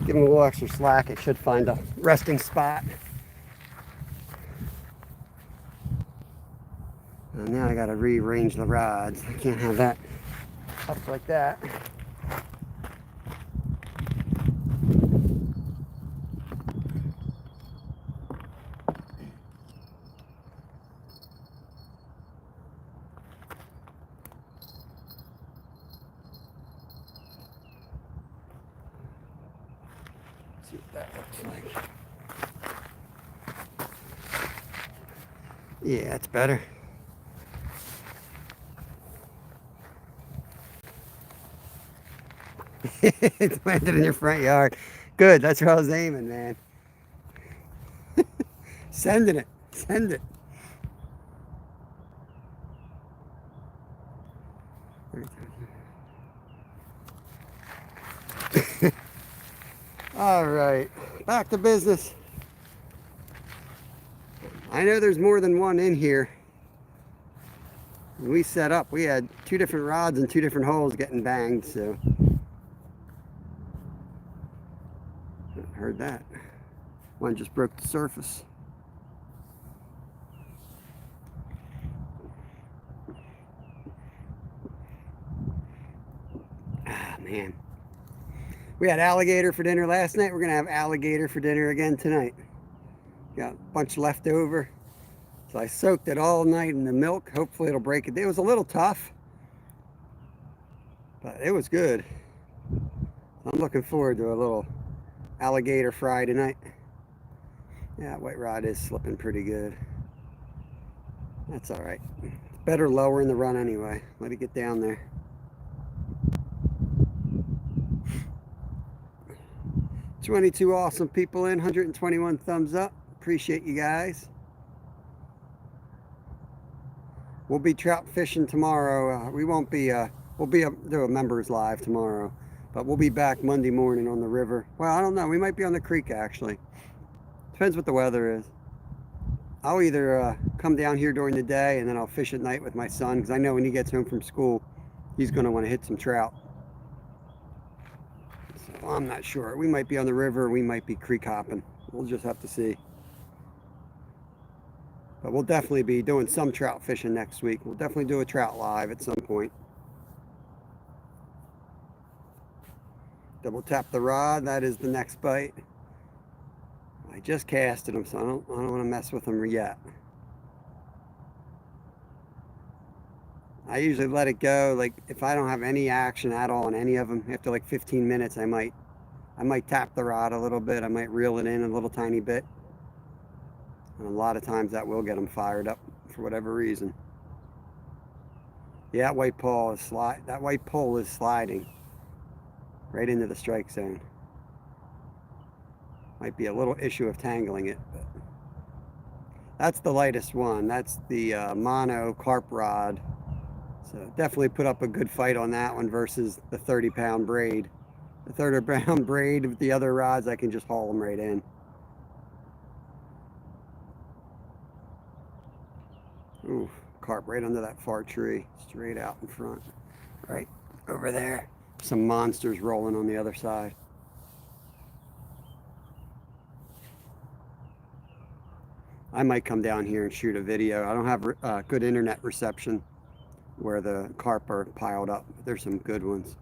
give them a little extra slack, it should find a resting spot. And now I gotta rearrange the rods. I can't have that up like that. See what that looks like. Yeah, that's better. It's landed in your front yard. Good, that's where I was aiming, man. Sending it. Send it. All right, back to business. I know there's more than one in here. When we set up, we had 2 different rods and 2 different holes getting banged, so. Heard that. One just broke the surface. Ah, man. We had alligator for dinner last night. We're going to have alligator for dinner again tonight. Got a bunch left over. So I soaked it all night in the milk. Hopefully it'll break it. It was a little tough, but it was good. I'm looking forward to a little alligator fry tonight. Yeah, white rod is slipping pretty good. That's all right. It's better lower in the run anyway. Let it get down there. "22 awesome people in, 121 thumbs up. Appreciate you guys. We'll be trout fishing tomorrow. We won't be, we'll be do a members live tomorrow, but we'll be back Monday morning on the river. Well, I don't know. We might be on the creek actually. Depends what the weather is. I'll either come down here during the day and then I'll fish at night with my son, because I know when he gets home from school, he's going to want to hit some trout. So I'm not sure. We might be on the river, we might be creek hopping. We'll just have to see. But we'll definitely be doing some trout fishing next week. We'll definitely do a trout live at some point. Double tap the rod. That is the next bite. I just casted them, so I don't want to mess with them yet. I usually let it go, like if I don't have any action at all on any of them, after like 15 minutes, I might tap the rod a little bit. I might reel it in a little tiny bit. And a lot of times that will get them fired up for whatever reason. Yeah, that white pole is sliding right into the strike zone. Might be a little issue of tangling it, but that's the lightest one. That's the mono carp rod. So definitely put up a good fight on that one versus the 30-pound braid. The 30-pound braid with the other rods, I can just haul them right in. Ooh, carp right under that far tree, straight out in front. Right over there. Some monsters rolling on the other side. I might come down here and shoot a video. I don't have good internet reception where the carp are piled up. There's some good ones.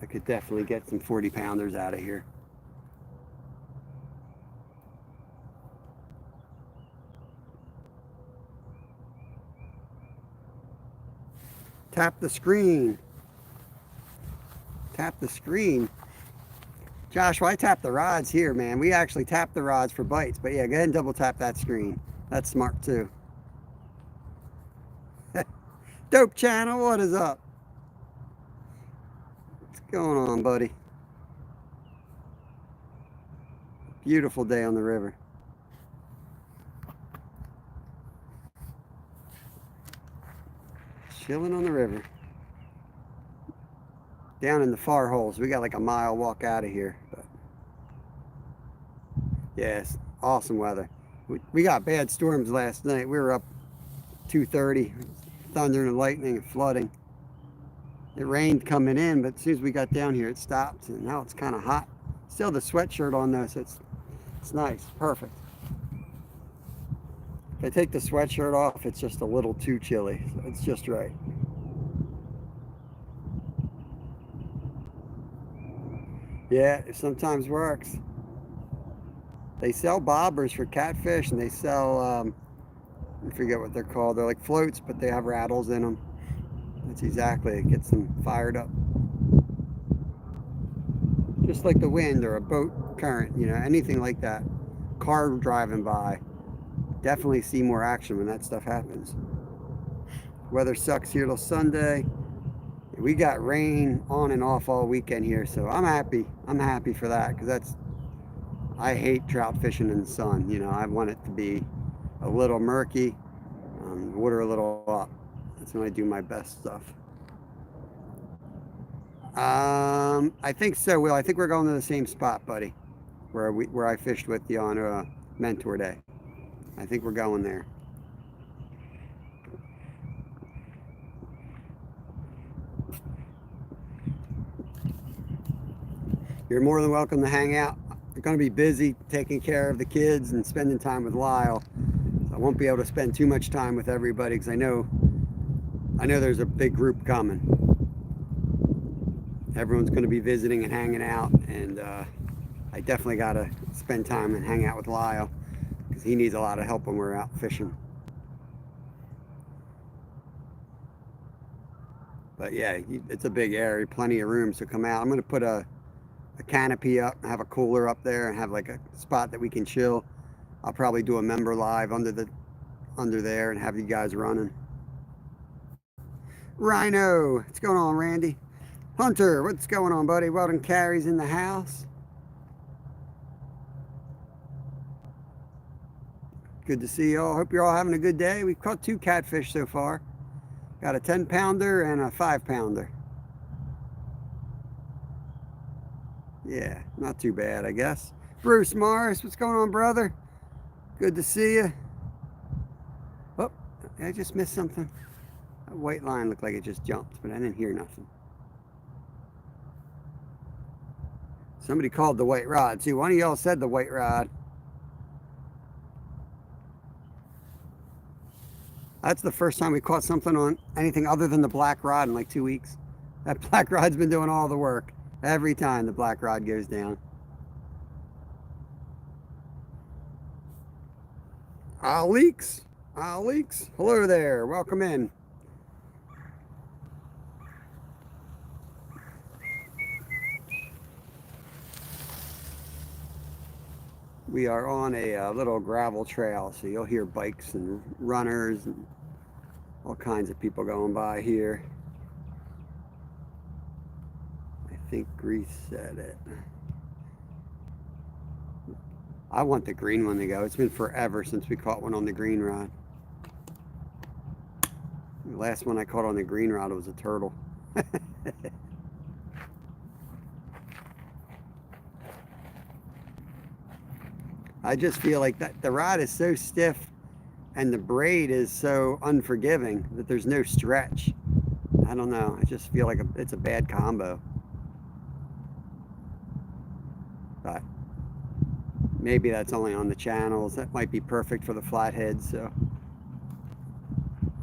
I could definitely get some 40-pounders out of here. Tap the screen. Tap the screen. Josh, why tap the rods here, man? We actually tap the rods for bites. But yeah, go ahead and double tap that screen. That's smart too. Dope channel, what is up? What's going on, buddy? Beautiful day on the river. Chilling on the river. down in the far holes. We got like a mile walk out of here. But yeah, it's awesome weather. We got bad storms last night. We were up 2:30, thunder and lightning and flooding. It rained coming in, but as soon as we got down here, it stopped, and now it's kind of hot. Still the sweatshirt on though, so it's nice, perfect. If I take the sweatshirt off, it's just a little too chilly. So it's just right. Yeah, it sometimes works. They sell bobbers for catfish, and they sell, I forget what they're called. They're like floats, but they have rattles in them. That's exactly, it gets them fired up. Just like the wind or a boat current, you know, anything like that. Car driving by. Definitely see more action when that stuff happens. Weather sucks here till Sunday. We got rain on and off all weekend here, so I'm happy. I'm happy for that, because I hate trout fishing in the sun. You know, I want it to be a little murky, water a little up. That's when I do my best stuff. I think so, Will. I think we're going to the same spot, buddy, where I fished with you on Mentor Day. I think we're going there. You're more than welcome to hang out. We're going to be busy taking care of the kids and spending time with Lyle. So I won't be able to spend too much time with everybody, because I know there's a big group coming. Everyone's going to be visiting and hanging out, and I definitely got to spend time and hang out with Lyle, because he needs a lot of help when we're out fishing. But yeah, it's a big area, plenty of room, so come out. I'm going to put a canopy up, have a cooler up there, and have like a spot that we can chill. I'll probably do a member live under there and have you guys running. Rhino, what's going on, Randy? Hunter, what's going on, buddy? Weldon Carey's in the house. Good to see you all. Hope you're all having a good day. We've caught 2 catfish so far. Got a 10-pounder and a 5-pounder. Yeah, not too bad, I guess. Bruce Morris, what's going on, brother? Good to see you. Oh, I just missed something. That white line looked like it just jumped, but I didn't hear nothing. Somebody called the white rod. See, one of y'all said the white rod. That's the first time we caught something on anything other than the black rod in like 2 weeks. That black rod's been doing all the work. Every time the black rod goes down. Alex, hello there, welcome in. We are on a little gravel trail, so you'll hear bikes and runners and all kinds of people going by here. I think Grease said it. I want the green one to go. It's been forever since we caught one on the green rod. The last one I caught on the green rod was a turtle. I just feel like that the rod is so stiff and the braid is so unforgiving that there's no stretch. I don't know. I just feel like it's a bad combo. But maybe that's only on the channels. That might be perfect for the flatheads, so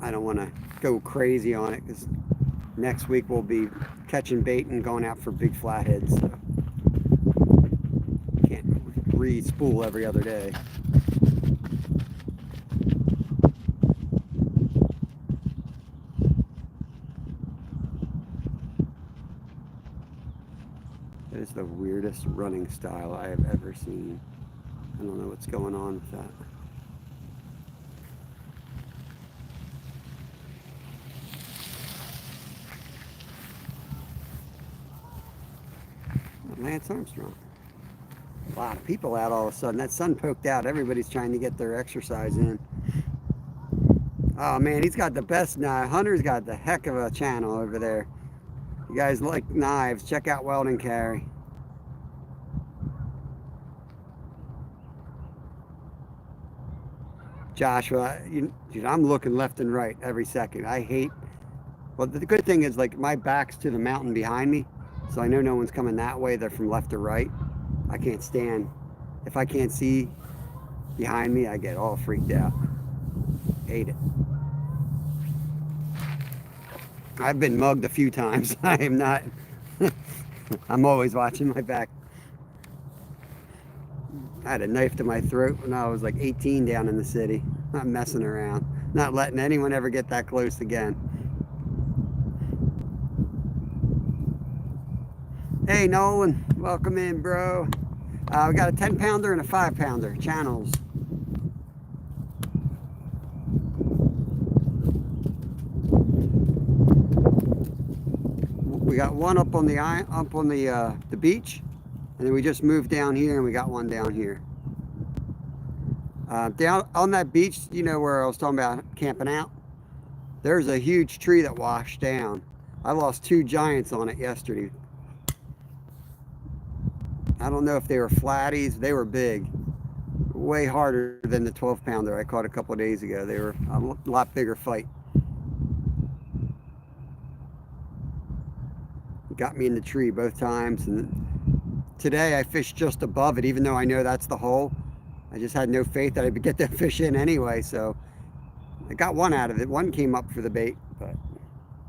I don't want to go crazy on it, because next week we'll be catching bait and going out for big flatheads, so can't re-spool every other day. That is the weirdest running style I have ever seen. I don't know what's going on with that. Lance Armstrong. A lot of people out all of a sudden. That sun poked out. Everybody's trying to get their exercise in. Oh man, he's got the best now. Hunter's got the heck of a channel over there. You guys like knives, check out Weld and Carry. Joshua, dude, I'm looking left and right every second. I hate, well, the good thing is like my back's to the mountain behind me, so I know no one's coming that way. They're from left to right. I can't stand, if I can't see behind me, I get all freaked out. Hate it. I've been mugged a few times. I am not, I'm always watching my back. I had a knife to my throat when I was like 18 down in the city. Not messing around. Not letting anyone ever get that close again. Hey Nolan, welcome in, bro. We got a 10-pounder and a 5-pounder channels. We got one up on the beach, and then we just moved down here, and we got one down here. Down on that beach, you know where I was talking about camping out? There's a huge tree that washed down. I lost 2 giants on it yesterday. I don't know if they were flatties. They were big. Way harder than the 12-pounder I caught a couple of days ago. They were a lot bigger fight. Got me in the tree both times. And today I fished just above it, even though I know that's the hole. I just had no faith that I'd get that fish in anyway. So I got one out of it. One came up for the bait, but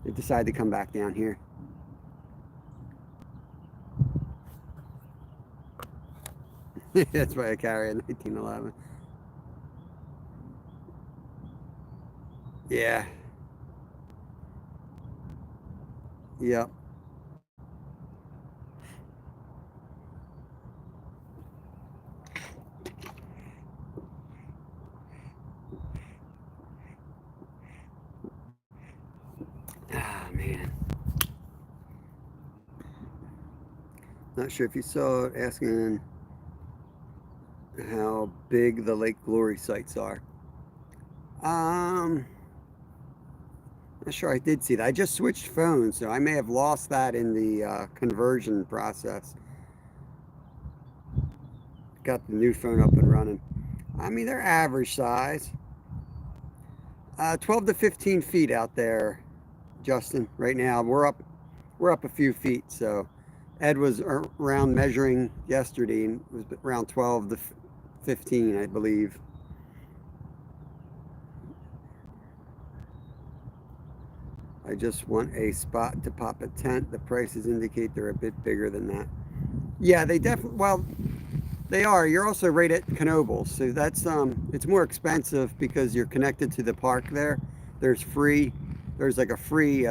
it decided to come back down here. That's why I carry a 1911. Yeah. Yep. Ah, man. Not sure if you saw it, asking how big the Lake Glory sites are. Not sure I did see that. I just switched phones, so I may have lost that in the conversion process. Got the new phone up and running. I mean, they're average size. 12 to 15 feet out there, Justin. Right now, we're up a few feet. So Ed was around measuring yesterday, and it was around 12 to 15, I believe. I just want a spot to pop a tent. The prices indicate they're a bit bigger than that. Yeah, they definitely, well, they are. You're also right at Knoebels, so that's it's more expensive because you're connected to the park there. There's like a free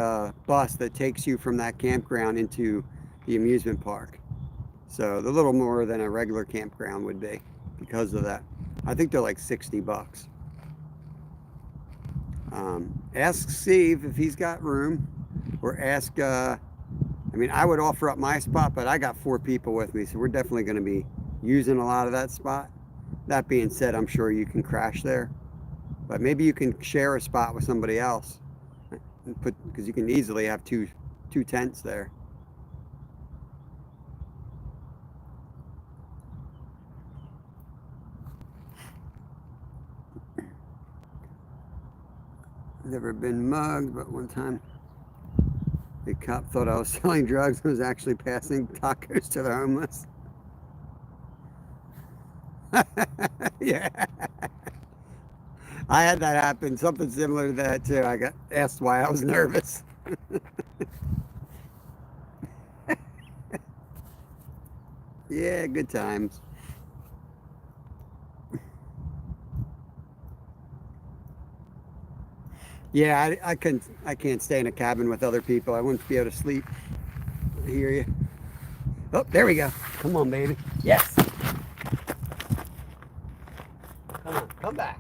bus that takes you from that campground into the amusement park. So a little more than a regular campground would be because of that. I think they're like $60. Ask Steve if he's got room, or ask. I mean, I would offer up my spot, but I got 4 people with me, so we're definitely going to be using a lot of that spot. That being said, I'm sure you can crash there, but maybe you can share a spot with somebody else, and because you can easily have two tents there. Never been mugged, but one time the cop thought I was selling drugs and was actually passing tacos to the homeless. Yeah. I had that happen, something similar to that too. I got asked why I was nervous. Yeah, good times. Yeah, I can't stay in a cabin with other people. I wouldn't be able to sleep. I hear you. Oh, there we go. Come on, baby. Yes. Come on, come back.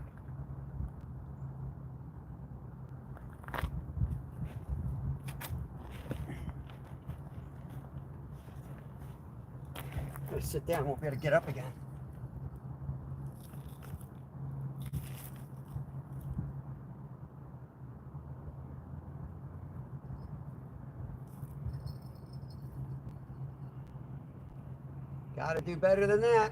Gotta sit down. Won't be able to get up again. Gotta do better than that.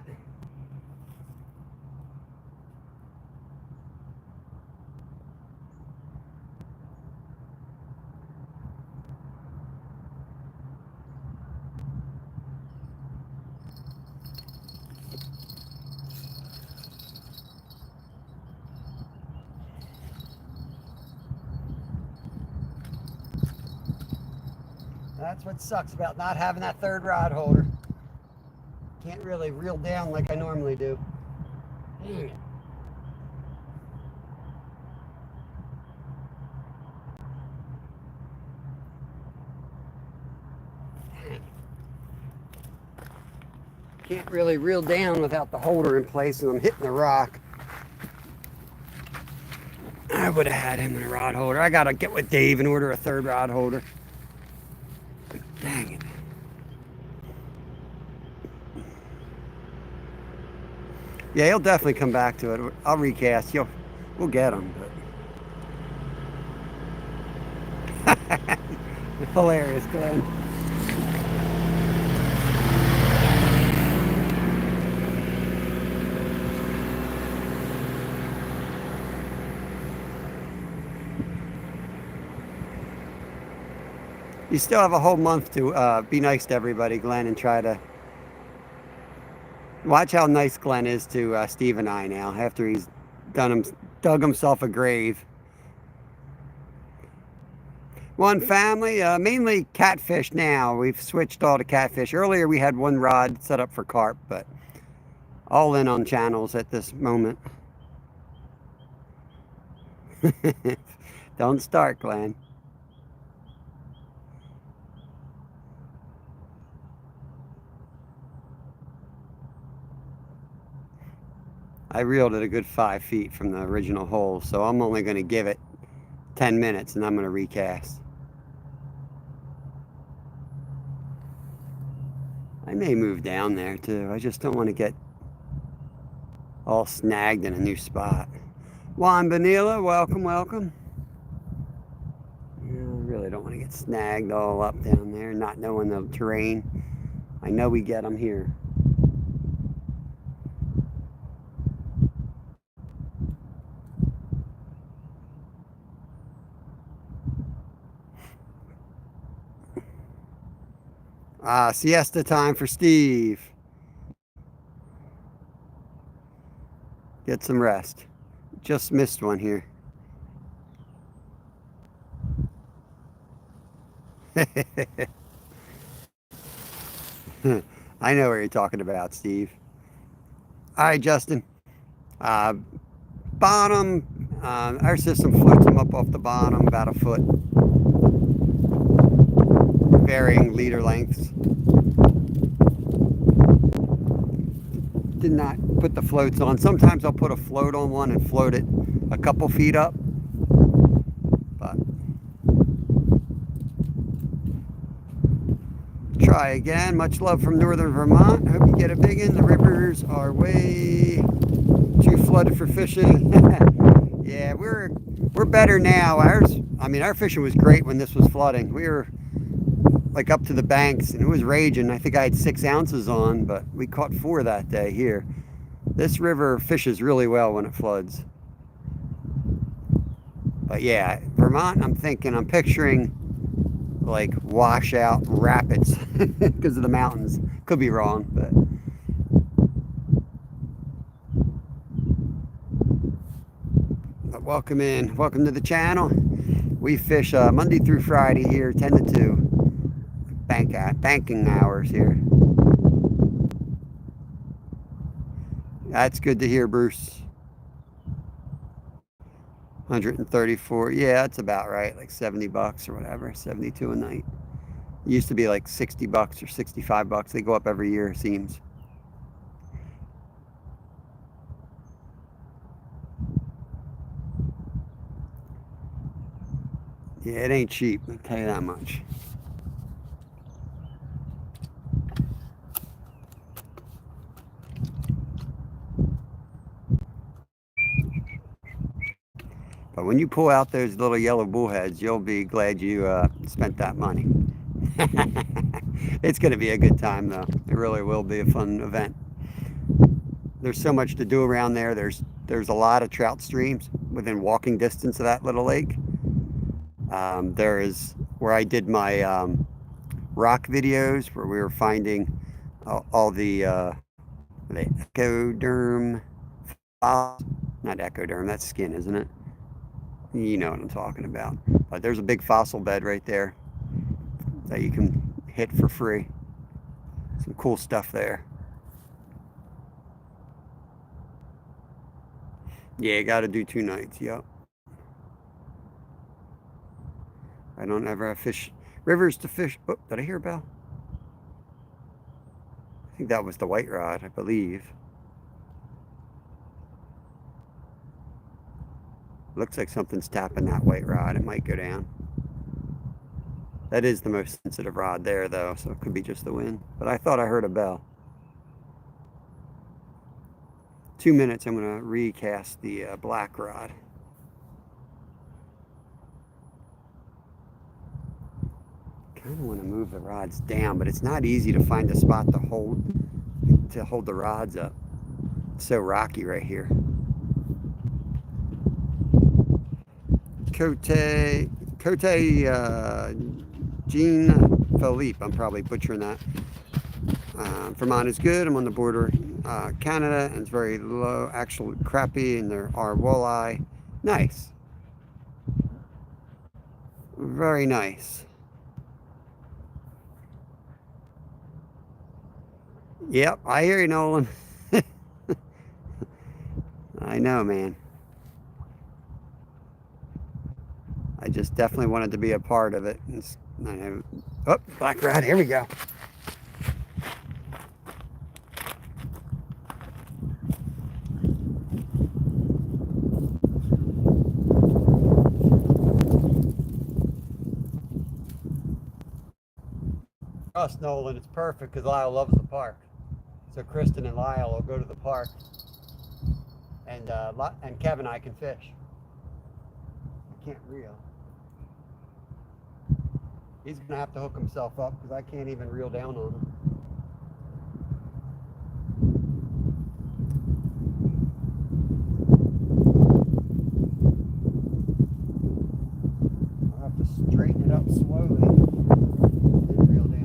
That's what sucks about not having that third rod holder. Can't really reel down like I normally do. Dang it. Can't really reel down without the holder in place, and I'm hitting the rock. I would have had him in a rod holder. I gotta get with Dave and order a third rod holder. Dang it. Yeah, he'll definitely come back to it. I'll recast. We'll get him. But hilarious, Glenn. You still have a whole month to be nice to everybody, Glenn, and try to watch how nice Glenn is to Steve and I now after he's dug himself a grave. One family, mainly catfish now. We've switched all to catfish. Earlier we had one rod set up for carp, but all in on channels at this moment. Don't start, Glenn. I reeled it a good 5 feet from the original hole, so I'm only going to give it 10 minutes and I'm going to recast. I may move down there too. I just don't want to get all snagged in a new spot. Juan Vanilla, welcome, welcome. I really don't want to get snagged all up down there, not knowing the terrain. I know we get them here. Siesta time for Steve. Get some rest. Just missed one here. I know what you're talking about, Steve. All right, Justin. Bottom, our system floats them up off the bottom about a foot. Varying leader lengths. Did not put the floats on. Sometimes I'll put a float on one and float it a couple feet up. But try again. Much love from northern Vermont. Hope you get a big one. The rivers are way too flooded for fishing. Yeah, we're better now. Our fishing was great when this was flooding. We were like up to the banks and it was raging. I think I had 6 ounces on, but we caught 4 that day here. This river fishes really well when it floods. But yeah, Vermont, I'm picturing like washout rapids because of the mountains. Could be wrong, but welcome in. Welcome to the channel. We fish Monday through Friday here, 10 to 2. Banking hours here. That's good to hear, Bruce. 134. Yeah, that's about right. Like 70 bucks or whatever. 72 a night. It used to be like 60 bucks or 65 bucks. They go up every year, it seems. Yeah, it ain't cheap, I'll tell you that much. But when you pull out those little yellow bullheads, you'll be glad you spent that money. It's going to be a good time, though. It really will be a fun event. There's so much to do around there. There's a lot of trout streams within walking distance of that little lake. There is where I did my rock videos, where we were finding all the echoderm fossils. Not echoderm, that's skin, isn't it? You know what I'm talking about. But there's a big fossil bed right there that you can hit for free. Some cool stuff there. Yeah, got to do 2 nights. Yep. I don't ever have fish rivers to fish. Oh, did I hear a bell? I think that was the white rod, I believe. Looks like something's tapping that white rod. It might go down. That is the most sensitive rod there, though, so it could be just the wind. But I thought I heard a bell. 2 minutes, I'm going to recast the black rod. Kind of want to move the rods down, but it's not easy to find a spot to hold the rods up. It's so rocky right here. Cote Jean Philippe, I'm probably butchering that. Vermont is good. I'm on the border Canada, and it's very low, actual crappie, and there are walleye. Nice. Very nice. Yep, I hear you, Nolan. I know, man. I just definitely wanted to be a part of it. I know. Oh, black rod, here we go. Trust Nolan, it's perfect because Lyle loves the park. So Kristen and Lyle will go to the park, and Kevin and I can fish. I can't reel. He's gonna have to hook himself up because I can't even reel down on him. I'll have to straighten it up slowly and reel down.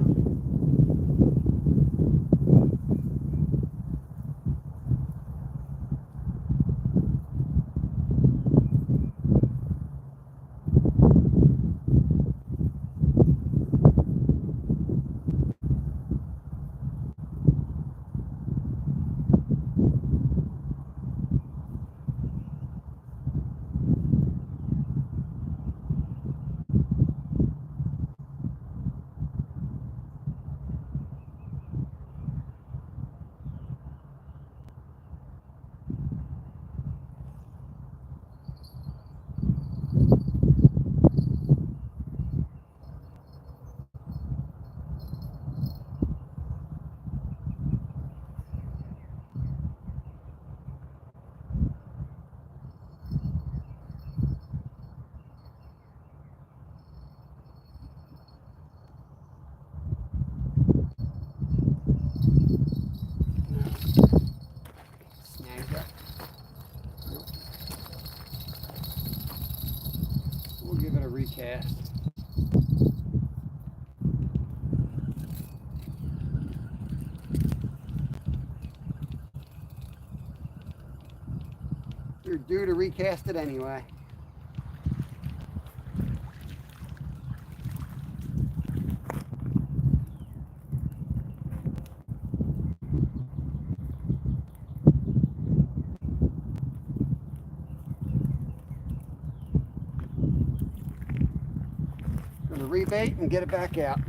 Snag up. Nope. We'll give it a recast. You're due to recast it anyway. Gonna rebait and get it back out.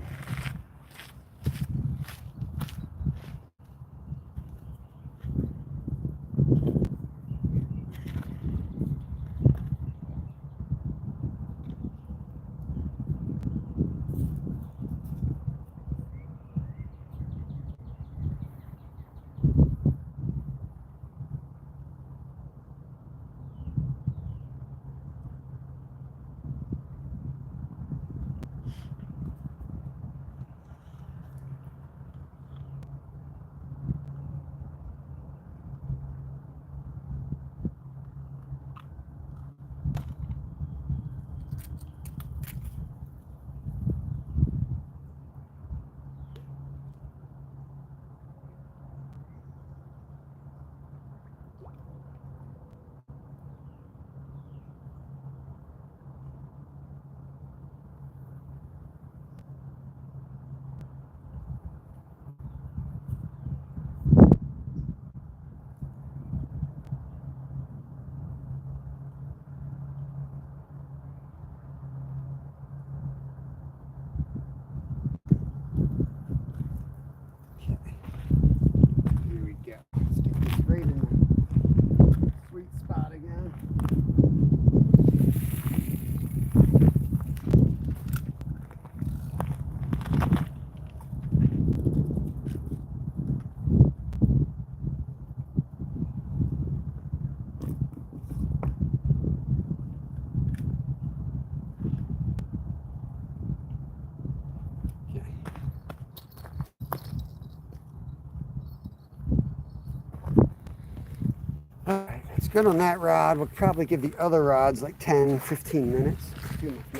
good on that rod. We'll probably give the other rods like 10, 15 minutes. Do my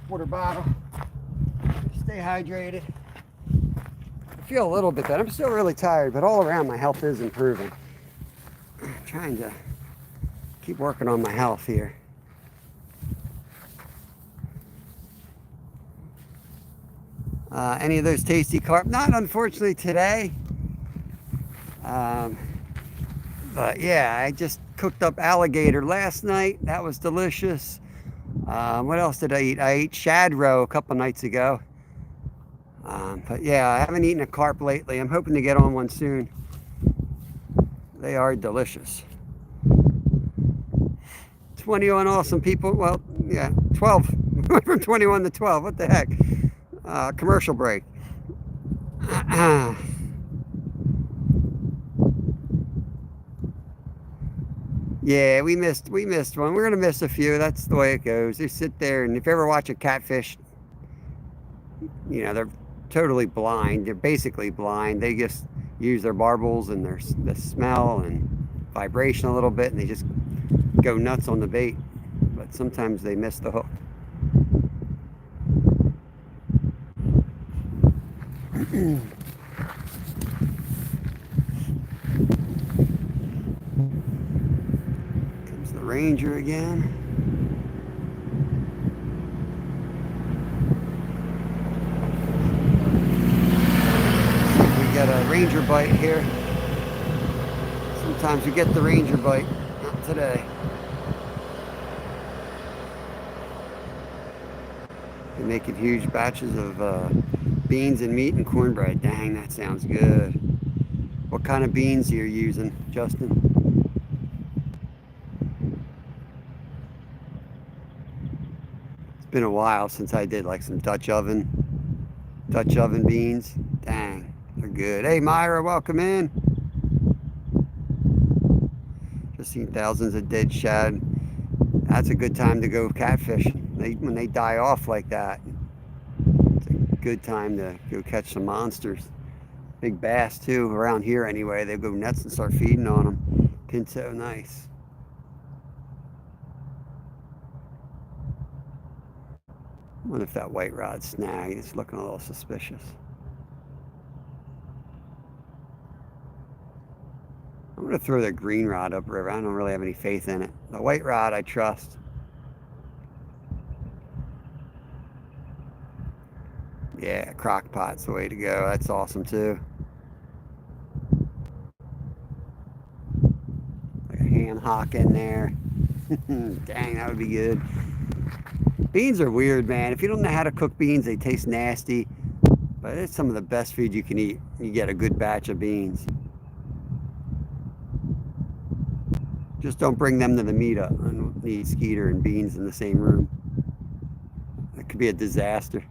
water bottle. Stay hydrated. I feel a little bit better. I'm still really tired, but all around my health is improving. I'm trying to keep working on my health here. Any of those tasty carp? Not unfortunately today. But yeah, I just cooked up alligator last night. That was delicious. What else did I eat? I ate shad roe a couple nights ago. But yeah, I haven't eaten a carp lately. I'm hoping to get on one soon. They are delicious. 21 awesome people. Well, yeah, 12. From 21 to 12. What the heck? Commercial break. Yeah, we missed one. We're gonna miss a few. That's the way it goes. They sit there, and if you ever watch a catfish, you know they're totally blind. They're basically blind. They just use their barbels and the smell and vibration a little bit, and they just go nuts on the bait. But sometimes they miss the hook. Comes the Ranger again. See if we get a Ranger bite here. Sometimes we get the Ranger bite. Not today. We're making huge batches of beans and meat and cornbread. Dang, that sounds good. What kind of beans are you using, Justin? It's been a while since I did like some Dutch oven beans. Dang, they're good. Hey Myra, welcome in. Just seen thousands of dead shad. That's a good time to go catfish. When they die off like that, it's a good time to go catch some monsters. Big bass too, around here anyway. They go nuts and start feeding on them. Pinto, nice. I wonder if that white rod snag is looking a little suspicious. I'm gonna throw the green rod upriver. I don't really have any faith in it. The white rod I trust. Yeah, crock pot's the way to go. That's awesome too. Like a ham hock in there. Dang, that would be good. Beans are weird, man. If you don't know how to cook beans, they taste nasty. But it's some of the best food you can eat. You get a good batch of beans. Just don't bring them to the meetup. I don't need Skeeter and beans in the same room. That could be a disaster.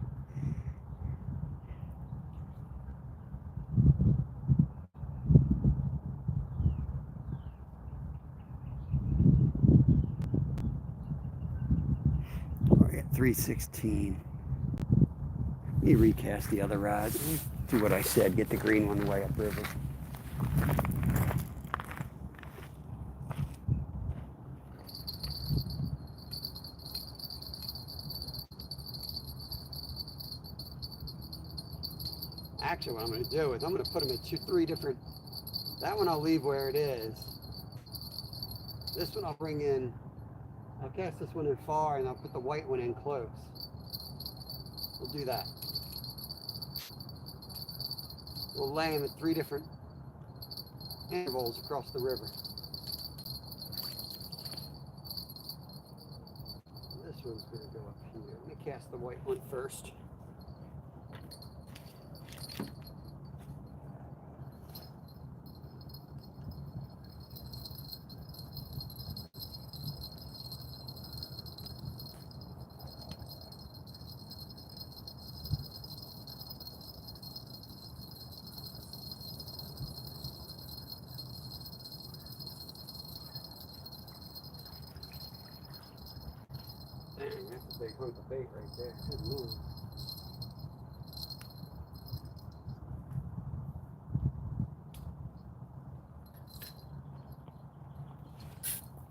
I got 316. Let me recast the other rods. Let me do what I said. Get the green one way upriver. Actually, what I'm going to do is I'm going to put them in three different. That one I'll leave where it is. This one I'll bring in. I'll cast this one in far, and I'll put the white one in close. We'll do that. We'll lay them at three different intervals across the river. This one's going to go up here. Let me cast the white one first. Dang, that's a big hunk of bait right there. Good Lord.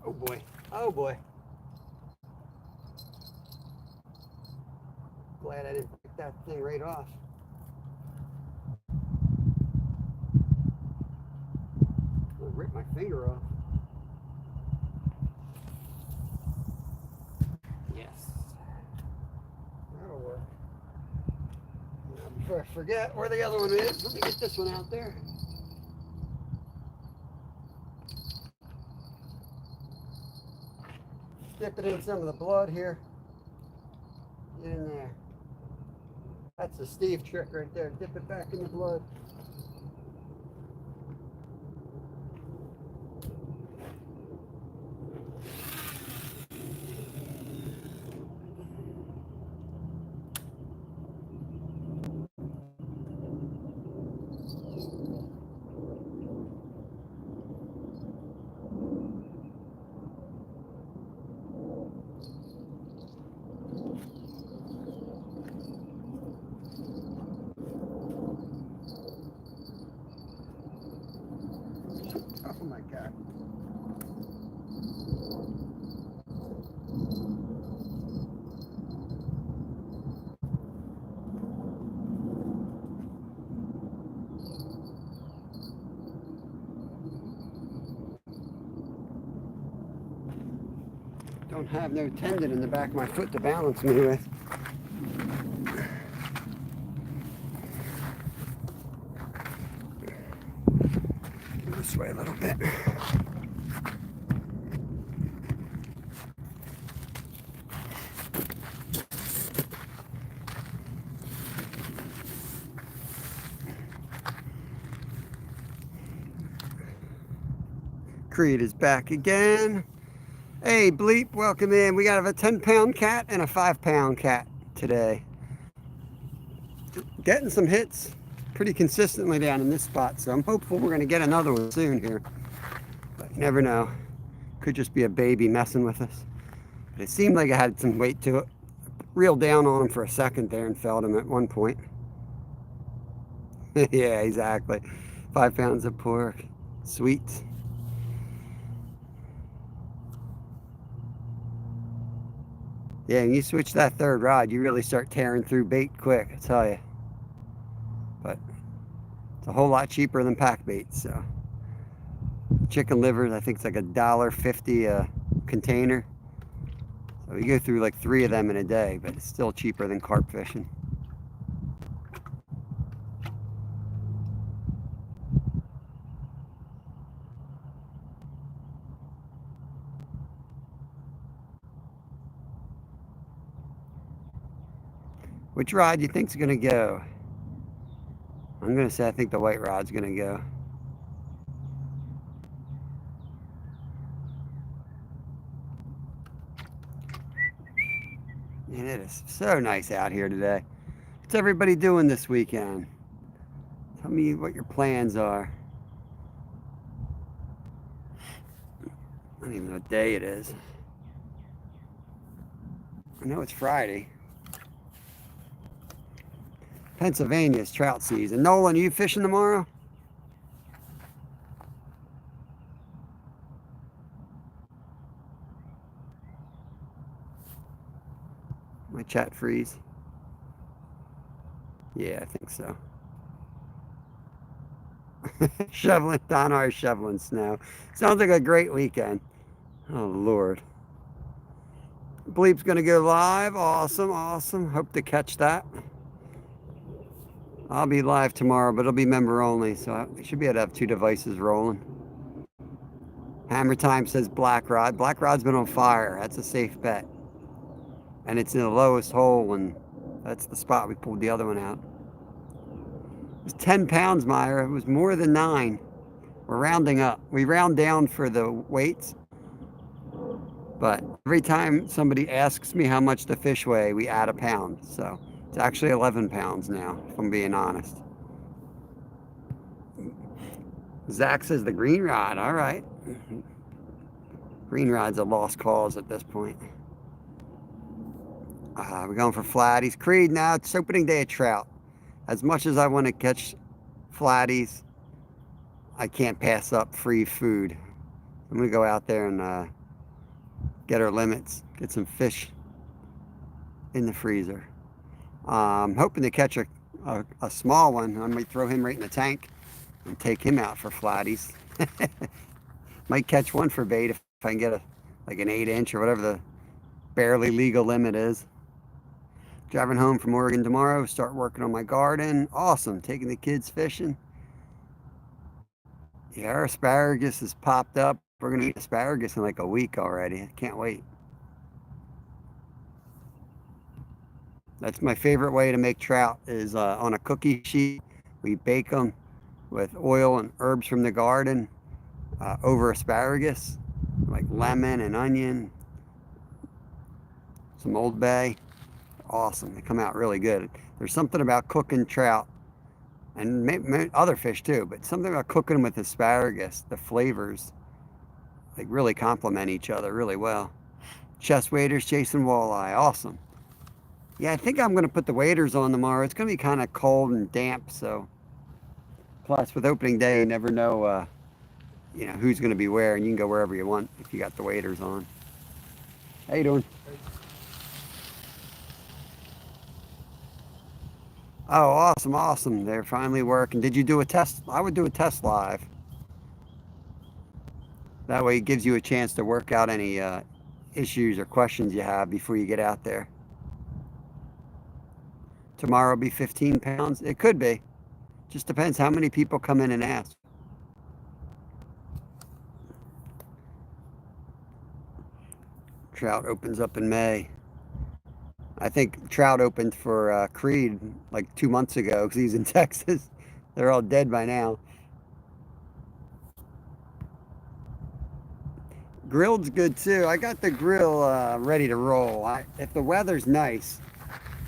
Oh boy. Oh boy. Glad I didn't pick that thing right off. I'll rip my finger off. Yes. That'll work. Now, before I forget where the other one is, let me get this one out there. Dip it in some of the blood here. Get in there. That's a Steve trick right there. Dip it back in the blood. Oh my God. Don't have no tendon in the back of my foot to balance me with. Go this way a little bit. Creed is back again. Hey, Bleep, welcome in. We got a 10-pound cat and a 5-pound cat today. Getting some hits pretty consistently down in this spot, so I'm hopeful we're going to get another one soon here. But you never know. Could just be a baby messing with us. But it seemed like it had some weight to it. Reeled down on him for a second there and felled him at one point. Yeah, exactly. 5 pounds of pork. Sweet. Yeah, and you switch that third rod, you really start tearing through bait quick, I tell you. But it's a whole lot cheaper than pack bait, so. Chicken livers, I think it's like $1.50 a container. So you go through like 3 of them in a day, but it's still cheaper than carp fishing. Which rod do you think's gonna go? I'm gonna say I think the white rod's gonna go. Man, it is so nice out here today. What's everybody doing this weekend? Tell me what your plans are. I don't even know what day it is. I know it's Friday. Pennsylvania's trout season. Nolan, are you fishing tomorrow? My chat freeze. Yeah, I think so. Shoveling, Don R. shoveling snow. Sounds like a great weekend. Oh, Lord. Bleep's gonna go live. Awesome, awesome. Hope to catch that. I'll be live tomorrow, but it'll be member only, so I should be able to have 2 devices rolling. Hammer Time says black rod. Black rod's been on fire. That's a safe bet. And it's in the lowest hole, and that's the spot we pulled the other one out. It was 10 pounds, Meyer. It was more than 9. We're rounding up. We round down for the weights, but every time somebody asks me how much the fish weigh, we add a pound. So it's actually 11 pounds now, if I'm being honest. Zach says the green rod. All right. Green rod's a lost cause at this point. We're going for flatties. Creed, now it's opening day of trout. As much as I want to catch flatties, I can't pass up free food. I'm going to go out there and get our limits, get some fish in the freezer. Hoping to catch a small one. I might throw him right in the tank and take him out for flatties. Might catch one for bait if I can get like an 8-inch or whatever the barely legal limit is. Driving home from Oregon tomorrow, start working on my garden. Awesome, taking the kids fishing. Yeah, our asparagus has popped up. We're gonna eat asparagus in like a week already. I can't wait. That's my favorite way to make trout is on a cookie sheet. We bake them with oil and herbs from the garden over asparagus, like lemon and onion, some Old Bay. Awesome, they come out really good. There's something about cooking trout and other fish too, but something about cooking them with asparagus, the flavors like really complement each other really well. Chest waders chasing walleye, awesome. Yeah, I think I'm gonna put the waders on tomorrow. It's gonna be kind of cold and damp, so plus with opening day, you never know, who's gonna be where, and you can go wherever you want if you got the waders on. How you doing? Oh, awesome, awesome. They're finally working. Did you do a test? I would do a test live. That way it gives you a chance to work out any issues or questions you have before you get out there. Tomorrow will be 15 pounds. It could be. Just depends how many people come in and ask. Trout opens up in May. I think trout opened for Creed like 2 months ago because he's in Texas. They're all dead by now. Grilled's good too. I got the grill ready to roll. If the weather's nice,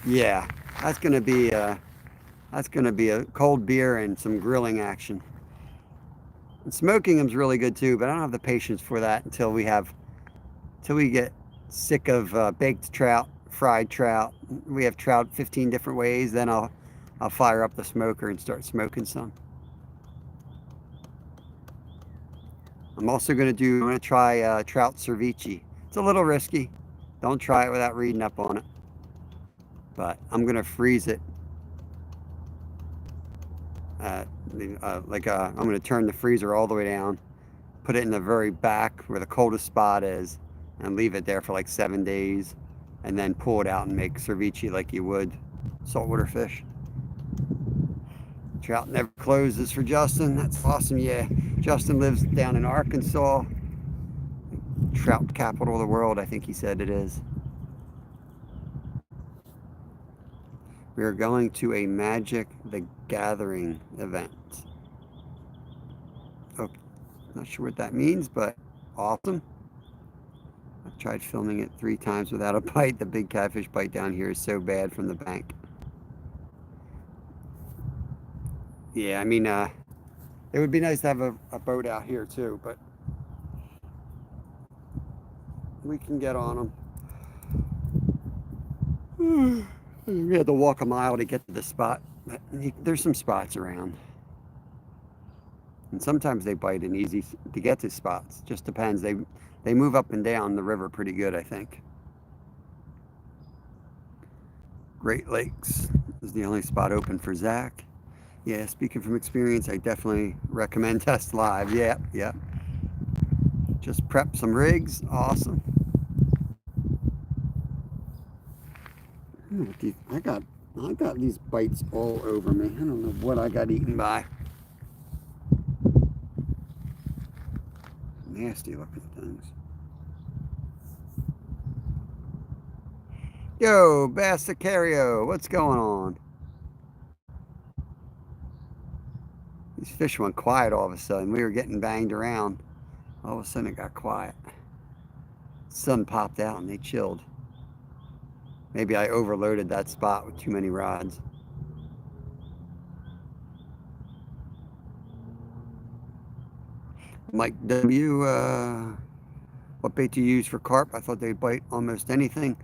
yeah, that's gonna be a cold beer and some grilling action. And smoking them's really good too, but I don't have the patience for that until we get sick of baked trout, fried trout. We have trout 15 different ways. Then I'll fire up the smoker and start smoking some. I'm also going to try trout ceviche. It's a little risky. Don't try it without reading up on it. But I'm going to freeze it. I'm going to turn the freezer all the way down, put it in the very back where the coldest spot is, and leave it there for like 7 days, and then pull it out and make ceviche like you would saltwater fish. Trout never closes for Justin. That's awesome. Yeah, Justin lives down in Arkansas. Trout capital of the world, I think he said it is. We are going to a Magic the Gathering event. Oh, not sure what that means, but awesome. I've tried filming it 3 times without a bite. The big catfish bite down here is so bad from the bank. Yeah, I mean, it would be nice to have a boat out here too, but we can get on them. We had to walk a mile to get to the spot. There's some spots around. And sometimes they bite in easy to get to spots. Just depends. They move up and down the river pretty good, I think. Great Lakes is the only spot open for Zach. Yeah, speaking from experience, I definitely recommend Test Live. Yeah. Just prep some rigs. Awesome. I got these bites all over me. I don't know what I got eaten by. Nasty looking things. Yo, Bassicario, what's going on? These fish went quiet all of a sudden. We were getting banged around. All of a sudden it got quiet. The sun popped out and they chilled. Maybe I overloaded that spot with too many rods. Mike W, what bait do you use for carp? I thought they'd bite almost anything.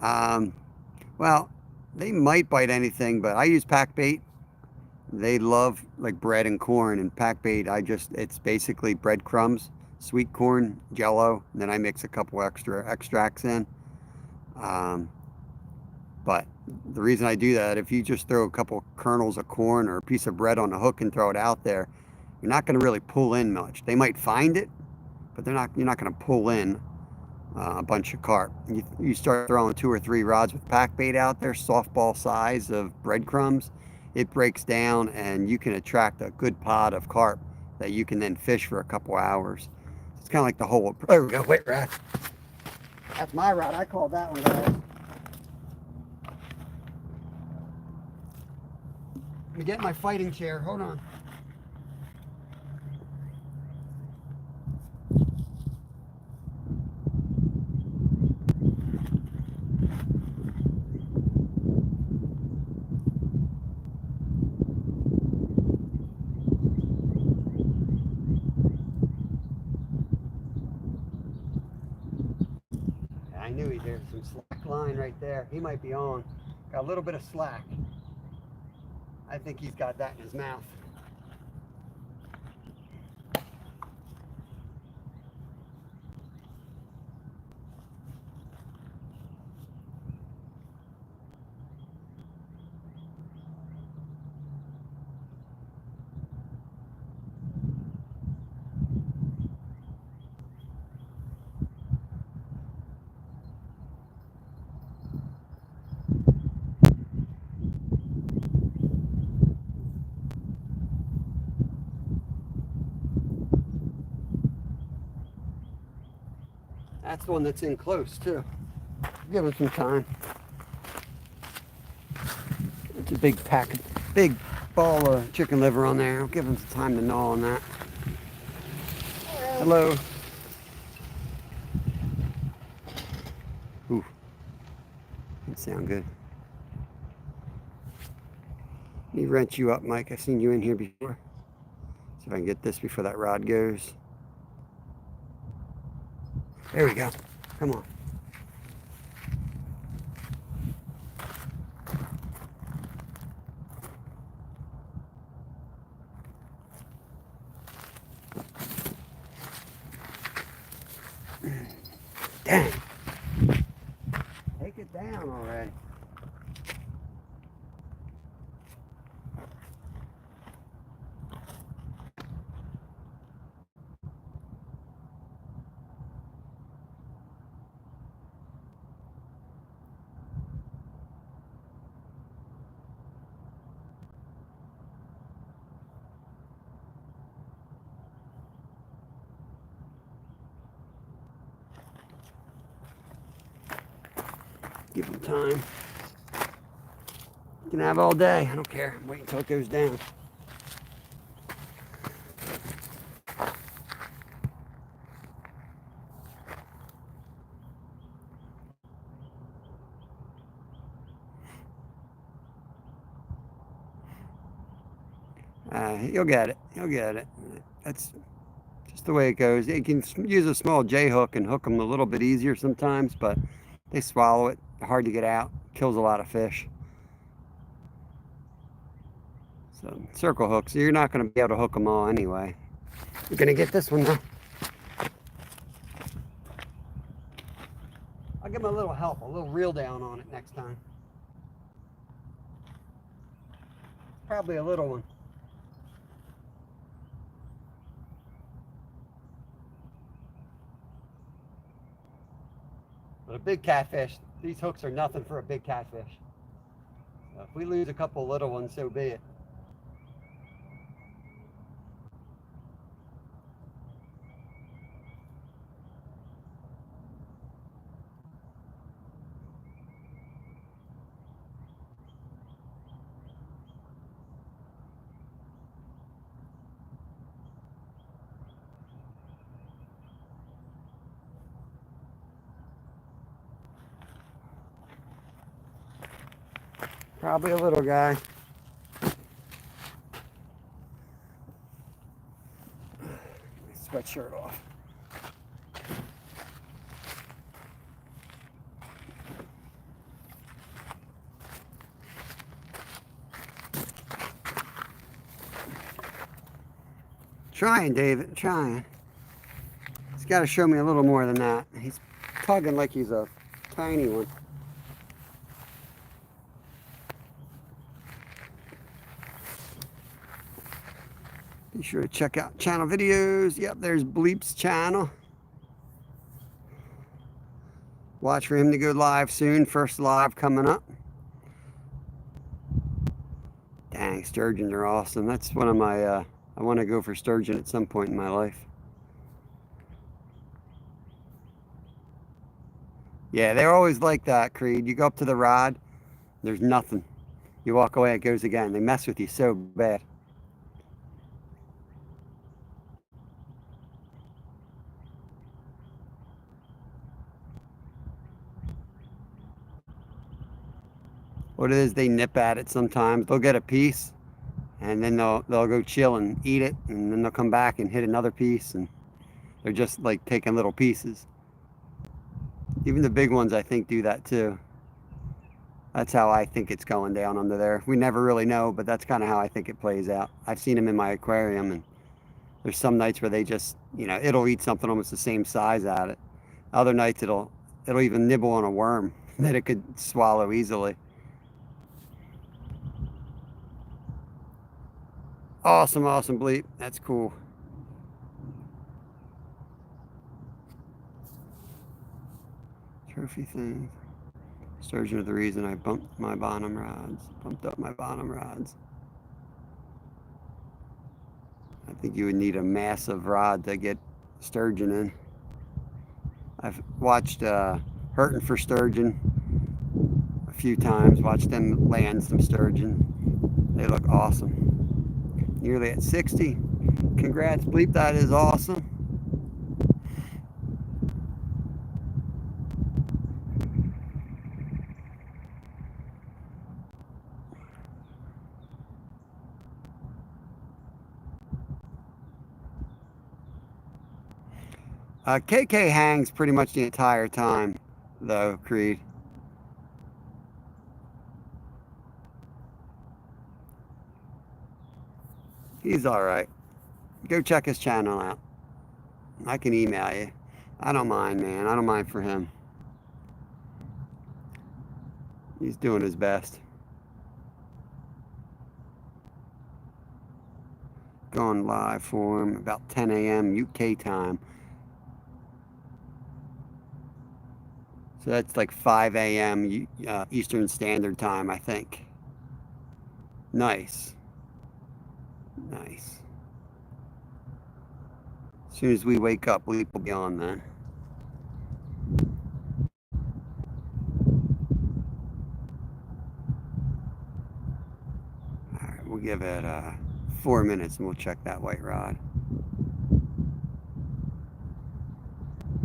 Well, they might bite anything, but I use pack bait. They love like bread and corn, and pack bait, it's basically breadcrumbs. sweet corn jello, and then I mix a couple extra extracts in. Um, but the reason I do that, if you just throw a couple kernels of corn or a piece of bread on a hook and throw it out there, you're not going to really pull in much. They might find it, but you're not going to pull in a bunch of carp. You start throwing 2 or 3 rods with pack bait out there, softball size of breadcrumbs, it breaks down and you can attract a good pod of carp that you can then fish for a couple hours. It's kind of like the whole, there we go, wait, rat. That's my rod, I called that one, guys. Let me get my fighting chair, hold on. I knew he did some slack line right there. He might be on. Got a little bit of slack. I think he's got that in his mouth. That's the one that's in close too. Give him some time. It's a big big ball of chicken liver on there. I'll give him some time to gnaw on that. Hello. Ooh, didn't sound good. Let me wrench you up, Mike. I've seen you in here before. See if I can get this before that rod goes. There we go. Come on. Dang. Take it down already. Give him time. You can have all day. I don't care. Wait until it goes down. You'll get it. You'll get it. That's just the way it goes. You can use a small J hook and hook them a little bit easier sometimes, but they swallow it. Hard to get out. Kills a lot of fish. So circle hooks. You're not going to be able to hook them all anyway. You're going to get this one though. I'll give him a little help, a little reel down on it next time. Probably a little one. But a big catfish, these hooks are nothing for a big catfish. So if we lose a couple little ones, so be it. Probably a little guy. Sweatshirt off. Trying, David, trying. He's got to show me a little more than that. He's tugging like he's a tiny one. Be sure to check out channel videos. Yep, there's Bleep's channel. Watch for him to go live soon. First live coming up. Dang, sturgeons are awesome. That's one of my, I want to go for sturgeon at some point in my life. Yeah, they're always like that, Creed. You go up to the rod, there's nothing. You walk away, it goes again. They mess with you so bad. What it is, they nip at it sometimes. They'll get a piece, and then they'll go chill and eat it, and then they'll come back and hit another piece, and they're just like taking little pieces. Even the big ones, I think, do that too. That's how I think it's going down under there. We never really know, but that's kind of how I think it plays out. I've seen them in my aquarium, and there's some nights where they just, you know, it'll eat something almost the same size at it. Other nights it'll even nibble on a worm that it could swallow easily. Awesome, awesome, Bleep. That's cool. Trophy thing. Sturgeon are the reason I bumped up my bottom rods. I think you would need a massive rod to get sturgeon in. I've watched Hurting for Sturgeon a few times, watched them land some sturgeon. They look awesome. Nearly at 60. Congrats, Bleep, that is awesome. KK hangs pretty much the entire time, though, Creed. He's all right. Go check his channel out. I can email you. I don't mind, man. I don't mind for him. He's doing his best. Going live for him about 10 a.m. UK time. So that's like 5 a.m. Eastern Standard Time, I think. Nice. Nice. As soon as we wake up, Bleep will be on then. All right, we'll give it 4 minutes and we'll check that white rod.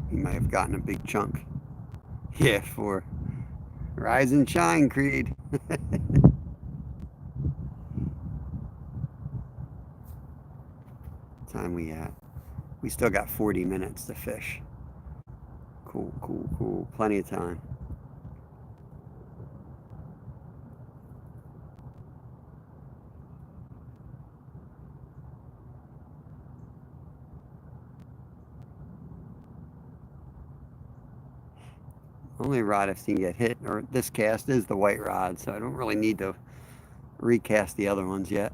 He might have gotten a big chunk. Yeah, for Rise and Shine, Creed. Time we at? We still got 40 minutes to fish. Cool, cool, cool. Plenty of time. Only rod I've seen get hit, or this cast, is the white rod, so I don't really need to recast the other ones yet.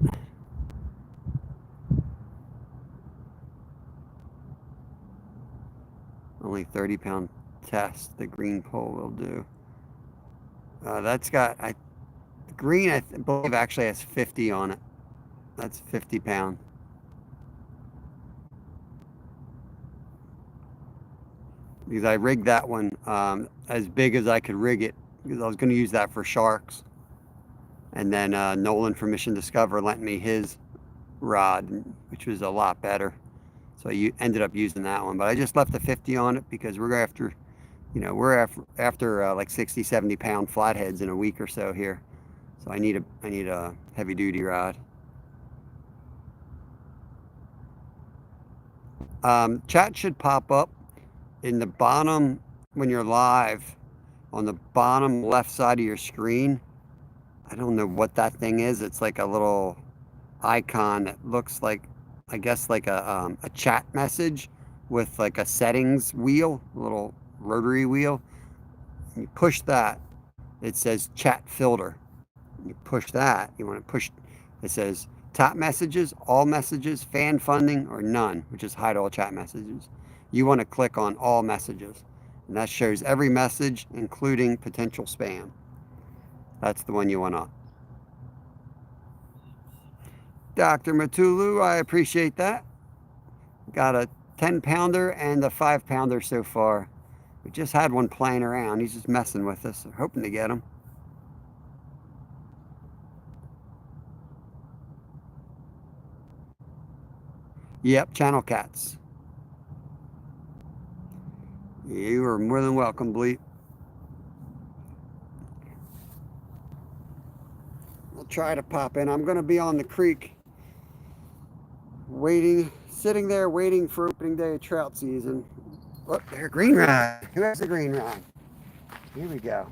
Only 30-pound test the green pole will do. That's got, the green I believe actually has 50 on it. That's 50 pound. Because I rigged that one as big as I could rig it, because I was going to use that for sharks. And then Nolan from Mission Discover lent me his rod, which was a lot better. So I ended up using that one. But I just left the 50 on it because we're after, you know, we're after like 60, 70 pound flatheads in a week or so here. So I need a heavy duty rod. Chat should pop up in the bottom when you're live, on the bottom left side of your screen. I don't know what that thing is. It's like a little icon that looks like, I guess, like a chat message with like a settings wheel, a little rotary wheel. You push that, it says chat filter. You push that, you want to push, it says top messages, all messages, fan funding, or none, which is hide all chat messages. You want to click on all messages, and that shows every message, including potential spam. That's the one you want on. Dr. Matulu, I appreciate that. Got a 10-pounder and a 5-pounder so far. We just had one playing around. He's just messing with us. We're hoping to get him. Yep, channel cats. You are more than welcome, Bleep. I'll try to pop in. I'm going to be on the creek waiting, sitting there waiting for opening day of trout season. Look, there, green rod. Who has a green rod? Here we go.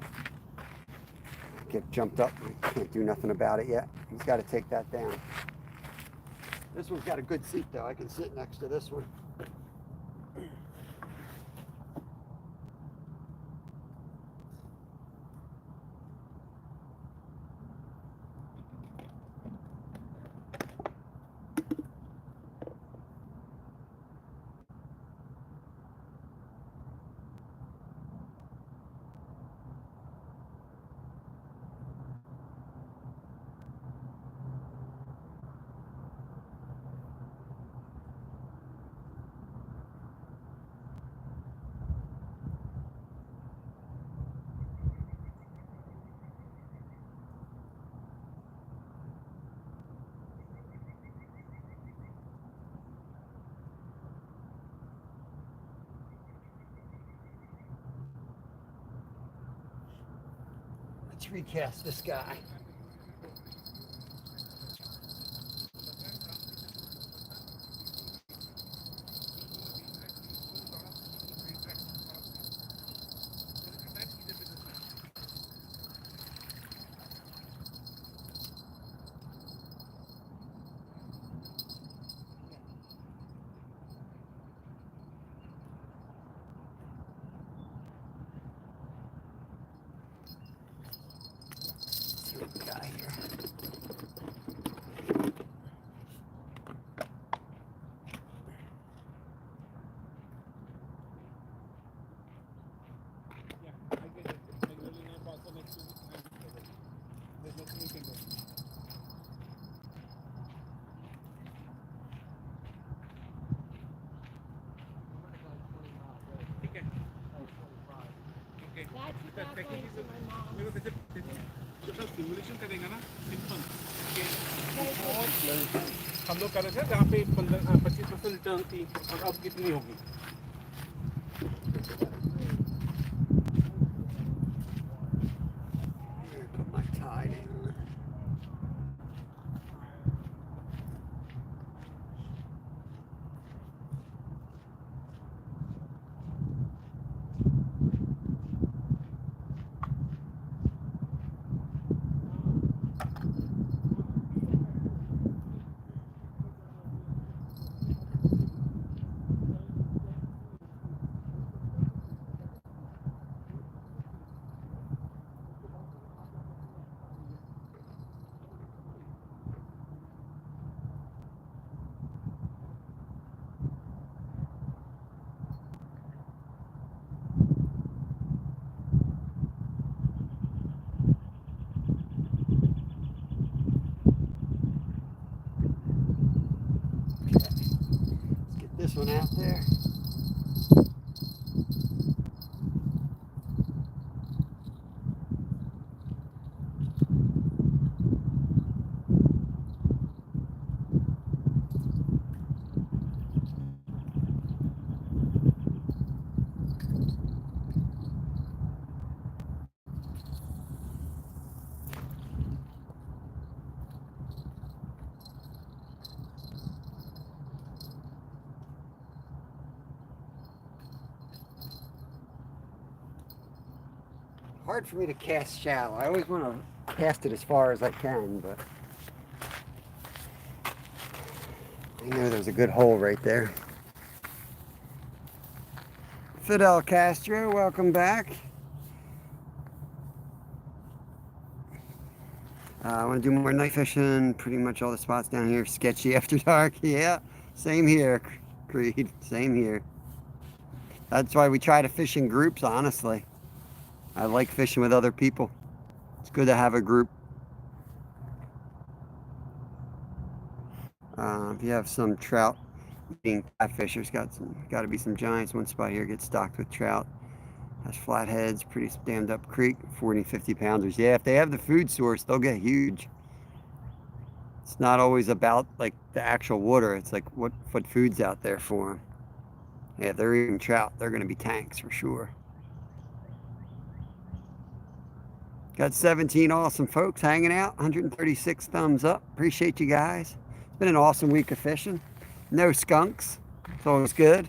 Get jumped up. I can't do nothing about it yet. He's got to take that down. This one's got a good seat though. I can sit next to this one. Let's recast this guy. Guy here. Simulation करेगा ना simple हम लोग कर रहे थे जहाँ पे 25% return थी और अब कितनी होगी Put my tide in. This one out there. Hard for me to cast shallow. I always want to cast it as far as I can, but I know there's a good hole right there. Fidel Castro, welcome back. I want to do more night fishing. Pretty much all the spots down here sketchy after dark. Yeah, same here, Creed. Same here. That's why we try to fish in groups, honestly. I like fishing with other people. It's good to have a group. If you have some trout eating catfish, there's got to be some giants. One spot here gets stocked with trout. Has flatheads, pretty dammed up creek, 40, 50 pounders. Yeah, if they have the food source, they'll get huge. It's not always about like the actual water. It's like what food's out there for them. Yeah, if they're eating trout, they're going to be tanks for sure. Got 17 awesome folks hanging out, 136 thumbs up. Appreciate you guys. It's been an awesome week of fishing. No skunks. It's always good.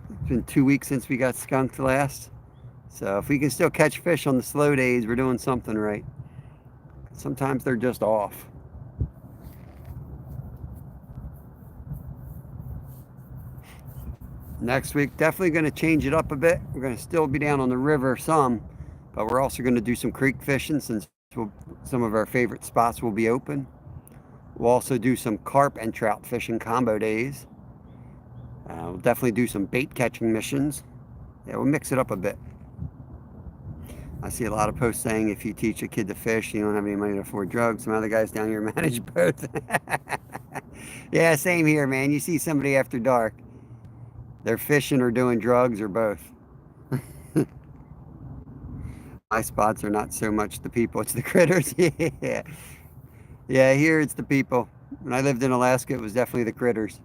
It's been 2 weeks since we got skunked last. So if we can still catch fish on the slow days, we're doing something right. Sometimes they're just off. Next week, definitely going to change it up a bit. We're going to still be down on the river some, but we're also going to do some creek fishing since some of our favorite spots will be open. We'll also do some carp and trout fishing combo days. We'll definitely do some bait catching missions. Yeah, we'll mix it up a bit. I see a lot of posts saying if you teach a kid to fish, you don't have any money to afford drugs. Some other guys down here manage both. Yeah, same here, man. You see somebody after dark, they're fishing or doing drugs or both. My spots are not so much the people, it's the critters. Yeah. Yeah, here it's the people. When I lived in Alaska, it was definitely the critters.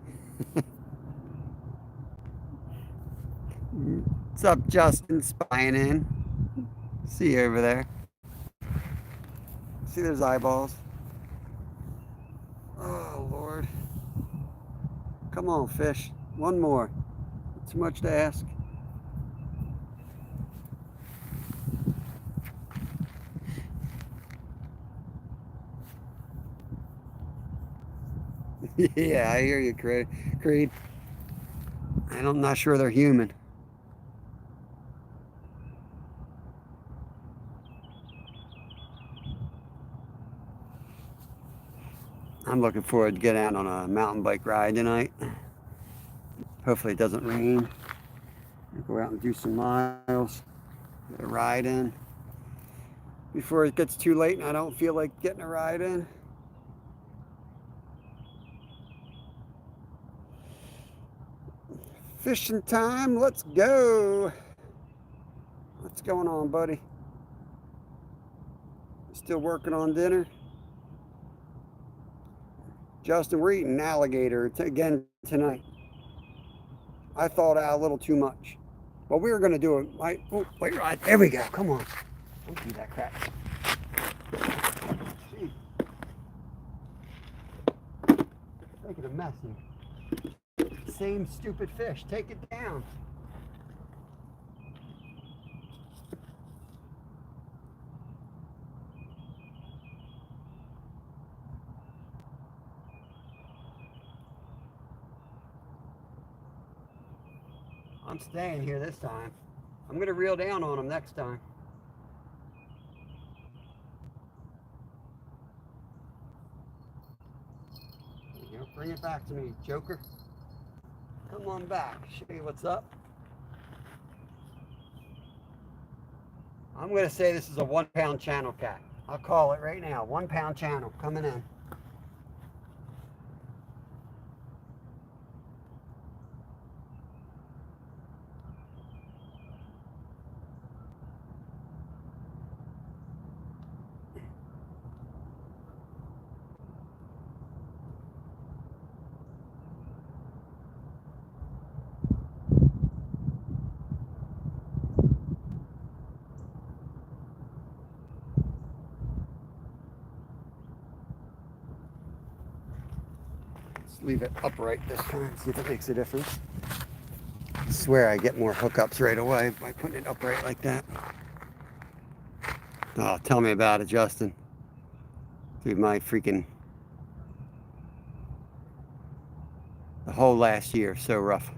What's up, Justin? Spying in. See you over there. See those eyeballs? Oh, Lord. Come on, fish. One more. Too much to ask. Yeah, I hear you, Creed. I'm not sure they're human. I'm looking forward to getting out on a mountain bike ride tonight. Hopefully it doesn't rain. We'll go out and do some miles. Get a ride in before it gets too late and I don't feel like getting a ride in. Fishing time, let's go. What's going on, buddy? Still working on dinner? Justin, we're eating alligator again tonight. I thawed out a little too much. But we were going to do it. Oh, wait, right. There we go. Come on. Don't do that crap. Jeez. Making a mess here. Same stupid fish. Take it down. I'm staying here this time. I'm going to reel down on them next time. There you go. Bring it back to me, Joker. Come on back. Show you what's up. I'm going to say this is a 1 pound channel cat. I'll call it right now. 1 pound channel coming in. Leave it upright this time, see if it makes a difference. I swear I get more hookups right away by putting it upright like that. Oh, tell me about it, Justin. Dude, my freaking... the whole last year, so rough.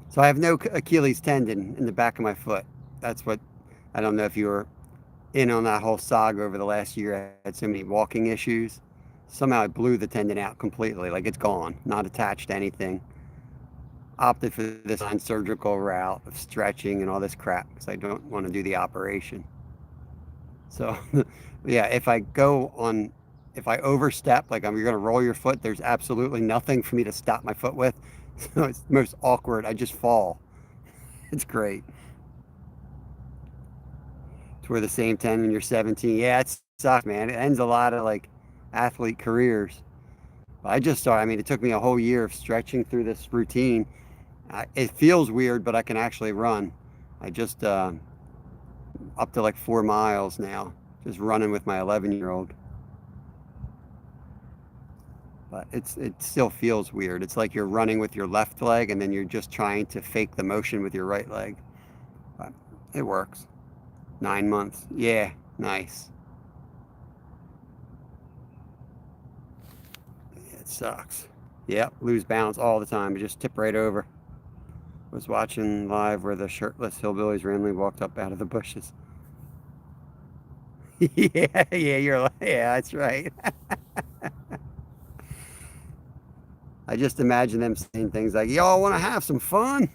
So I have no Achilles tendon in the back of my foot. That's what, I don't know if you were in on that whole saga over the last year. I had so many walking issues. Somehow I blew the tendon out completely. Like it's gone, not attached to anything. Opted for this non-surgical route of stretching and all this crap because I don't want to do the operation. So, yeah, if I overstep, like you're going to roll your foot, there's absolutely nothing for me to stop my foot with. So it's the most awkward. I just fall. It's great. Tore the same tendon when you're 17. Yeah, it sucks, man. It ends a lot of like athlete careers. But I just started. I mean, it took me a whole year of stretching through this routine. It feels weird, but I can actually run. I just up to like 4 miles now, just running with my 11-year-old. But it still feels weird. It's like you're running with your left leg and then you're just trying to fake the motion with your right leg. But it works. 9 months. Yeah, nice. It sucks. Yep, lose balance all the time. I just tip right over. Was watching live where the shirtless hillbillies randomly walked up out of the bushes. Yeah, yeah, that's right. I just imagine them saying things like, y'all want to have some fun?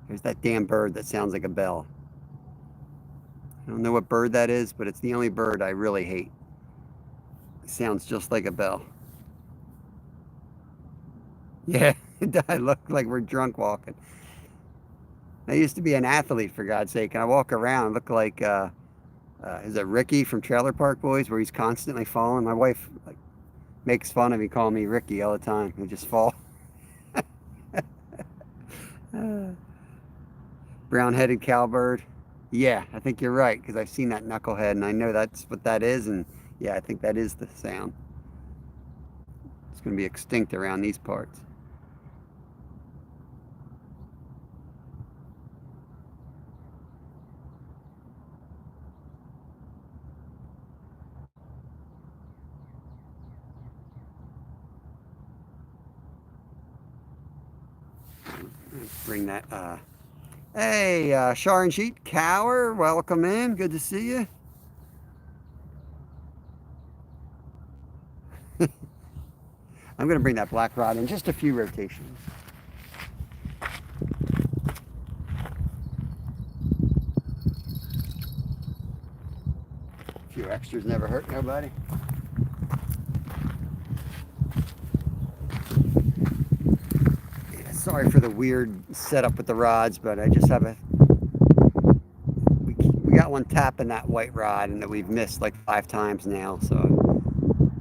There's that damn bird that sounds like a bell. I don't know what bird that is, but it's the only bird I really hate. It sounds just like a bell. Yeah, it does look like we're drunk walking. I used to be an athlete, for God's sake, and I walk around and look like, is it Ricky from Trailer Park Boys, where he's constantly falling? My wife makes fun of me, calling me Ricky all the time. I just fall. Brown-headed cowbird. Yeah, I think you're right, because I've seen that knucklehead, and I know that's what that is, and yeah, I think that is the sound. It's going to be extinct around these parts. Bring that, hey, Shar and Sheet, Cower, welcome in, good to see you. I'm going to bring that black rod in just a few rotations. A few extras never hurt nobody. Yeah, sorry for the weird setup with the rods, but I just have we got one tapping that white rod and that we've missed like 5 times now, so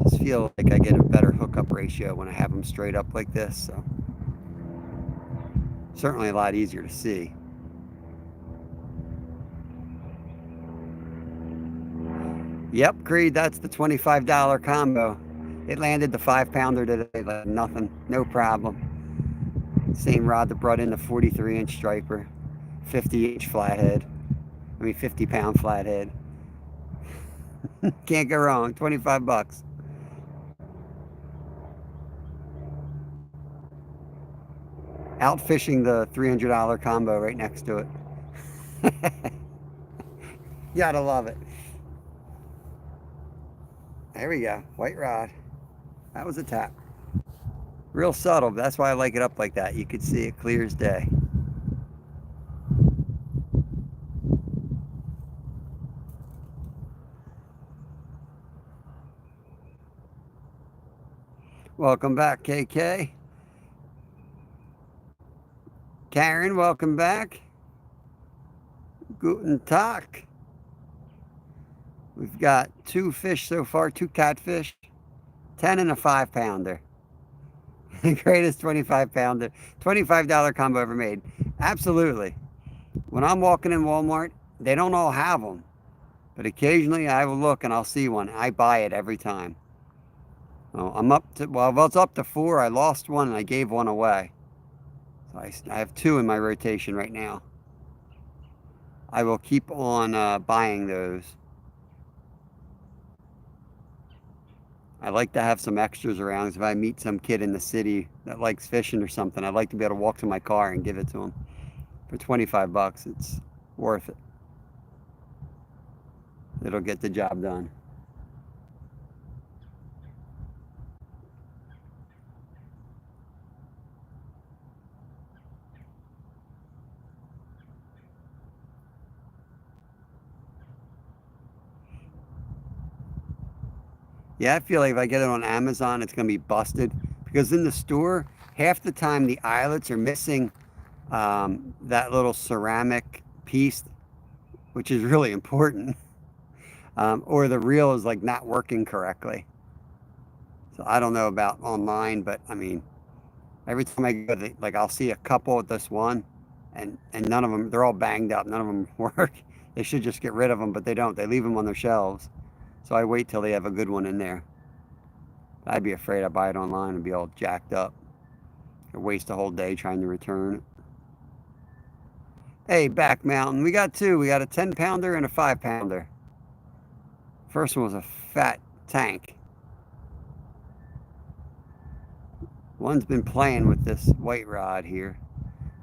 I just feel like I get a better hookup ratio when I have them straight up like this, so certainly a lot easier to see. Yep, Creed, that's the $25 combo. It landed the 5-pounder today like nothing, no problem. Same rod that brought in the 43-inch striper, 50-inch flathead. 50-pound flathead. Can't go wrong, 25 bucks. Out fishing the $300 combo right next to it. You gotta love it. There we go, white rod. That was a tap. Real subtle, but that's why I like it up like that. You could see it clear as day. Welcome back, KK. Karen, welcome back. Guten Tag. We've got 2 fish so far, 2 catfish, 10 and a 5-pounder. The greatest 25-pounder, $25 combo ever made. Absolutely. When I'm walking in Walmart, they don't all have them, but occasionally I will look and I'll see one. I buy it every time. I'm up to, well, it's up to 4. I lost one and I gave one away. So I have 2 in my rotation right now. I will keep on buying those. I like to have some extras around. If I meet some kid in the city that likes fishing or something, I'd like to be able to walk to my car and give it to him. For 25 bucks, it's worth it. It'll get the job done. Yeah, I feel like if I get it on Amazon, it's going to be busted because in the store, half the time the eyelets are missing that little ceramic piece, which is really important, or the reel is like not working correctly. So I don't know about online, but I mean, every time I go, like I'll see a couple at this one, and none of them, they're all banged up. None of them work. They should just get rid of them, but they don't. They leave them on their shelves. So I wait till they have a good one in there. I'd be afraid I buy it online and be all jacked up. Or waste a whole day trying to return it. Hey, Back Mountain, we got two. We got a 10-pounder and a 5-pounder. First one was a fat tank. One's been playing with this white rod here.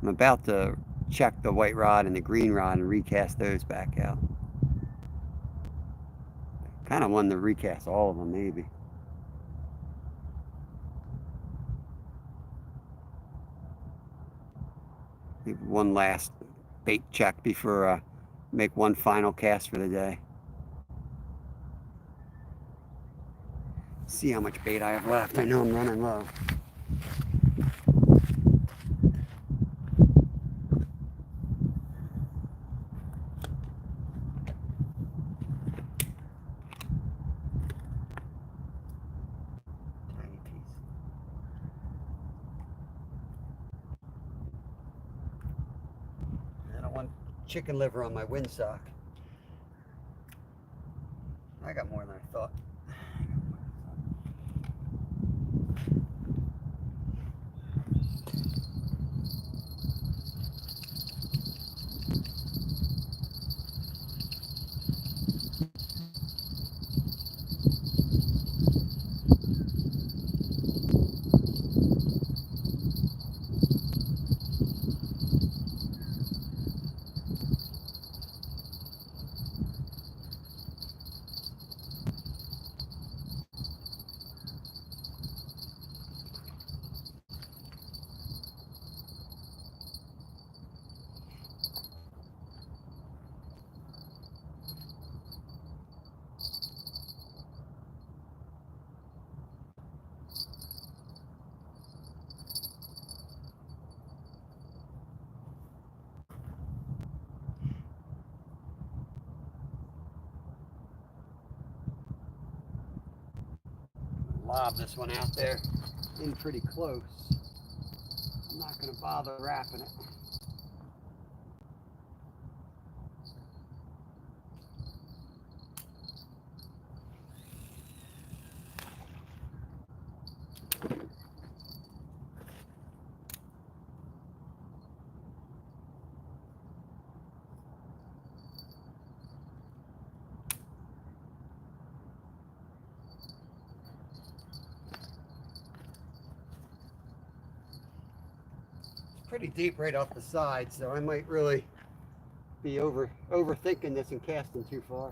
I'm about to check the white rod and the green rod and recast those back out. Kind of wanted to recast all of them, maybe. Maybe one last bait check before I make one final cast for the day. See how much bait I have left. I know I'm running low. Tiny piece. I don't want chicken liver on my windsock. I got more than I thought. Lob this one out there in pretty close. I'm not going to bother wrapping it. Pretty deep right off the side, so I might really be overthinking this and casting too far.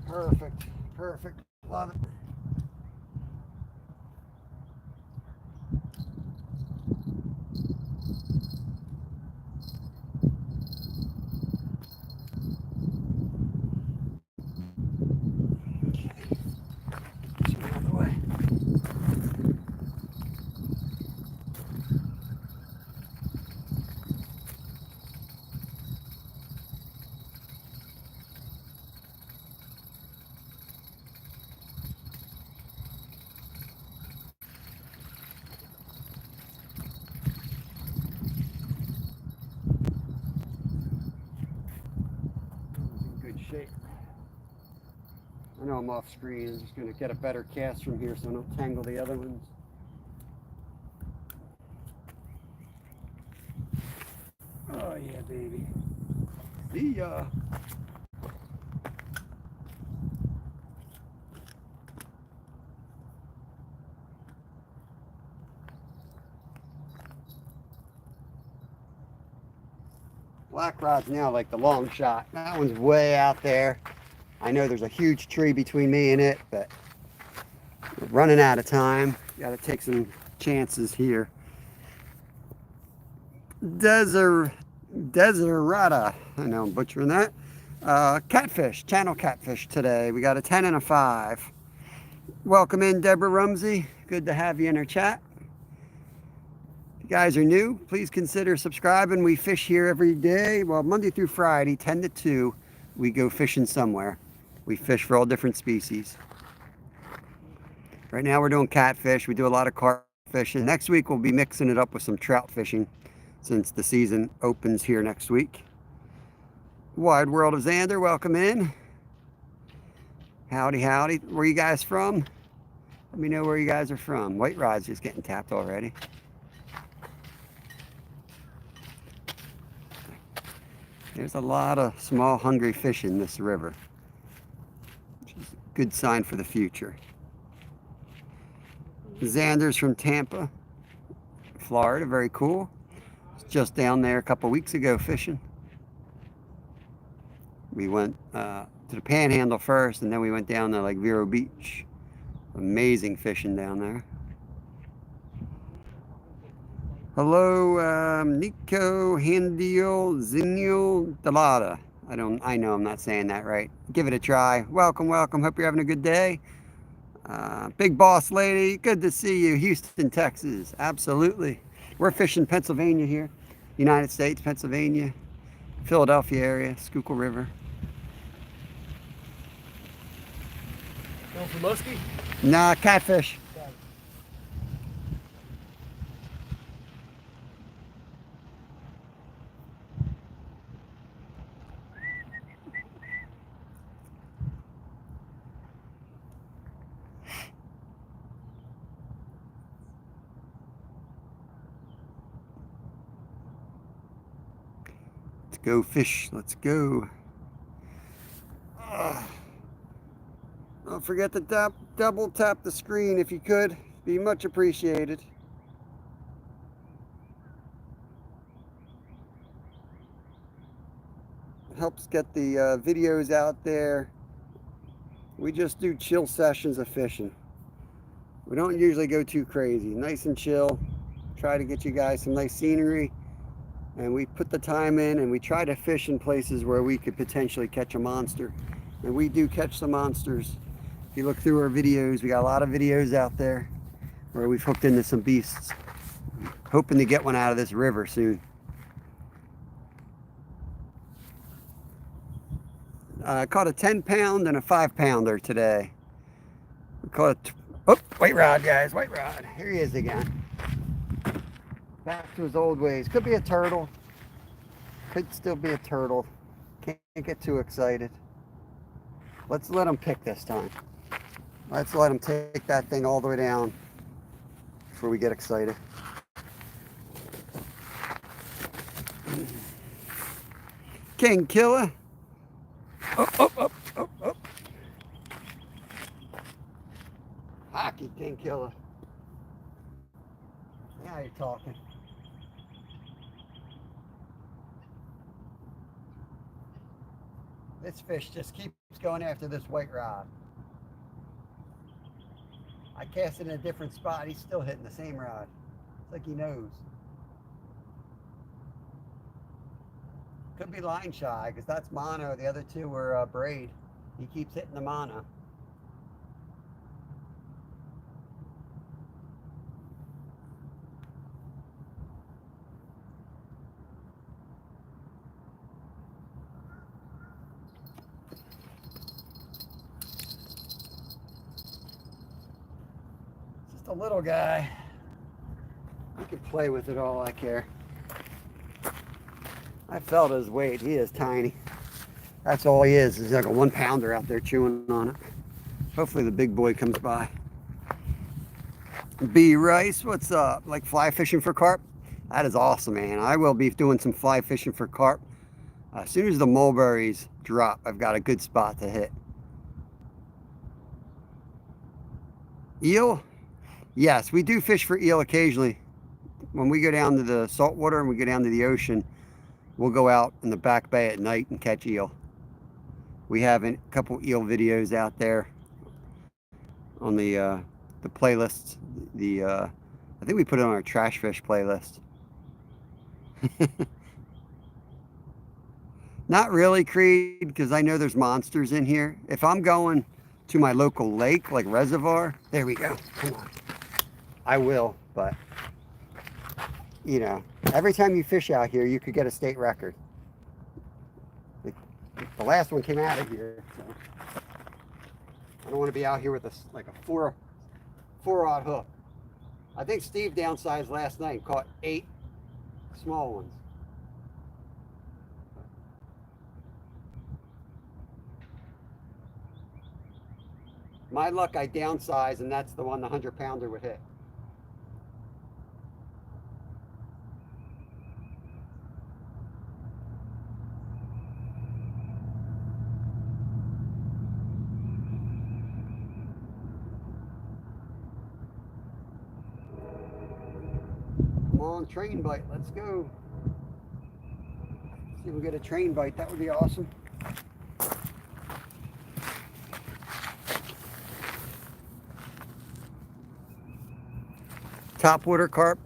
Perfect, perfect. Love it. Get you out of the way. In good shape. I know I'm off screen. I'm just going to get a better cast from here so I don't tangle the other ones. Oh yeah, baby. See ya. Black rod's now like the long shot. That one's way out there. I know there's a huge tree between me and it, but we're running out of time. Got to take some chances here. Deserata. I know I'm butchering that. Catfish, channel catfish today. We got a 10 and a 5. Welcome in, Deborah Rumsey. Good to have you in our chat. If you guys are new, please consider subscribing. We fish here every day. Well, Monday through Friday, 10 to 2, we go fishing somewhere. We fish for all different species. Right now we're doing catfish. We do a lot of carp fishing. Next week we'll be mixing it up with some trout fishing since the season opens here next week. Wide World of Xander, welcome in. Howdy, howdy. Where you guys from? Let me know where you guys are from. White rod's just getting tapped already. There's a lot of small, hungry fish in this river, which is a good sign for the future. Xander's from Tampa, Florida. Very cool. Just down there a couple weeks ago fishing. We went to the Panhandle first, and then we went down to like Vero Beach. Amazing fishing down there. Hello, Nico Handil Zinil Delata. I know I'm not saying that right. Give it a try. Welcome, welcome. Hope you're having a good day. Big boss lady, good to see you. Houston, Texas. Absolutely. We're fishing Pennsylvania here. United States, Pennsylvania, Philadelphia area, Schuylkill River. Going for muskie? Nah, catfish. Let's go fish. Let's go. Don't forget to double tap the screen if you could. Be much appreciated. Helps get the videos out there. We just do chill sessions of fishing. We don't usually go too crazy. Nice and chill. Try to get you guys some nice scenery. And we put the time in, and we try to fish in places where we could potentially catch a monster. And we do catch some monsters. If you look through our videos, we got a lot of videos out there where we've hooked into some beasts. Hoping to get one out of this river soon. I caught a 10-pound and a 5-pounder today. We caught a white rod, guys, white rod. Here he is again. Back to his old ways. Could be a turtle. Could still be a turtle. Can't get too excited. Let's let him pick this time. Let's let him take that thing all the way down before we get excited. King killer. Up. Hockey king killer. Now you're talking. This this fish just keeps going after this white rod. I cast it in a different spot. He's still hitting the same rod. It's like he knows. Could be line shy because that's mono. The other two were braid. He keeps hitting the mono. Just a little guy. You can play with it all I care. I felt his weight. He is tiny. That's all he is. He's like a 1 pounder out there chewing on it. Hopefully the big boy comes by. B Rice, what's up? Like fly fishing for carp? That is awesome, man. I will be doing some fly fishing for carp. As soon as the mulberries drop, I've got a good spot to hit. Eel? Yes, we do fish for eel occasionally. When we go down to the saltwater and we go down to the ocean, we'll go out in the back bay at night and catch eel. We have a couple eel videos out there on the playlists. I think we put it on our trash fish playlist. Not really, Creed, because I know there's monsters in here. If I'm going to my local lake, like reservoir, there we go. Come on. I will, but you know, every time you fish out here, you could get a state record. The last one came out of here, so I don't want to be out here with like a four-aught hook. I think Steve downsized last night and caught 8 small ones. My luck, I downsized, and that's the one the 100-pounder would hit. Come on, train bite, let's go. See if we get a train bite, that would be awesome. Topwater carp.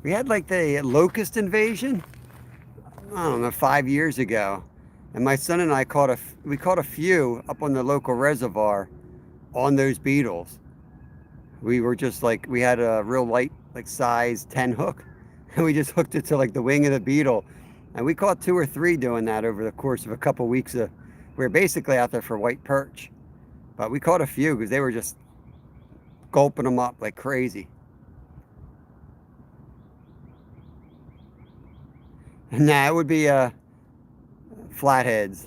We had like the locust invasion, I don't know, 5 years ago. And my son and I caught a few up on the local reservoir on those beetles. We were just like, we had a real light, like size 10 hook. And we just hooked it to like the wing of the beetle. And we caught 2 or 3 doing that over the course of a couple weeks. We were basically out there for white perch. But we caught a few because they were just gulping them up like crazy. Nah, it would be flatheads.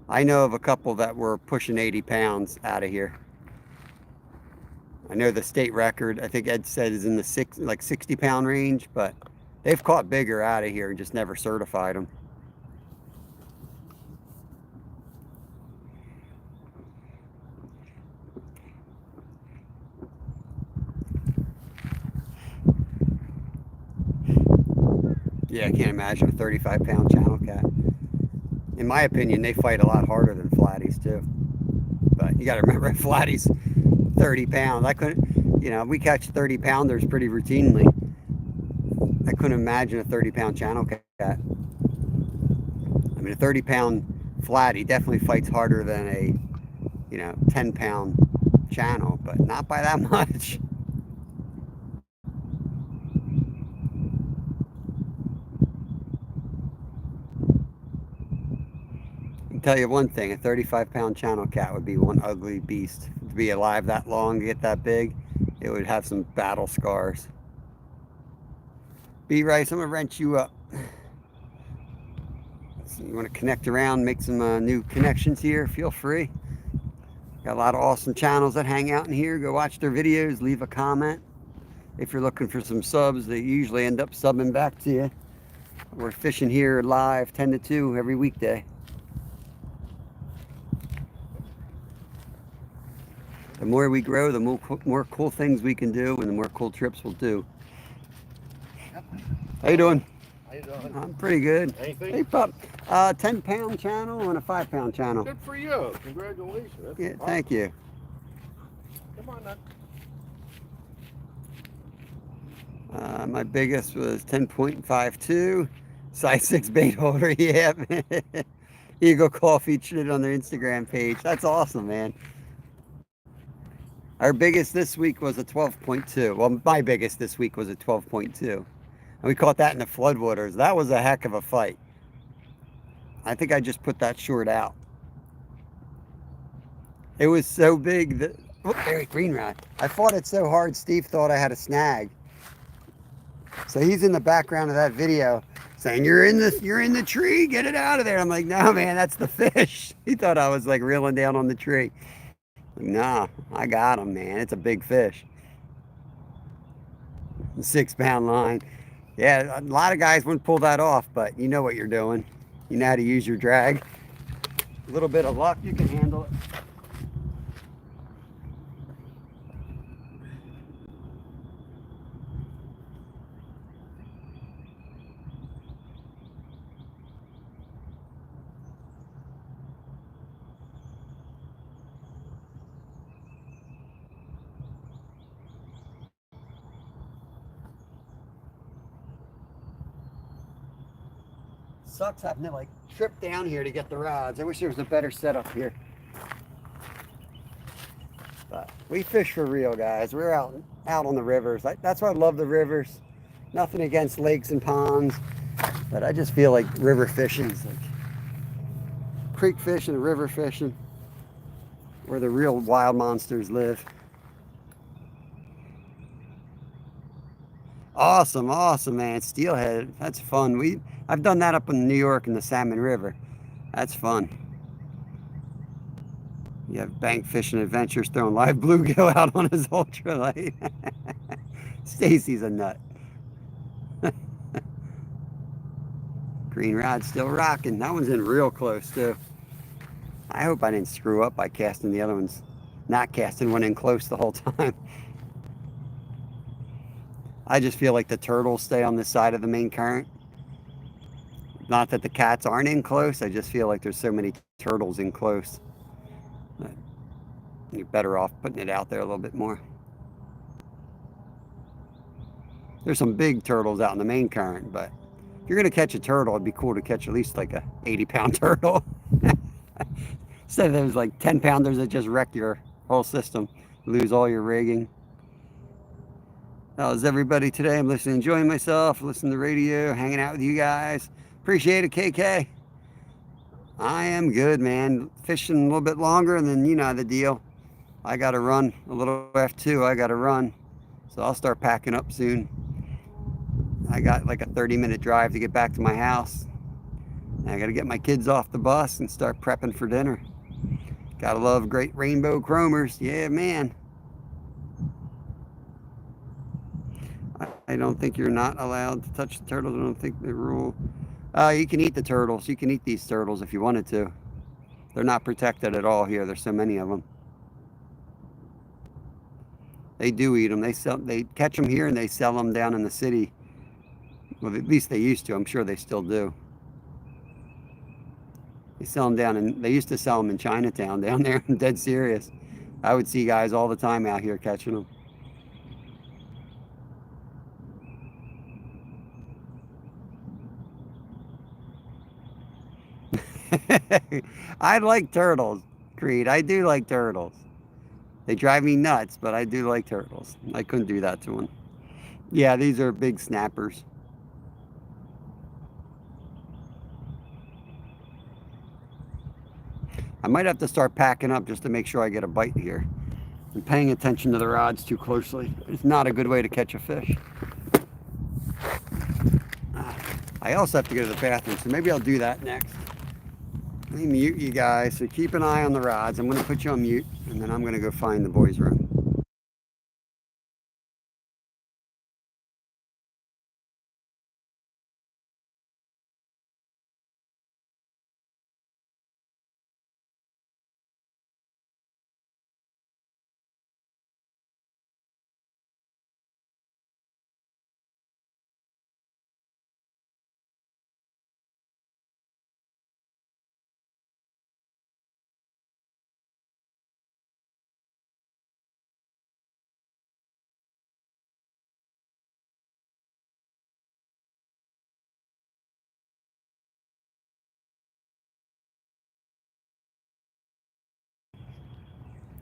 I know of a couple that were pushing 80 pounds out of here. I know the state record, I think Ed said, is in the 60-pound range, but they've caught bigger out of here and just never certified them. Yeah, I can't imagine a 35-pound channel cat. In my opinion, they fight a lot harder than flatties too. But you got to remember, flatties, 30 pounds. I couldn't, you know, we catch 30-pounders pretty routinely. I couldn't imagine a 30-pound channel cat. I mean, a 30-pound flatty definitely fights harder than a, you know, 10-pound channel, but not by that much. Tell you one thing, a 35-pound channel cat would be one ugly beast. To be alive that long, to get that big, it would have some battle scars. B Rice, I'm gonna wrench you up. So you want to connect around, make some new connections here, feel free. Got a lot of awesome channels that hang out in here. Go watch their videos, leave a comment. If you're looking for some subs, they usually end up subbing back to you. We're fishing here live 10 to 2 every weekday. The more we grow, the more cool things we can do, and the more cool trips we'll do. How you doing? How you doing? I'm pretty good. Anything? Hey, pup. 10-pound channel and a 5-pound channel. Good for you. Congratulations. That's Yeah, awesome. thank you. Come on now. My biggest was 10.52. Size 6 bait holder. Yeah, man. Eagle Call featured it on their Instagram page. That's awesome, man. Our biggest this week was a 12.2. Well, my biggest this week was a 12.2. And we caught that in the floodwaters. That was a heck of a fight. I think I just put that short out. It was so big that, oh, there, green rod. I fought it so hard, Steve thought I had a snag. So he's in the background of that video saying, you're in the tree, get it out of there. I'm like, no, man, that's the fish. He thought I was like reeling down on the tree. Like, nah, I got him, man. It's a big fish. 6-pound line. Yeah, a lot of guys wouldn't pull that off, but you know what you're doing. You know how to use your drag. A little bit of luck, you can handle it. Sucks having to like trip down here to get the rods. I wish there was a better setup here. But we fish for real, guys. We're out on the rivers. That's why I love the rivers. Nothing against lakes and ponds, but I just feel like river fishing is like creek fishing, river fishing, where the real wild monsters live. Awesome, awesome, man. Steelhead, that's fun. I've done that up in New York in the Salmon River. That's fun. You have bank fishing adventures throwing live bluegill out on his ultralight. Stacy's a nut. Green rod still rocking. That one's in real close too. I hope I didn't screw up by casting the other ones, not casting one in close the whole time. I just feel like the turtles stay on the side of the main current. Not that the cats aren't in close, I just feel like there's so many turtles in close. But you're better off putting it out there a little bit more. There's some big turtles out in the main current, but if you're gonna catch a turtle, it'd be cool to catch at least like a 80-pound turtle. Instead of those like 10-pounders that just wreck your whole system, lose all your rigging. How's everybody today? I'm listening, enjoying myself, listening to the radio, hanging out with you guys. Appreciate it, KK. I am good, man. Fishing a little bit longer, and then you know the deal. I gotta run a little F2. I gotta run, so I'll start packing up soon. I got like a 30-minute drive to get back to my house. I gotta get my kids off the bus and start prepping for dinner. Gotta love great rainbow chromers. Yeah, man. I don't think you're not allowed to touch the turtles. I don't think the rule. You can eat the turtles. You can eat these turtles if you wanted to. They're not protected at all here. There's so many of them. They do eat them. They catch them here and they sell them down in the city. Well, at least they used to. I'm sure they still do. They sell them down, and they used to sell them in Chinatown down there. I'm dead serious. I would see guys all the time out here catching them. I like turtles, Creed. I do like turtles. They drive me nuts, but I do like turtles. I couldn't do that to one. Yeah, these are big snappers. I might have to start packing up just to make sure I get a bite here. I'm paying attention to the rods too closely. It's not a good way to catch a fish. I also have to go to the bathroom, so maybe I'll do that next. Let me mute you guys, so keep an eye on the rods. I'm going to put you on mute, and then I'm going to go find the boys' room.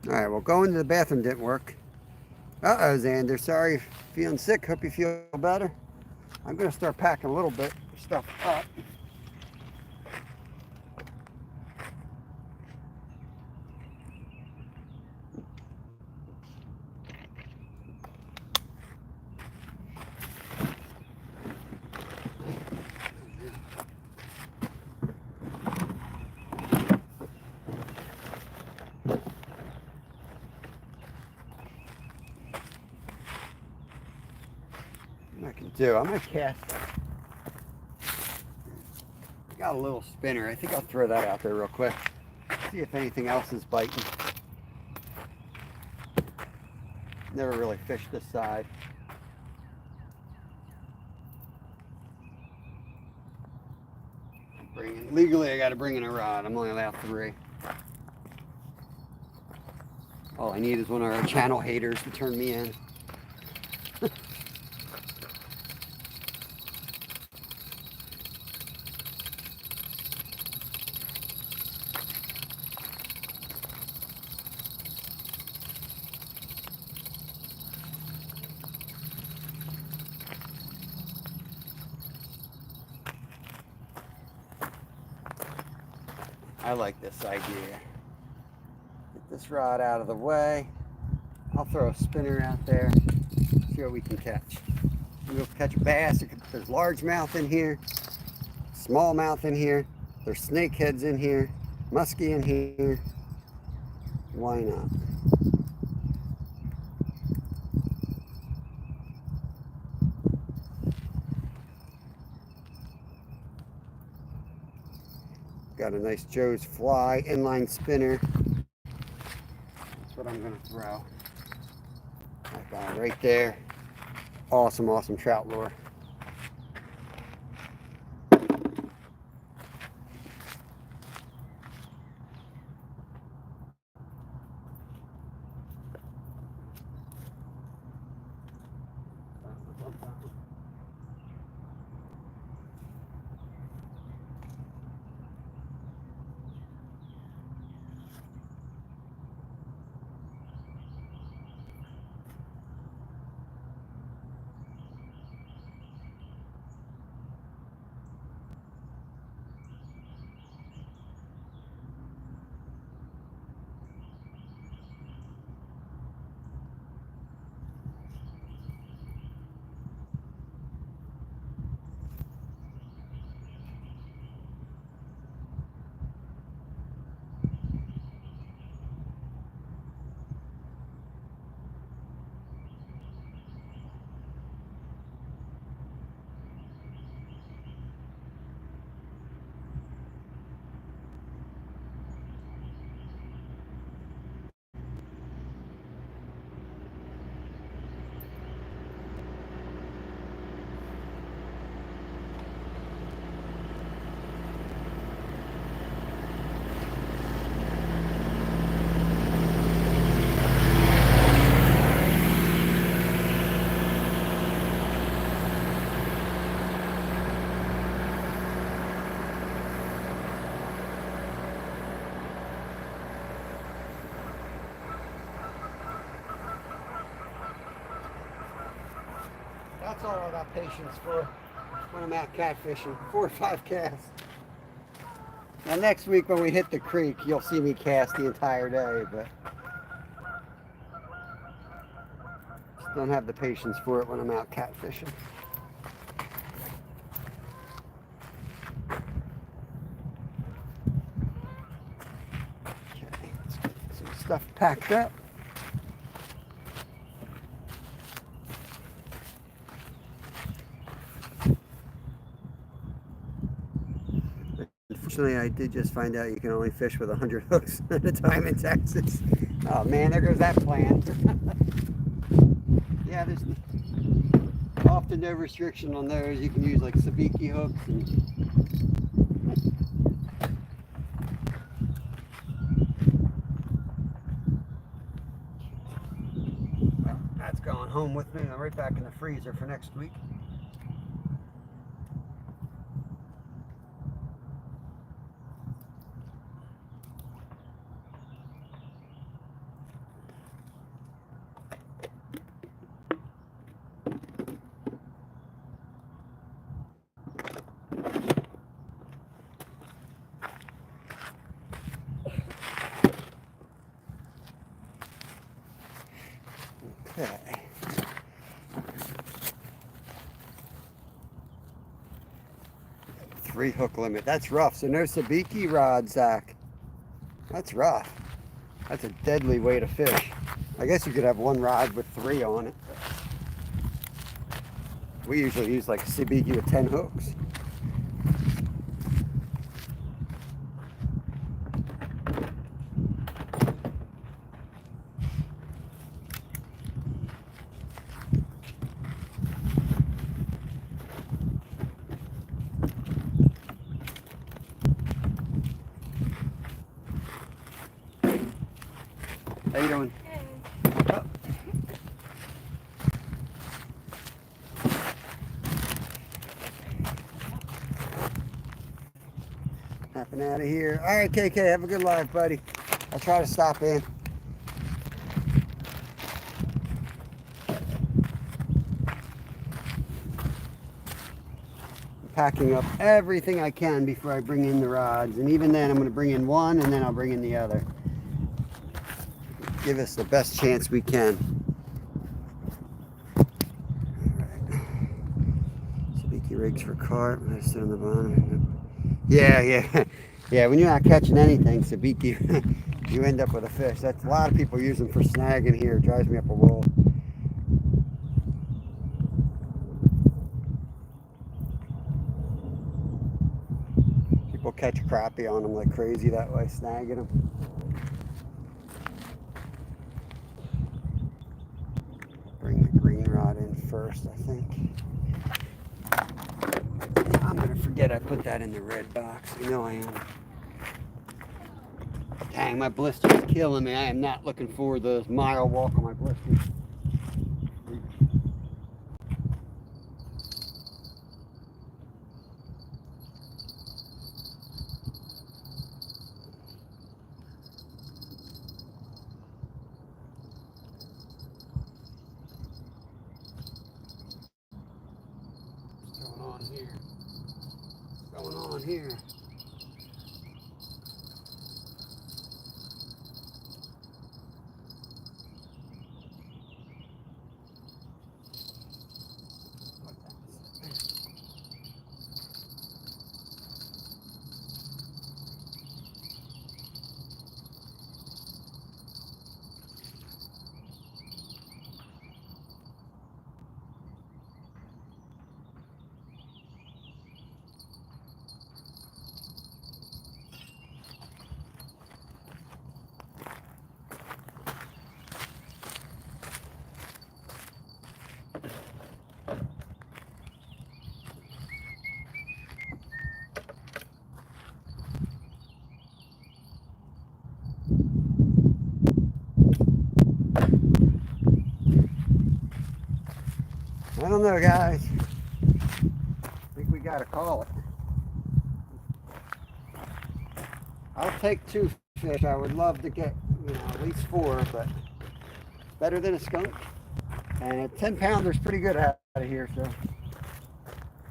All right, well, going to the bathroom didn't work. Uh-oh, Xander, sorry, feeling sick. Hope you feel better. I'm gonna start packing a little bit of stuff up. What I can do, I'm gonna cast. I got a little spinner. I think I'll throw that out there real quick. See if anything else is biting. Never really fished this side. Legally, I got to bring in a rod. I'm only allowed 3. All I need is one of our channel haters to turn me in. I like this idea. Get this rod out of the way. I'll throw a spinner out there. See what we can catch. We'll catch a bass. There's largemouth in here, smallmouth in here. There's snakeheads in here, muskie in here. Why not? Got a nice Joe's Fly inline spinner. That's what I'm gonna throw. That guy right there. Awesome, awesome trout lure. That's all I got patience for when I'm out catfishing. 4 or 5 casts. Now next week when we hit the creek, you'll see me cast the entire day, but just don't have the patience for it when I'm out catfishing. Okay, let's get some stuff packed up. Unfortunately, I did just find out you can only fish with 100 hooks at a time in Texas. Oh man, there goes that plan. Yeah, there's often no restriction on those. You can use like sabiki hooks. Well, that's going home with me. I'm right back in the freezer for next week. Okay. Three hook limit. That's rough. So no sabiki rod, Zach. That's rough. That's a deadly way to fish. I guess you could have one rod with 3 on it. We usually use like a sabiki with 10 hooks. How you doing? Oh. Hopping out of here. All right, KK, have a good life, buddy. I'll try to stop in. Packing up everything I can before I bring in the rods, and even then I'm going to bring in one and then I'll bring in the other. Give us the best chance we can. Alright. Sabiki rigs for carp. I sit on the bottom. Yeah. Yeah, when you're not catching anything, sabiki, you end up with a fish. That's a lot of people use them for snagging here. It drives me up a wall. People catch crappie on them like crazy that way, snagging them. Bring the green rod in first, I think. I'm gonna forget I put that in the red box. You know I am. Dang, my blister's killing me. I am not looking forward to this mile walk on my blisters. What's going on here? I don't know, guys. I think we gotta call it. I'll take 2 fish. I would love to get, at least 4, but better than a skunk. And a 10-pounder is pretty good out of here, so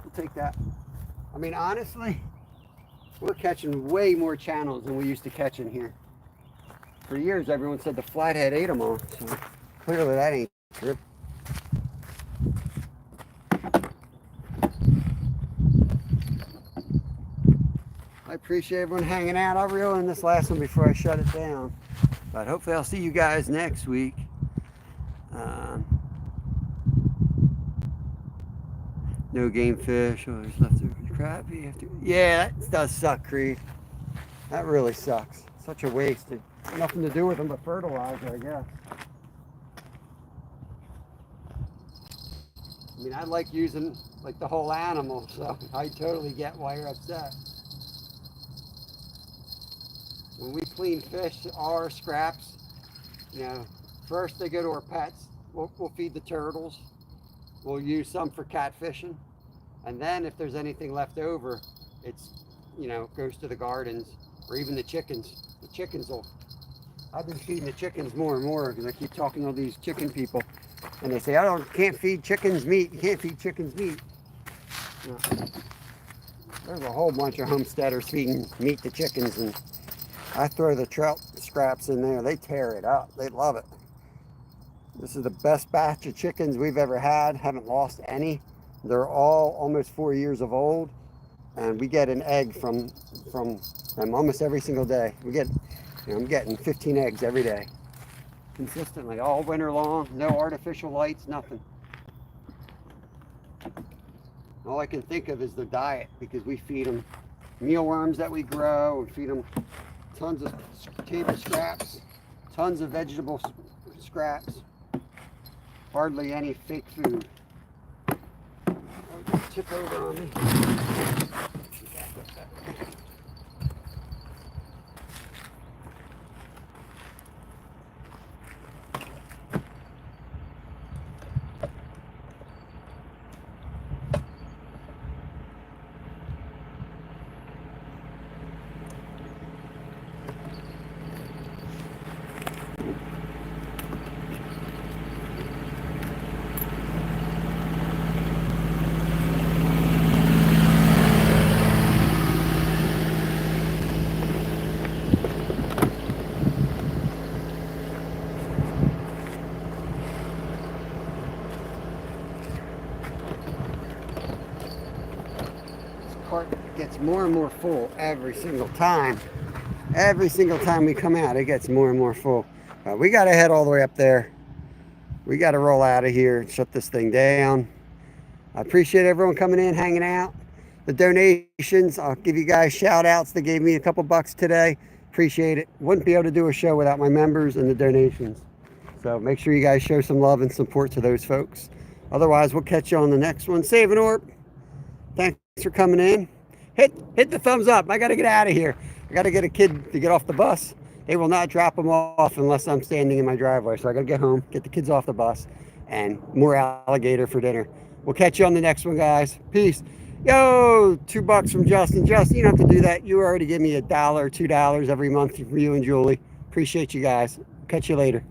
we'll take that. I mean, honestly, we're catching way more channels than we used to catch in here. For years, everyone said the flathead ate them all, so clearly that ain't true. I appreciate everyone hanging out. I'll reel in this last one before I shut it down. But hopefully I'll see you guys next week. No game fish. Oh, there's leftover crappie. Yeah, that does suck, Creed. That really sucks. Such a waste. Nothing to do with them but fertilizer, I guess. I mean, I like using like the whole animal, so I totally get why you're upset. When we clean fish, all our scraps, first they go to our pets. We'll feed the turtles. We'll use some for catfishing. And then if there's anything left over, it's, goes to the gardens or even the chickens. The chickens I've been feeding the chickens more and more because I keep talking to all these chicken people. And they say, can't feed chickens meat. You can't feed chickens meat. There's a whole bunch of homesteaders feeding meat to chickens, and I throw the trout scraps in there. They tear it up. They love it. This is the best batch of chickens we've ever had. Haven't lost any. They're all almost 4 years of old, and we get an egg from them almost every single day. I'm getting 15 eggs every day, consistently, all winter long. No artificial lights, nothing. All I can think of is the diet, because we feed them mealworms that we grow. We feed them tons of table scraps, tons of vegetable scraps. Hardly any fake food. Oh, tip over on me. Cart gets more and more full every single time. Every single time we come out, it gets more and more full. We got to head all the way up there. We got to roll out of here and shut this thing down. I appreciate everyone coming in, hanging out. The donations, I'll give you guys shout outs. They gave me a couple bucks today. Appreciate it. Wouldn't be able to do a show without my members and the donations. So make sure you guys show some love and support to those folks. Otherwise, we'll catch you on the next one. Save an orb. Thanks for coming in. Hit the thumbs up. I got to get out of here. I got to get a kid to get off the bus. They will not drop them off unless I'm standing in my driveway. So I got to get home, get the kids off the bus, and more alligator for dinner. We'll catch you on the next one, guys. Peace. Yo, $2 from Justin. Justin, you don't have to do that. You already give me $1 or $2 every month for you and Julie. Appreciate you guys. Catch you later.